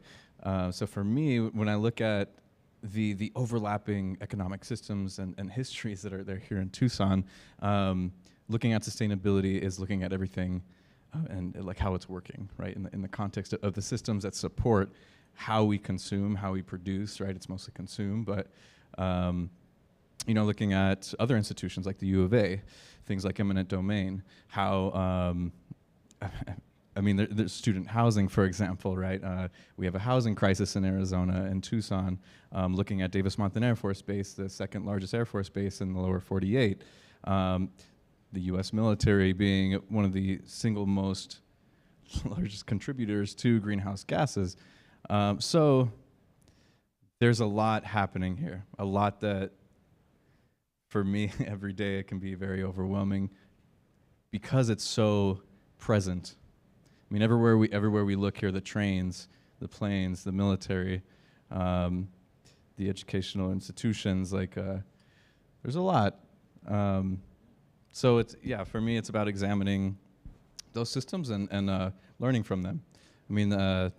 So for me, when I look at the overlapping economic systems and histories that are here in Tucson, looking at sustainability is looking at everything and like how it's working, right? In the context of the systems that support how we consume, how we produce, right? It's mostly consume, but you know, looking at other institutions like the U of A, things like eminent domain, how I mean, there's student housing, for example, right? We have a housing crisis in Arizona and Tucson. Looking at Davis-Monthan Air Force Base, the second largest Air Force base in the lower 48. The U.S. military being one of the single most largest contributors to greenhouse gases. So there's a lot happening here, a lot that for me every day it can be very overwhelming because it's so present. I mean, everywhere we look here, the trains, the planes, the military, the educational institutions, like there's a lot. So it's, yeah, for me, it's about examining those systems and learning from them. I mean, the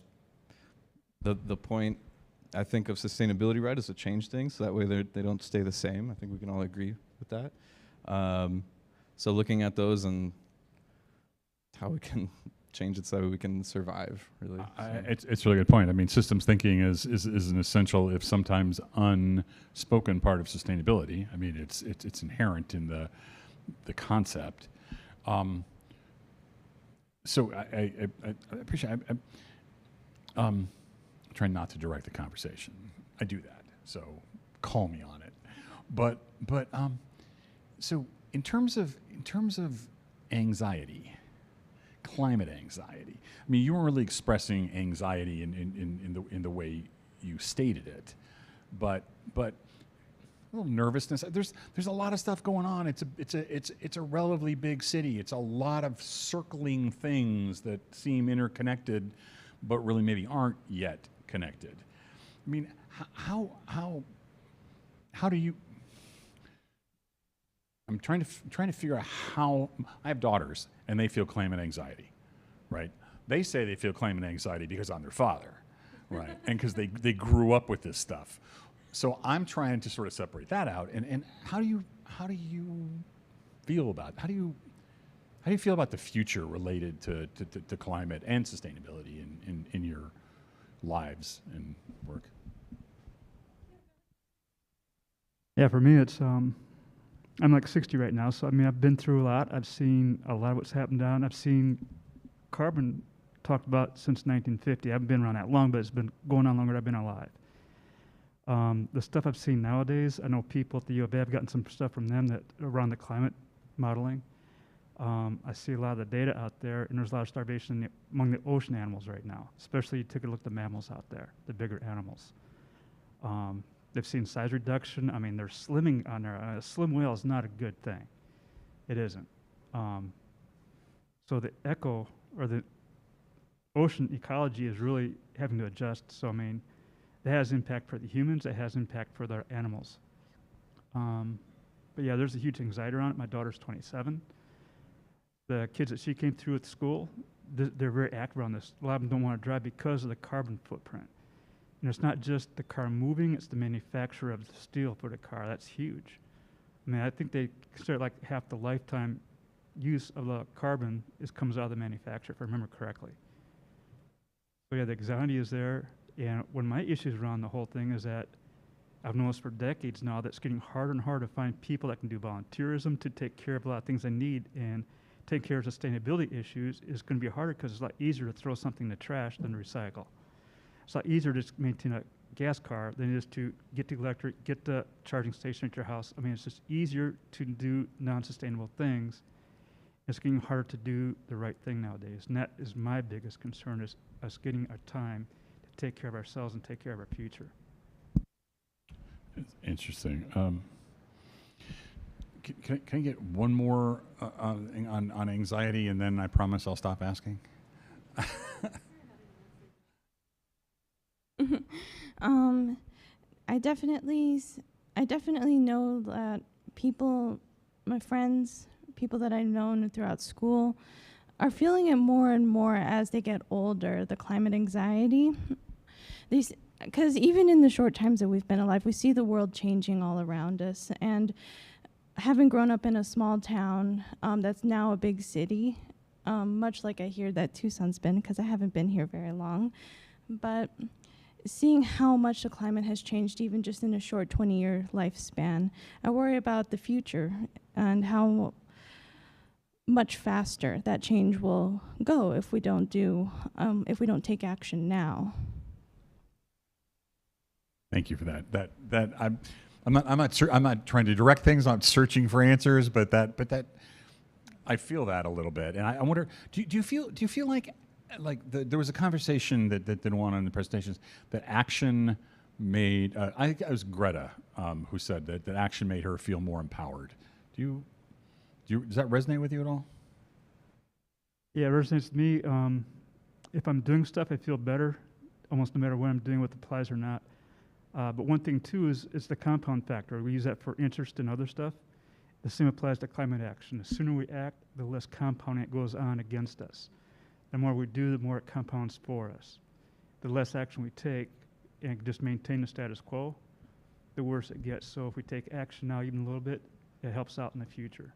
point, I think, of sustainability, right, is to change things so that way they don't stay the same. I think we can all agree with that. So looking at those and how we can change it so we can survive, really. It's a really good point. I mean, systems thinking is an essential, if sometimes unspoken, part of sustainability. I mean, it's inherent in the concept. So I appreciate. I'm trying not to direct the conversation. I do that, so call me on it. But so in terms of anxiety, climate anxiety. I mean, you weren't really expressing anxiety in the way you stated it, but a little nervousness. There's a lot of stuff going on. It's a relatively big city. It's a lot of circling things that seem interconnected, but really maybe aren't yet connected. I mean, how do you? I'm trying to figure out how. I have daughters, and they feel climate anxiety, right? They say they feel climate anxiety because I'm their father, right? And because they grew up with this stuff. So I'm trying to sort of separate that out. And how do you feel about how do you feel about the future related to climate and sustainability in your lives and work? Yeah, for me, it's I'm like 60 right now, so I mean, I've been through a lot. I've seen a lot of what's happened down. I've seen carbon talked about since 1950. I haven't been around that long, but it's been going on longer than I've been alive. The stuff I've seen nowadays, I know people at the U of A, I've gotten some stuff from them that around the climate modeling. I see a lot of the data out there, and there's a lot of starvation among the ocean animals right now, especially you take a look at the mammals out there, the bigger animals. They've seen size reduction. I mean, they're slimming on there. A slim whale is not a good thing. It isn't. So the echo, or the ocean ecology is really having to adjust. So, I mean, it has impact for the humans. It has impact for the animals. But yeah, there's a huge anxiety around it. My daughter's 27. The kids that she came through at school, they're very active on this. A lot of them don't want to drive because of the carbon footprint. And it's not just the car moving, it's the manufacturer of the steel for the car. That's huge. I mean, I think they start like half the lifetime use of the carbon comes out of the manufacturer, if I remember correctly. So yeah, the anxiety is there. And one of my issues around the whole thing is that I've noticed for decades now that it's getting harder and harder to find people that can do volunteerism to take care of a lot of things they need, and take care of sustainability issues is going to be harder because it's a lot easier to throw something in the trash than to recycle. It's a lot easier to just maintain a gas car than it is to get the electric, get the charging station at your house. I mean, it's just easier to do non-sustainable things. It's getting harder to do the right thing nowadays. And that is my biggest concern, is us getting our time to take care of ourselves and take care of our future. It's interesting. Can I get one more on anxiety, and then I promise I'll stop asking? I definitely know that people, my friends, people that I've known throughout school, are feeling it more and more as they get older, the climate anxiety. Because even in the short times that we've been alive, we see the world changing all around us. And having grown up in a small town that's now a big city, much like I hear that Tucson's been, because I haven't been here very long, but seeing how much the climate has changed even just in a short 20-year lifespan, I worry about the future and how much faster that change will go if we don't take action now. Thank you for that. I'm not trying to direct things. I'm not searching for answers, but that I feel that a little bit, and I wonder, do you feel like there was a conversation that went on in the presentations that action made. I think it was Greta who said that action made her feel more empowered. Does that resonate with you at all? Yeah, it resonates with me. If I'm doing stuff, I feel better, almost no matter what I'm doing, whether it applies or not. But one thing too is the compound factor. We use that for interest in other stuff. The same applies to climate action. The sooner we act, the less compounding it goes on against us. The more we do, the more it compounds for us. The less action we take and just maintain the status quo, the worse it gets. So if we take action now even a little bit, it helps out in the future.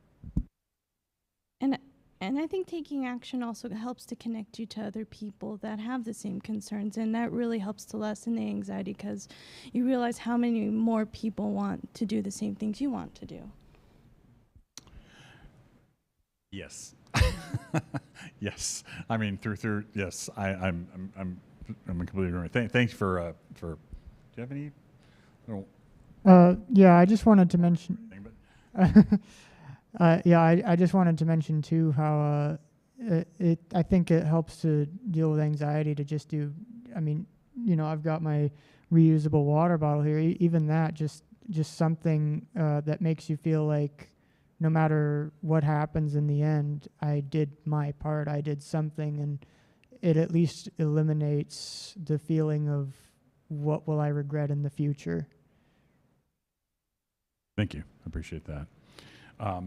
And I think taking action also helps to connect you to other people that have the same concerns, and that really helps to lessen the anxiety because you realize how many more people want to do the same things you want to do. Yes. Yes. I mean, through yes. I'm completely agreeing. Thanks for. Do you have any? Yeah, I just wanted to mention. I just wanted to mention too how I think it helps to deal with anxiety to just do. I mean, I've got my reusable water bottle here. Even that, just something that makes you feel like no matter what happens in the end, I did my part. I did something, and it at least eliminates the feeling of what will I regret in the future. Thank you. I appreciate that. I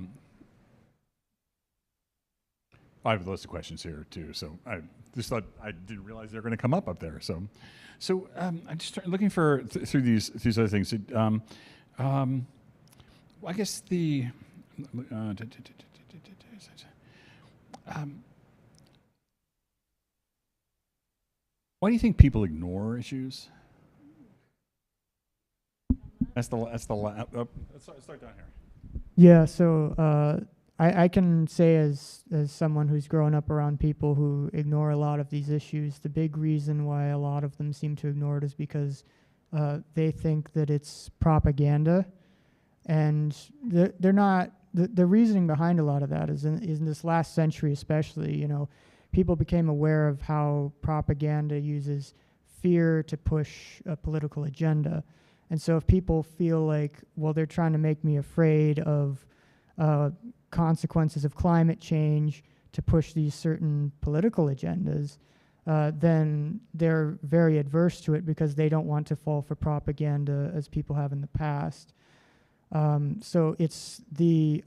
have a list of questions here too, so I just thought I didn't realize they were going to come up there. So I just started looking for through these other things. I guess the why do you think people ignore issues? Let's start down here. Yeah, so I can say as someone who's grown up around people who ignore a lot of these issues, the big reason why a lot of them seem to ignore it is because they think that it's propaganda, and they're not. The reasoning behind a lot of that is in this last century especially, people became aware of how propaganda uses fear to push a political agenda. And so if people feel like, well, they're trying to make me afraid of consequences of climate change to push these certain political agendas, then they're very adverse to it because they don't want to fall for propaganda as people have in the past. So it's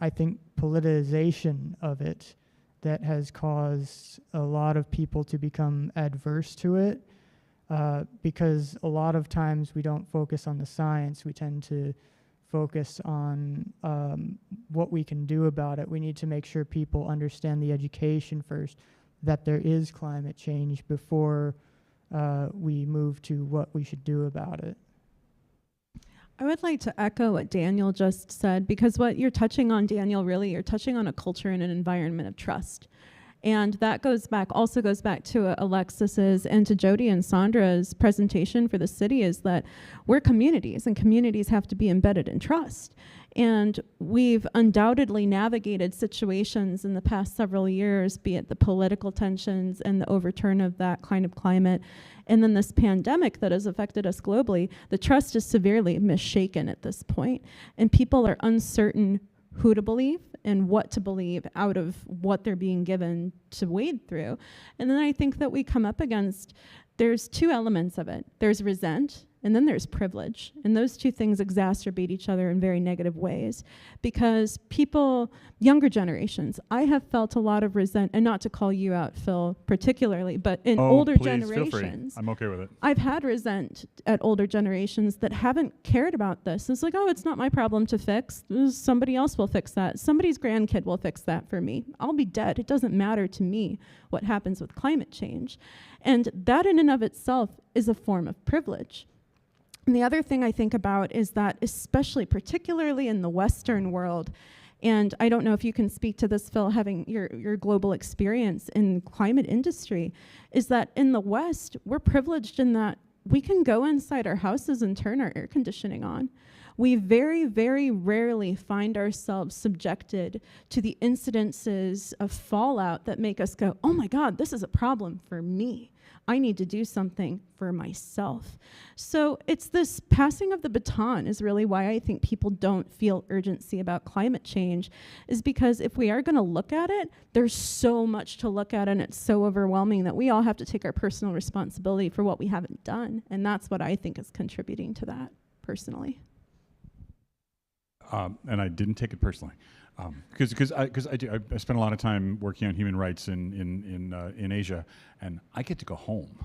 I think, politicization of it that has caused a lot of people to become adverse to it. Because a lot of times we don't focus on the science, we tend to focus on what we can do about it. We need to make sure people understand the education first, that there is climate change before we move to what we should do about it. I would like to echo what Daniel just said, because what you're touching on, Daniel, really, you're touching on a culture and an environment of trust. And that also goes back to Alexis's and to Jody and Sandra's presentation for the city, is that we're communities, and communities have to be embedded in trust. And we've undoubtedly navigated situations in the past several years, be it the political tensions and the overturn of that kind of climate, and then this pandemic that has affected us globally. The trust is severely misshapen at this point, and people are uncertain who to believe and what to believe out of what they're being given to wade through. And then I think that we come up against, there's two elements of it. There's resent, and then there's privilege. And those two things exacerbate each other in very negative ways, because people, younger generations, I have felt a lot of resent, and not to call you out, Phil, particularly, but in older generations. Feel free. I'm okay with it. I've had resent at older generations that haven't cared about this. It's like, oh, it's not my problem to fix. Somebody else will fix that. Somebody's grandkid will fix that for me. I'll be dead. It doesn't matter to me what happens with climate change. And that in and of itself is a form of privilege. And the other thing I think about is that, especially particularly in the Western world, and I don't know if you can speak to this, Phil, having your global experience in climate industry, is that in the West, we're privileged in that we can go inside our houses and turn our air conditioning on. We very, very rarely find ourselves subjected to the incidences of fallout that make us go, oh my God, this is a problem for me. I need to do something for myself. So it's this passing of the baton is really why I think people don't feel urgency about climate change, is because if we are going to look at it, there's so much to look at, and it's so overwhelming that we all have to take our personal responsibility for what we haven't done. And that's what I think is contributing to that, personally. And I didn't take it personally, because I spent a lot of time working on human rights in Asia, and I get to go home,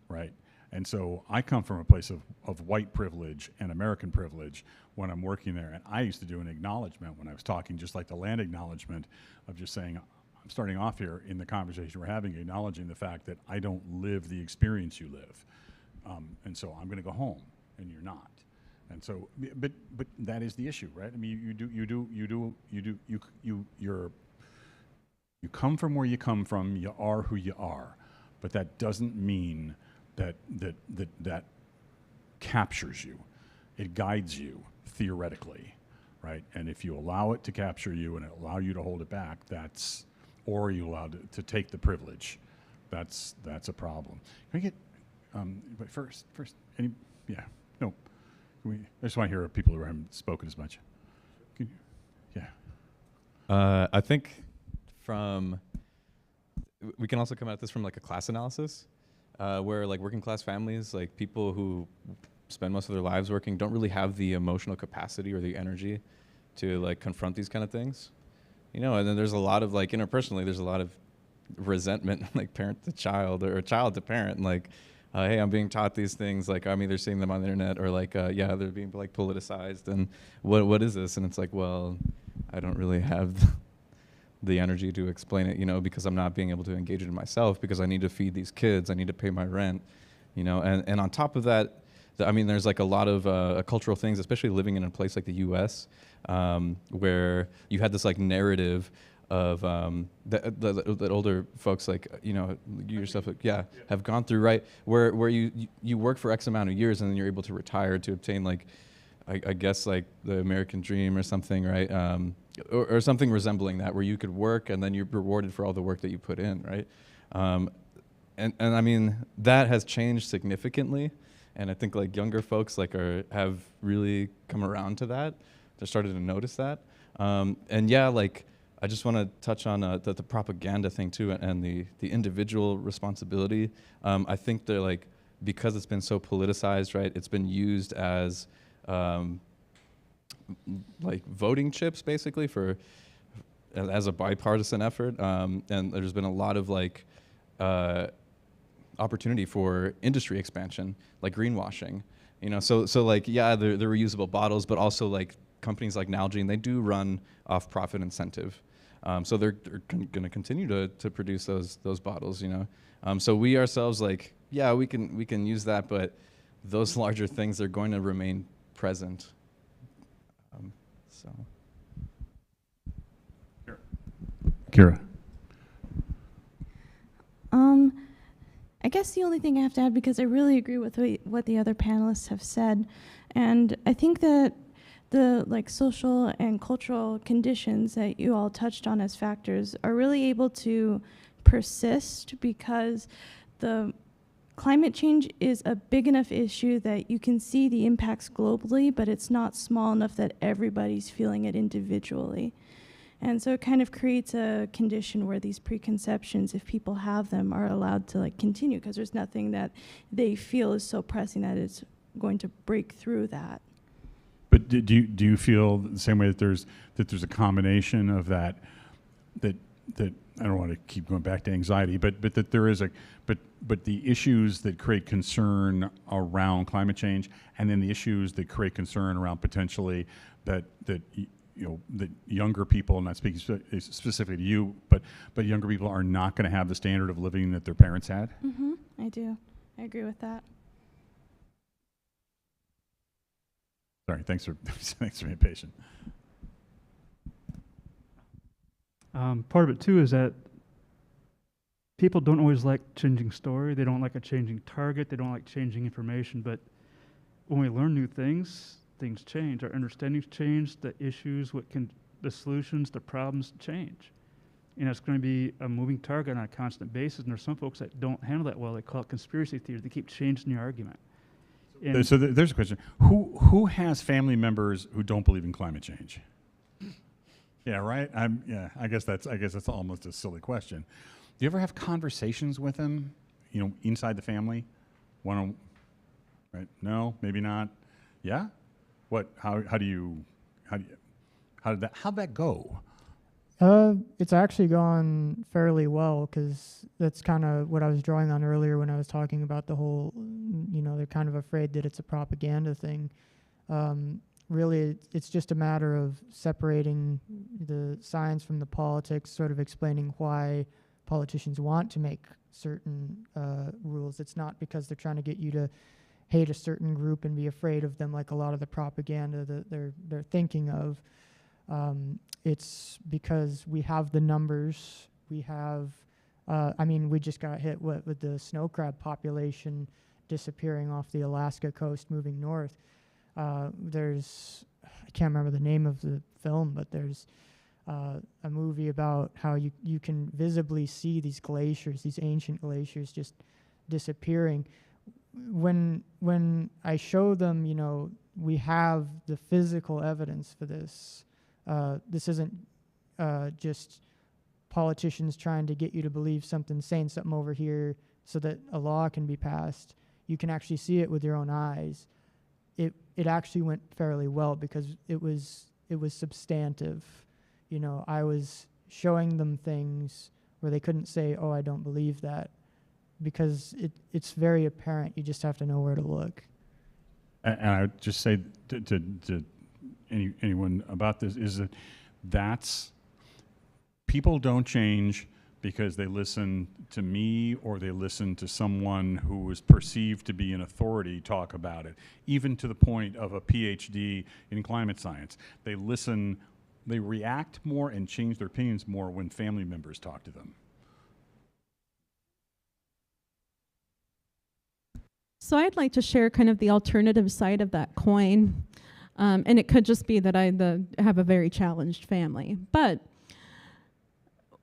right? And so I come from a place of white privilege and American privilege when I'm working there, and I used to do an acknowledgement when I was talking, just like the land acknowledgement of just saying, I'm starting off here in the conversation we're having, acknowledging the fact that I don't live the experience you live, and so I'm going to go home, and you're not. And so, but that is the issue, right? I mean, you come from where you come from, you are who you are, but that doesn't mean that captures you. It guides you theoretically, right? And if you allow it to capture you and allow you to hold it back, or you allow to take the privilege, that's a problem. Can I get, but first, no. I just want to hear people who haven't spoken as much. I think we can also come at this from like a class analysis, where like working class families, like people who spend most of their lives working, don't really have the emotional capacity or the energy to like confront these kind of things, you know. And then there's a lot of like interpersonally, there's a lot of resentment, like parent to child or child to parent, like. Hey, I'm being taught these things, like I'm either seeing them on the internet or like, they're being like politicized, and what is this? And it's like, well, I don't really have the energy to explain it, you know, because I'm not being able to engage it myself, because I need to feed these kids, I need to pay my rent, you know. And on top of that, I mean, there's like a lot of cultural things, especially living in a place like the U.S., where you had this like narrative of that older folks, like, you know, you yourself, have gone through, right, where you work for X amount of years and then you're able to retire to obtain like, I guess like the American dream or something, right, or something resembling that, where you could work and then you're rewarded for all the work that you put in, right, and I mean that has changed significantly, and I think like younger folks like have really come around to that. They're starting to notice that, and like. I just want to touch on the propaganda thing too, and the individual responsibility. I think they're like, because it's been so politicized, right? It's been used as like voting chips, basically, as a bipartisan effort. And there's been a lot of like opportunity for industry expansion, like greenwashing. You know, so like they're reusable bottles, but also like companies like Nalgene, they do run off profit incentive. So they're going to continue to produce those bottles, you know. So we ourselves, like, we can use that, but those larger things are going to remain present. Kira. guess the only thing I have to add, because I really agree with what the other panelists have said, and I think that the social and cultural conditions that you all touched on as factors are really able to persist because the climate change is a big enough issue that you can see the impacts globally, but it's not small enough that everybody's feeling it individually. And so it kind of creates a condition where these preconceptions, if people have them, are allowed to continue because there's nothing that they feel is so pressing that it's going to break through that. But do you feel the same way that there's a combination of that I don't want to keep going back to anxiety, but that there is but the issues that create concern around climate change, and then the issues that create concern around potentially that younger people, not speaking specifically to you, but younger people are not going to have the standard of living that their parents had? Mm-hmm. I do. I agree with that. Sorry, thanks for being patient. Part of it too is that people don't always like changing story. They don't like a changing target. They don't like changing information. But when we learn new things, things change. Our understandings change. The issues, the solutions, the problems change. And it's going to be a moving target on a constant basis. And there's some folks that don't handle that well. They call it conspiracy theory. They keep changing the argument. So there's a question. Who has family members who don't believe in climate change? Yeah, right. I guess that's almost a silly question. Do you ever have conversations with them, inside the family? Right? No, maybe not. Yeah. What? How'd that go? It's actually gone fairly well because that's kind of what I was drawing on earlier when I was talking about the whole, they're kind of afraid that it's a propaganda thing. Really, it's just a matter of separating the science from the politics, sort of explaining why politicians want to make certain rules. It's not because they're trying to get you to hate a certain group and be afraid of them like a lot of the propaganda that they're thinking of. It's because we have the numbers. We have, we just got hit with the snow crab population disappearing off the Alaska coast, moving north. I can't remember the name of the film, but there's a movie about how you can visibly see these glaciers, these ancient glaciers just disappearing. When I show them, we have the physical evidence for this. This isn't just politicians trying to get you to believe something, saying something over here so that a law can be passed. You can actually see it with your own eyes. It actually went fairly well because it was substantive. I was showing them things where they couldn't say, "Oh, I don't believe that," because it's very apparent. You just have to know where to look. And I would just say to anyone about this is that's people don't change because they listen to me or they listen to someone who is perceived to be an authority talk about it, even to the point of a PhD in climate science. They react more and change their opinions more when family members talk to them. So I'd like to share kind of the alternative side of that coin. And it could just be that I have a very challenged family. But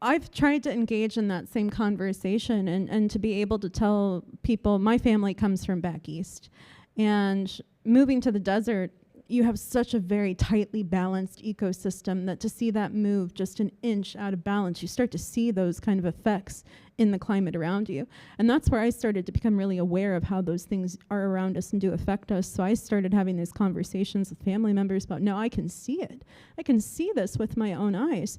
I've tried to engage in that same conversation and to be able to tell people, my family comes from back east. And moving to the desert, you have such a very tightly balanced ecosystem that to see that move just an inch out of balance, you start to see those kind of effects in the climate around you. And that's where I started to become really aware of how those things are around us and do affect us. So I started having these conversations with family members about, no, I can see it. I can see this with my own eyes.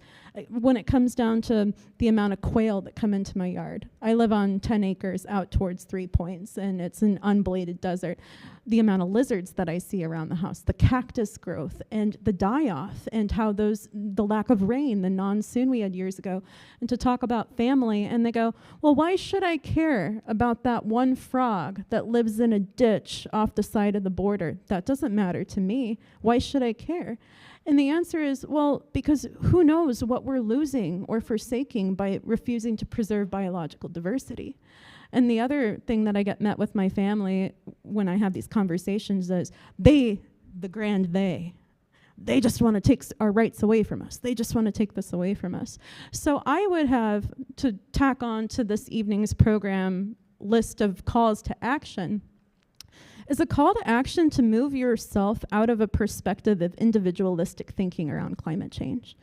When it comes down to the amount of quail that come into my yard, I live on 10 acres out towards 3 Points, and it's an unbladed desert. The amount of lizards that I see around the house, the cactus growth, and the die-off, and how the lack of rain, the monsoon we had years ago, and to talk about family, and they go, well, why should I care about that one frog that lives in a ditch off the side of the border? That doesn't matter to me. Why should I care? And the answer is, well, because who knows what we're losing or forsaking by refusing to preserve biological diversity. And the other thing that I get met with my family when I have these conversations is they just want to take our rights away from us. They just want to take this away from us. So I would have to tack on to this evening's program list of calls to action is a call to action to move yourself out of a perspective of individualistic thinking around climate change.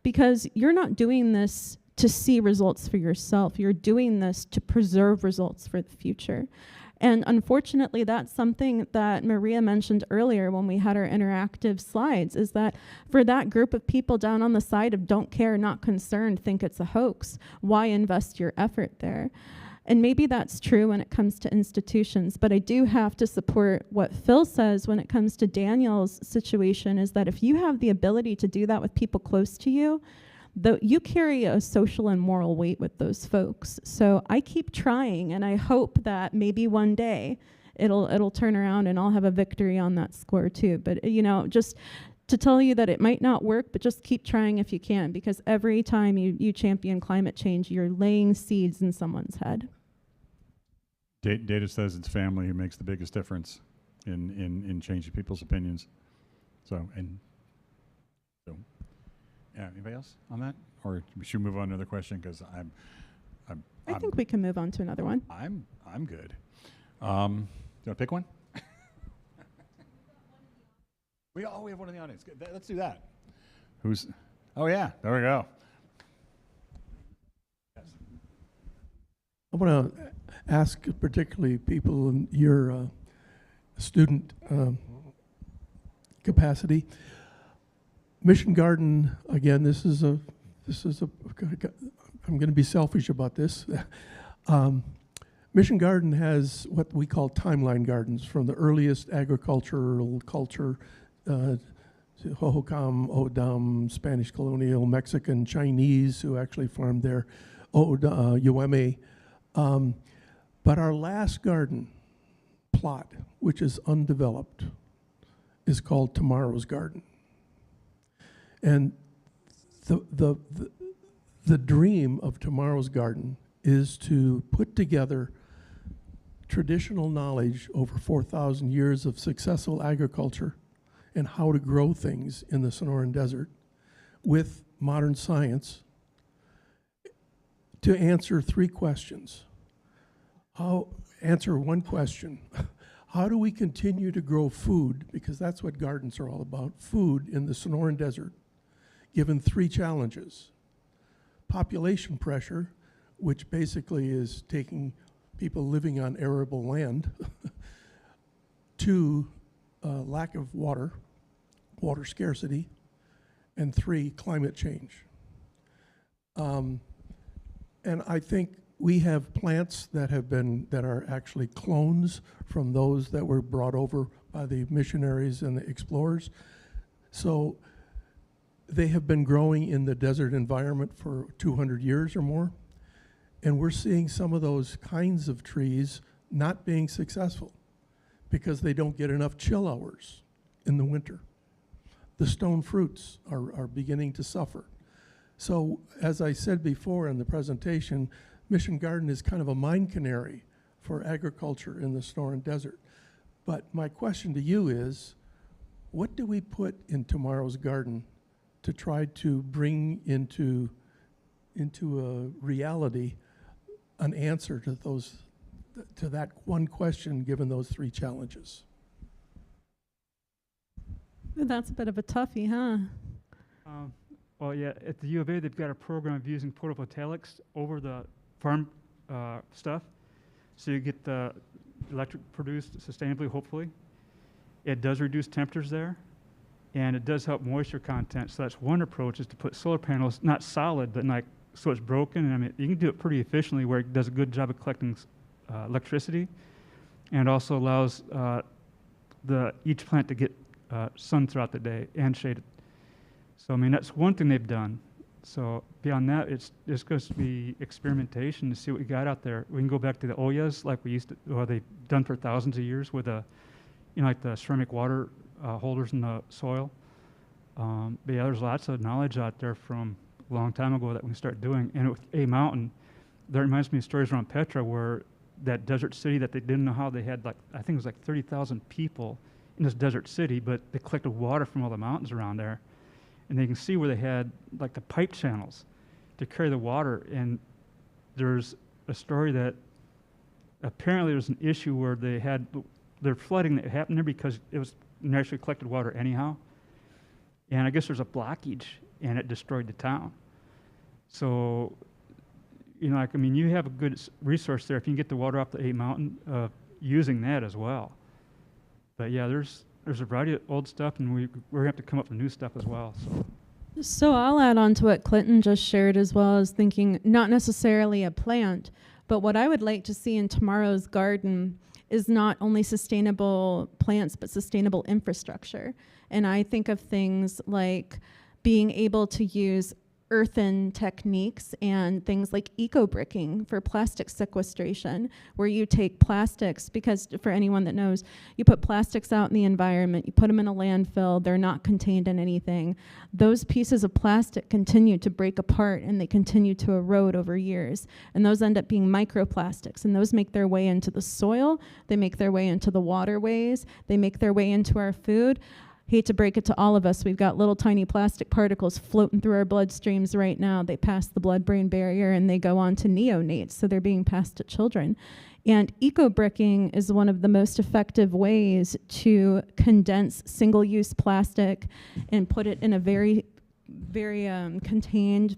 Because you're not doing this to see results for yourself. You're doing this to preserve results for the future. And unfortunately, that's something that Maria mentioned earlier when we had our interactive slides, is that for that group of people down on the side of don't care, not concerned, think it's a hoax, why invest your effort there? And maybe that's true when it comes to institutions, but I do have to support what Phil says when it comes to Daniel's situation, is that if you have the ability to do that with people close to you, you carry a social and moral weight with those folks. So I keep trying, and I hope that maybe one day it'll turn around and I'll have a victory on that score too. But just to tell you that it might not work, but just keep trying if you can, because every time you champion climate change, you're laying seeds in someone's head. Data says it's family who makes the biggest difference in changing people's opinions. Yeah, anybody else on that? Or should we move on to another question? Because I think we can move on to another one. I'm good. Do you want to pick one? we have one in the audience. Good. Let's do that. Oh yeah, there we go. Yes. I want to ask particularly people in your student capacity. Mission Garden, again, this is a, I'm going to be selfish about this. Mission Garden has what we call timeline gardens from the earliest agricultural culture, Hohokam, Odam, Spanish colonial, Mexican, Chinese who actually farmed there, Ueme. But our last garden plot, which is undeveloped, is called Tomorrow's Garden. And the dream of Tomorrow's Garden is to put together traditional knowledge over 4,000 years of successful agriculture and how to grow things in the Sonoran Desert with modern science to answer three questions. Answer one question. How do we continue to grow food, because that's what gardens are all about, food in the Sonoran Desert, given three challenges? Population pressure, which basically is taking people living on arable land, two, lack of water scarcity, and three, climate change. And I think we have plants that are actually clones from those that were brought over by the missionaries and the explorers. So they have been growing in the desert environment for 200 years or more. And we're seeing some of those kinds of trees not being successful because they don't get enough chill hours in the winter. The stone fruits are beginning to suffer. So as I said before in the presentation, Mission Garden is kind of a mine canary for agriculture in the Sonoran Desert. But my question to you is, what do we put in Tomorrow's Garden to try to bring into a reality an answer to that one question, given those three challenges? That's a bit of a toughie, huh? Well, yeah, at the U of A, they've got a program of using photovoltaics over the farm stuff. So you get the electric produced sustainably, hopefully. It does reduce temperatures there, and it does help moisture content. So that's one approach, is to put solar panels, not solid, but like so it's broken. And I mean, you can do it pretty efficiently where it does a good job of collecting electricity, and also allows each plant to get sun throughout the day and shade. So I mean, that's one thing they've done. So beyond that, it's going to be experimentation to see what we got out there. We can go back to the Oyas like we used to, or they've done for thousands of years with like the ceramic water holders in the soil. But yeah, there's lots of knowledge out there from a long time ago that we can start doing. And with A Mountain, that reminds me of stories around Petra where that desert city that they didn't know how they had, like, I think it was like 30,000 people in this desert city, but they collected water from all the mountains around there. And they can see where they had like the pipe channels to carry the water. And there's a story that apparently there was an issue where they had their flooding that happened there because it was naturally collected water anyhow. And I guess there's a blockage and it destroyed the town. So, you know, like, I mean, you have a good resource there if you can get the water off the 8 Mountain, using that as well. But yeah, there's a variety of old stuff, and we're going to have to come up with new stuff as well. So I'll add on to what Clinton just shared, as well as thinking not necessarily a plant, but what I would like to see in tomorrow's garden is not only sustainable plants, but sustainable infrastructure. And I think of things like being able to use earthen techniques and things like eco-bricking for plastic sequestration, where you take plastics, because for anyone that knows, you put plastics out in the environment, you put them in a landfill, they're not contained in anything. Those pieces of plastic continue to break apart and they continue to erode over years. And those end up being microplastics, and those make their way into the soil, they make their way into the waterways, they make their way into our food. Hate to break it to all of us, we've got little tiny plastic particles floating through our bloodstreams right now. They pass the blood-brain barrier and they go on to neonates, so they're being passed to children. And eco-bricking is one of the most effective ways to condense single-use plastic and put it in a very, very contained,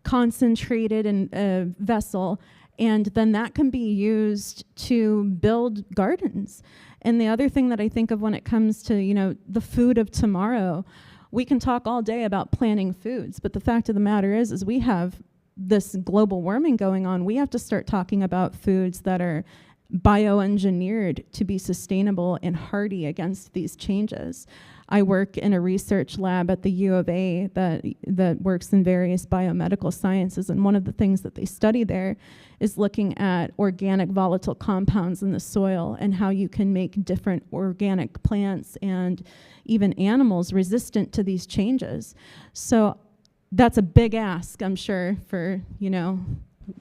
concentrated vessel. And then that can be used to build gardens. And the other thing that I think of when it comes to, you know, the food of tomorrow, we can talk all day about planting foods, but the fact of the matter is we have this global warming going on. We have to start talking about foods that are bioengineered to be sustainable and hardy against these changes. I work in a research lab at the U of A that works in various biomedical sciences, and one of the things that they study there is looking at organic volatile compounds in the soil and how you can make different organic plants and even animals resistant to these changes. So that's a big ask, I'm sure, for, you know,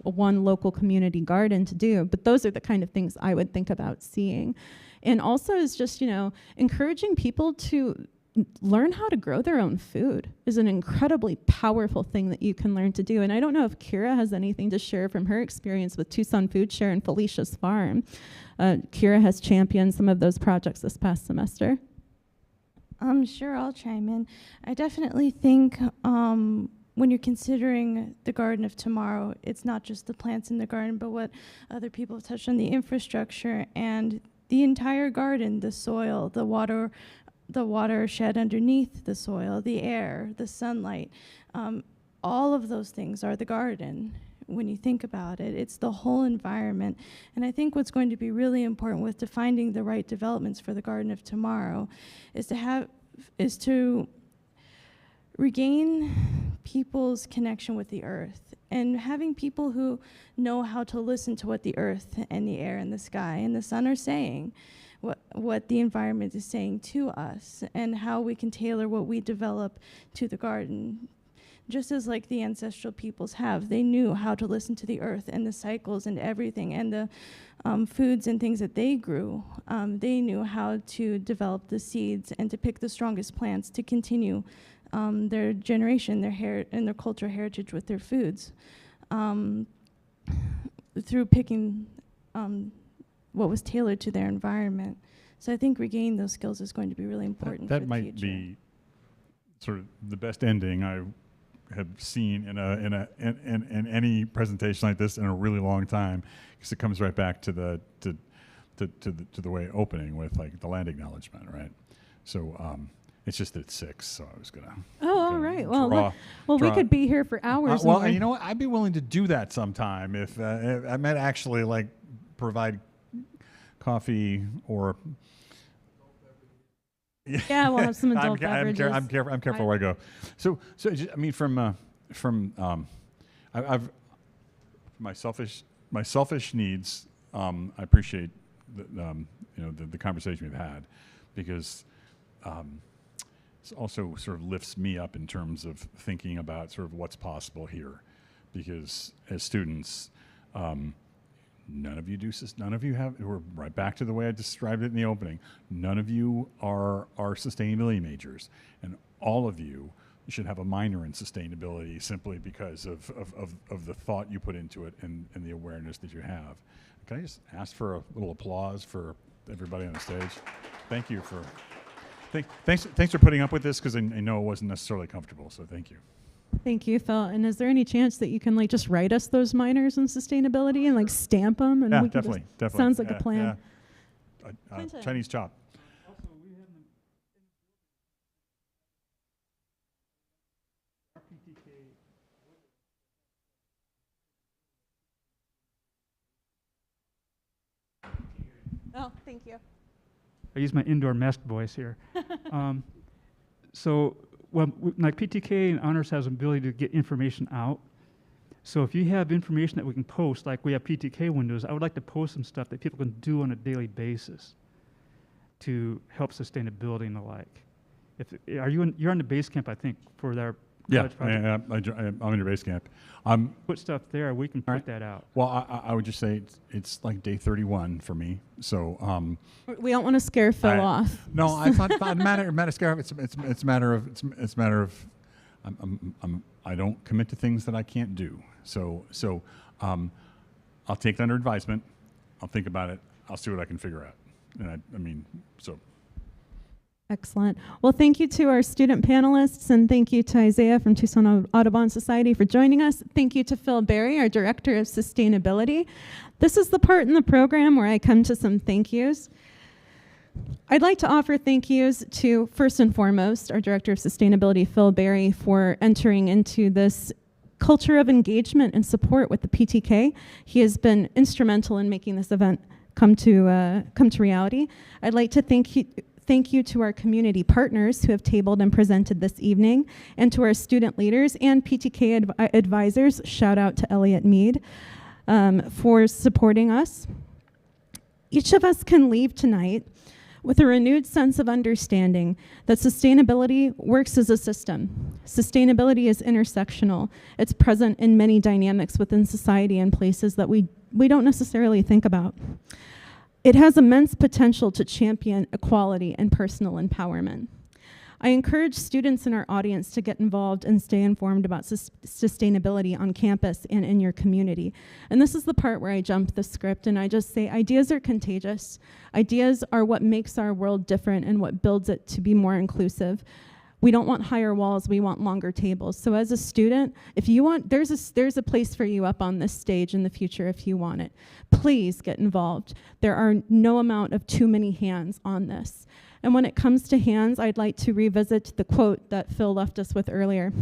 one local community garden to do, but those are the kind of things I would think about seeing. And also is just, you know, encouraging people to learn how to grow their own food is an incredibly powerful thing that you can learn to do. And I don't know if Kira has anything to share from her experience with Tucson Food Share and Felicia's Farm. Kira has championed some of those projects this past semester. Sure, I'll chime in. I definitely think when you're considering the garden of tomorrow, it's not just the plants in the garden, but what other people have touched on, the infrastructure and the entire garden, the soil, the watershed underneath the soil, the air, the sunlight. All of those things are the garden. When you think about it, it's the whole environment. And I think what's going to be really important with defining the right developments for the garden of tomorrow is to regain people's connection with the earth and having people who know how to listen to what the earth and the air and the sky and the sun are saying, what the environment is saying to us, and how we can tailor what we develop to the garden. Just as like the ancestral peoples have, they knew how to listen to the earth and the cycles and everything and the foods and things that they grew. They knew how to develop the seeds and to pick the strongest plants to continue their generation, and their cultural heritage with their foods, through picking what was tailored to their environment. So I think regaining those skills is going to be really important. That for might the future. be sort of the best ending I have seen in any presentation like this in a really long time, because it comes right back to the way opening with like the land acknowledgement, right? So it's just that it's 6, so I was gonna. Oh, all right. Well, we could be here for hours. Well, you know what? I'd be willing to do that sometime if I might actually like provide coffee or. Yeah, we'll have some adult beverages. I'm careful where I go. So I mean, I've my selfish needs. I appreciate the conversation we've had, because it also sort of lifts me up in terms of thinking about sort of what's possible here, because as students, None of you do. None of you have. We're right back to the way I described it in the opening. None of you are sustainability majors, and all of you should have a minor in sustainability simply because of the thought you put into it and the awareness that you have. Can I just ask for a little applause for everybody on the stage? Thank you for. Thanks for putting up with this, because I know it wasn't necessarily comfortable. So thank you. Thank you, Phil. And is there any chance that you can like just write us those minors in sustainability and like stamp them? And Yeah, we can definitely. Sounds like a plan. Yeah. Chinese chop. Oh, thank you. I use my indoor mask voice here. So, well, like PTK and Honors has an ability to get information out. So if you have information that we can post, like we have PTK windows, I would like to post some stuff that people can do on a daily basis to help sustainability and the like. You're on the base camp, I think, for their college project. I'm in your base camp. Put stuff there, we can put that out. Well, I would just say it's like day 31 for me. So we don't want to scare Phil off. No, it's not matter of scare off. It's matter of I don't commit to things that I can't do. So I'll take it under advisement. I'll think about it. I'll see what I can figure out. And I mean. Excellent. Well, thank you to our student panelists, and thank you to Isaiah from Tucson Audubon Society for joining us. Thank you to Phil Berry, our Director of Sustainability. This is the part in the program where I come to some thank yous. I'd like to offer thank yous to, first and foremost, our Director of Sustainability, Phil Berry, for entering into this culture of engagement and support with the PTK. He has been instrumental in making this event come to reality. I'd like to thank you to our community partners who have tabled and presented this evening, and to our student leaders and PTK advisors. Shout out to Elliot Mead for supporting us. Each of us can leave tonight with a renewed sense of understanding that sustainability works as a system. Sustainability is intersectional. It's present in many dynamics within society and places that we don't necessarily think about. It has immense potential to champion equality and personal empowerment. I encourage students in our audience to get involved and stay informed about sustainability on campus and in your community. And this is the part where I jump the script and I just say ideas are contagious. Ideas are what makes our world different and what builds it to be more inclusive. We don't want higher walls, we want longer tables. So as a student, if you want, there's a place for you up on this stage in the future if you want it. Please get involved. There are no amount of too many hands on this. And when it comes to hands, I'd like to revisit the quote that Phil left us with earlier.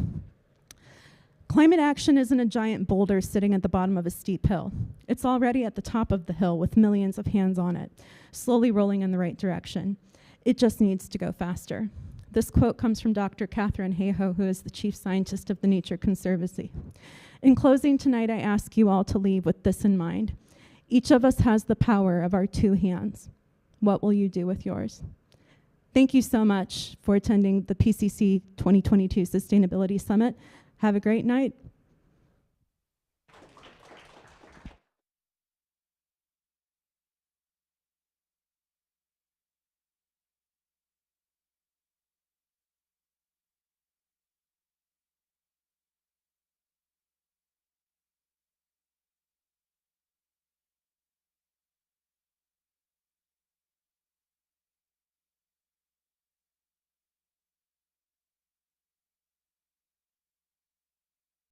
Climate action isn't a giant boulder sitting at the bottom of a steep hill. It's already at the top of the hill with millions of hands on it, slowly rolling in the right direction. It just needs to go faster. This quote comes from Dr. Catherine Hayhoe, who is the chief scientist of the Nature Conservancy. In closing tonight, I ask you all to leave with this in mind. Each of us has the power of our two hands. What will you do with yours? Thank you so much for attending the PCC 2022 Sustainability Summit. Have a great night.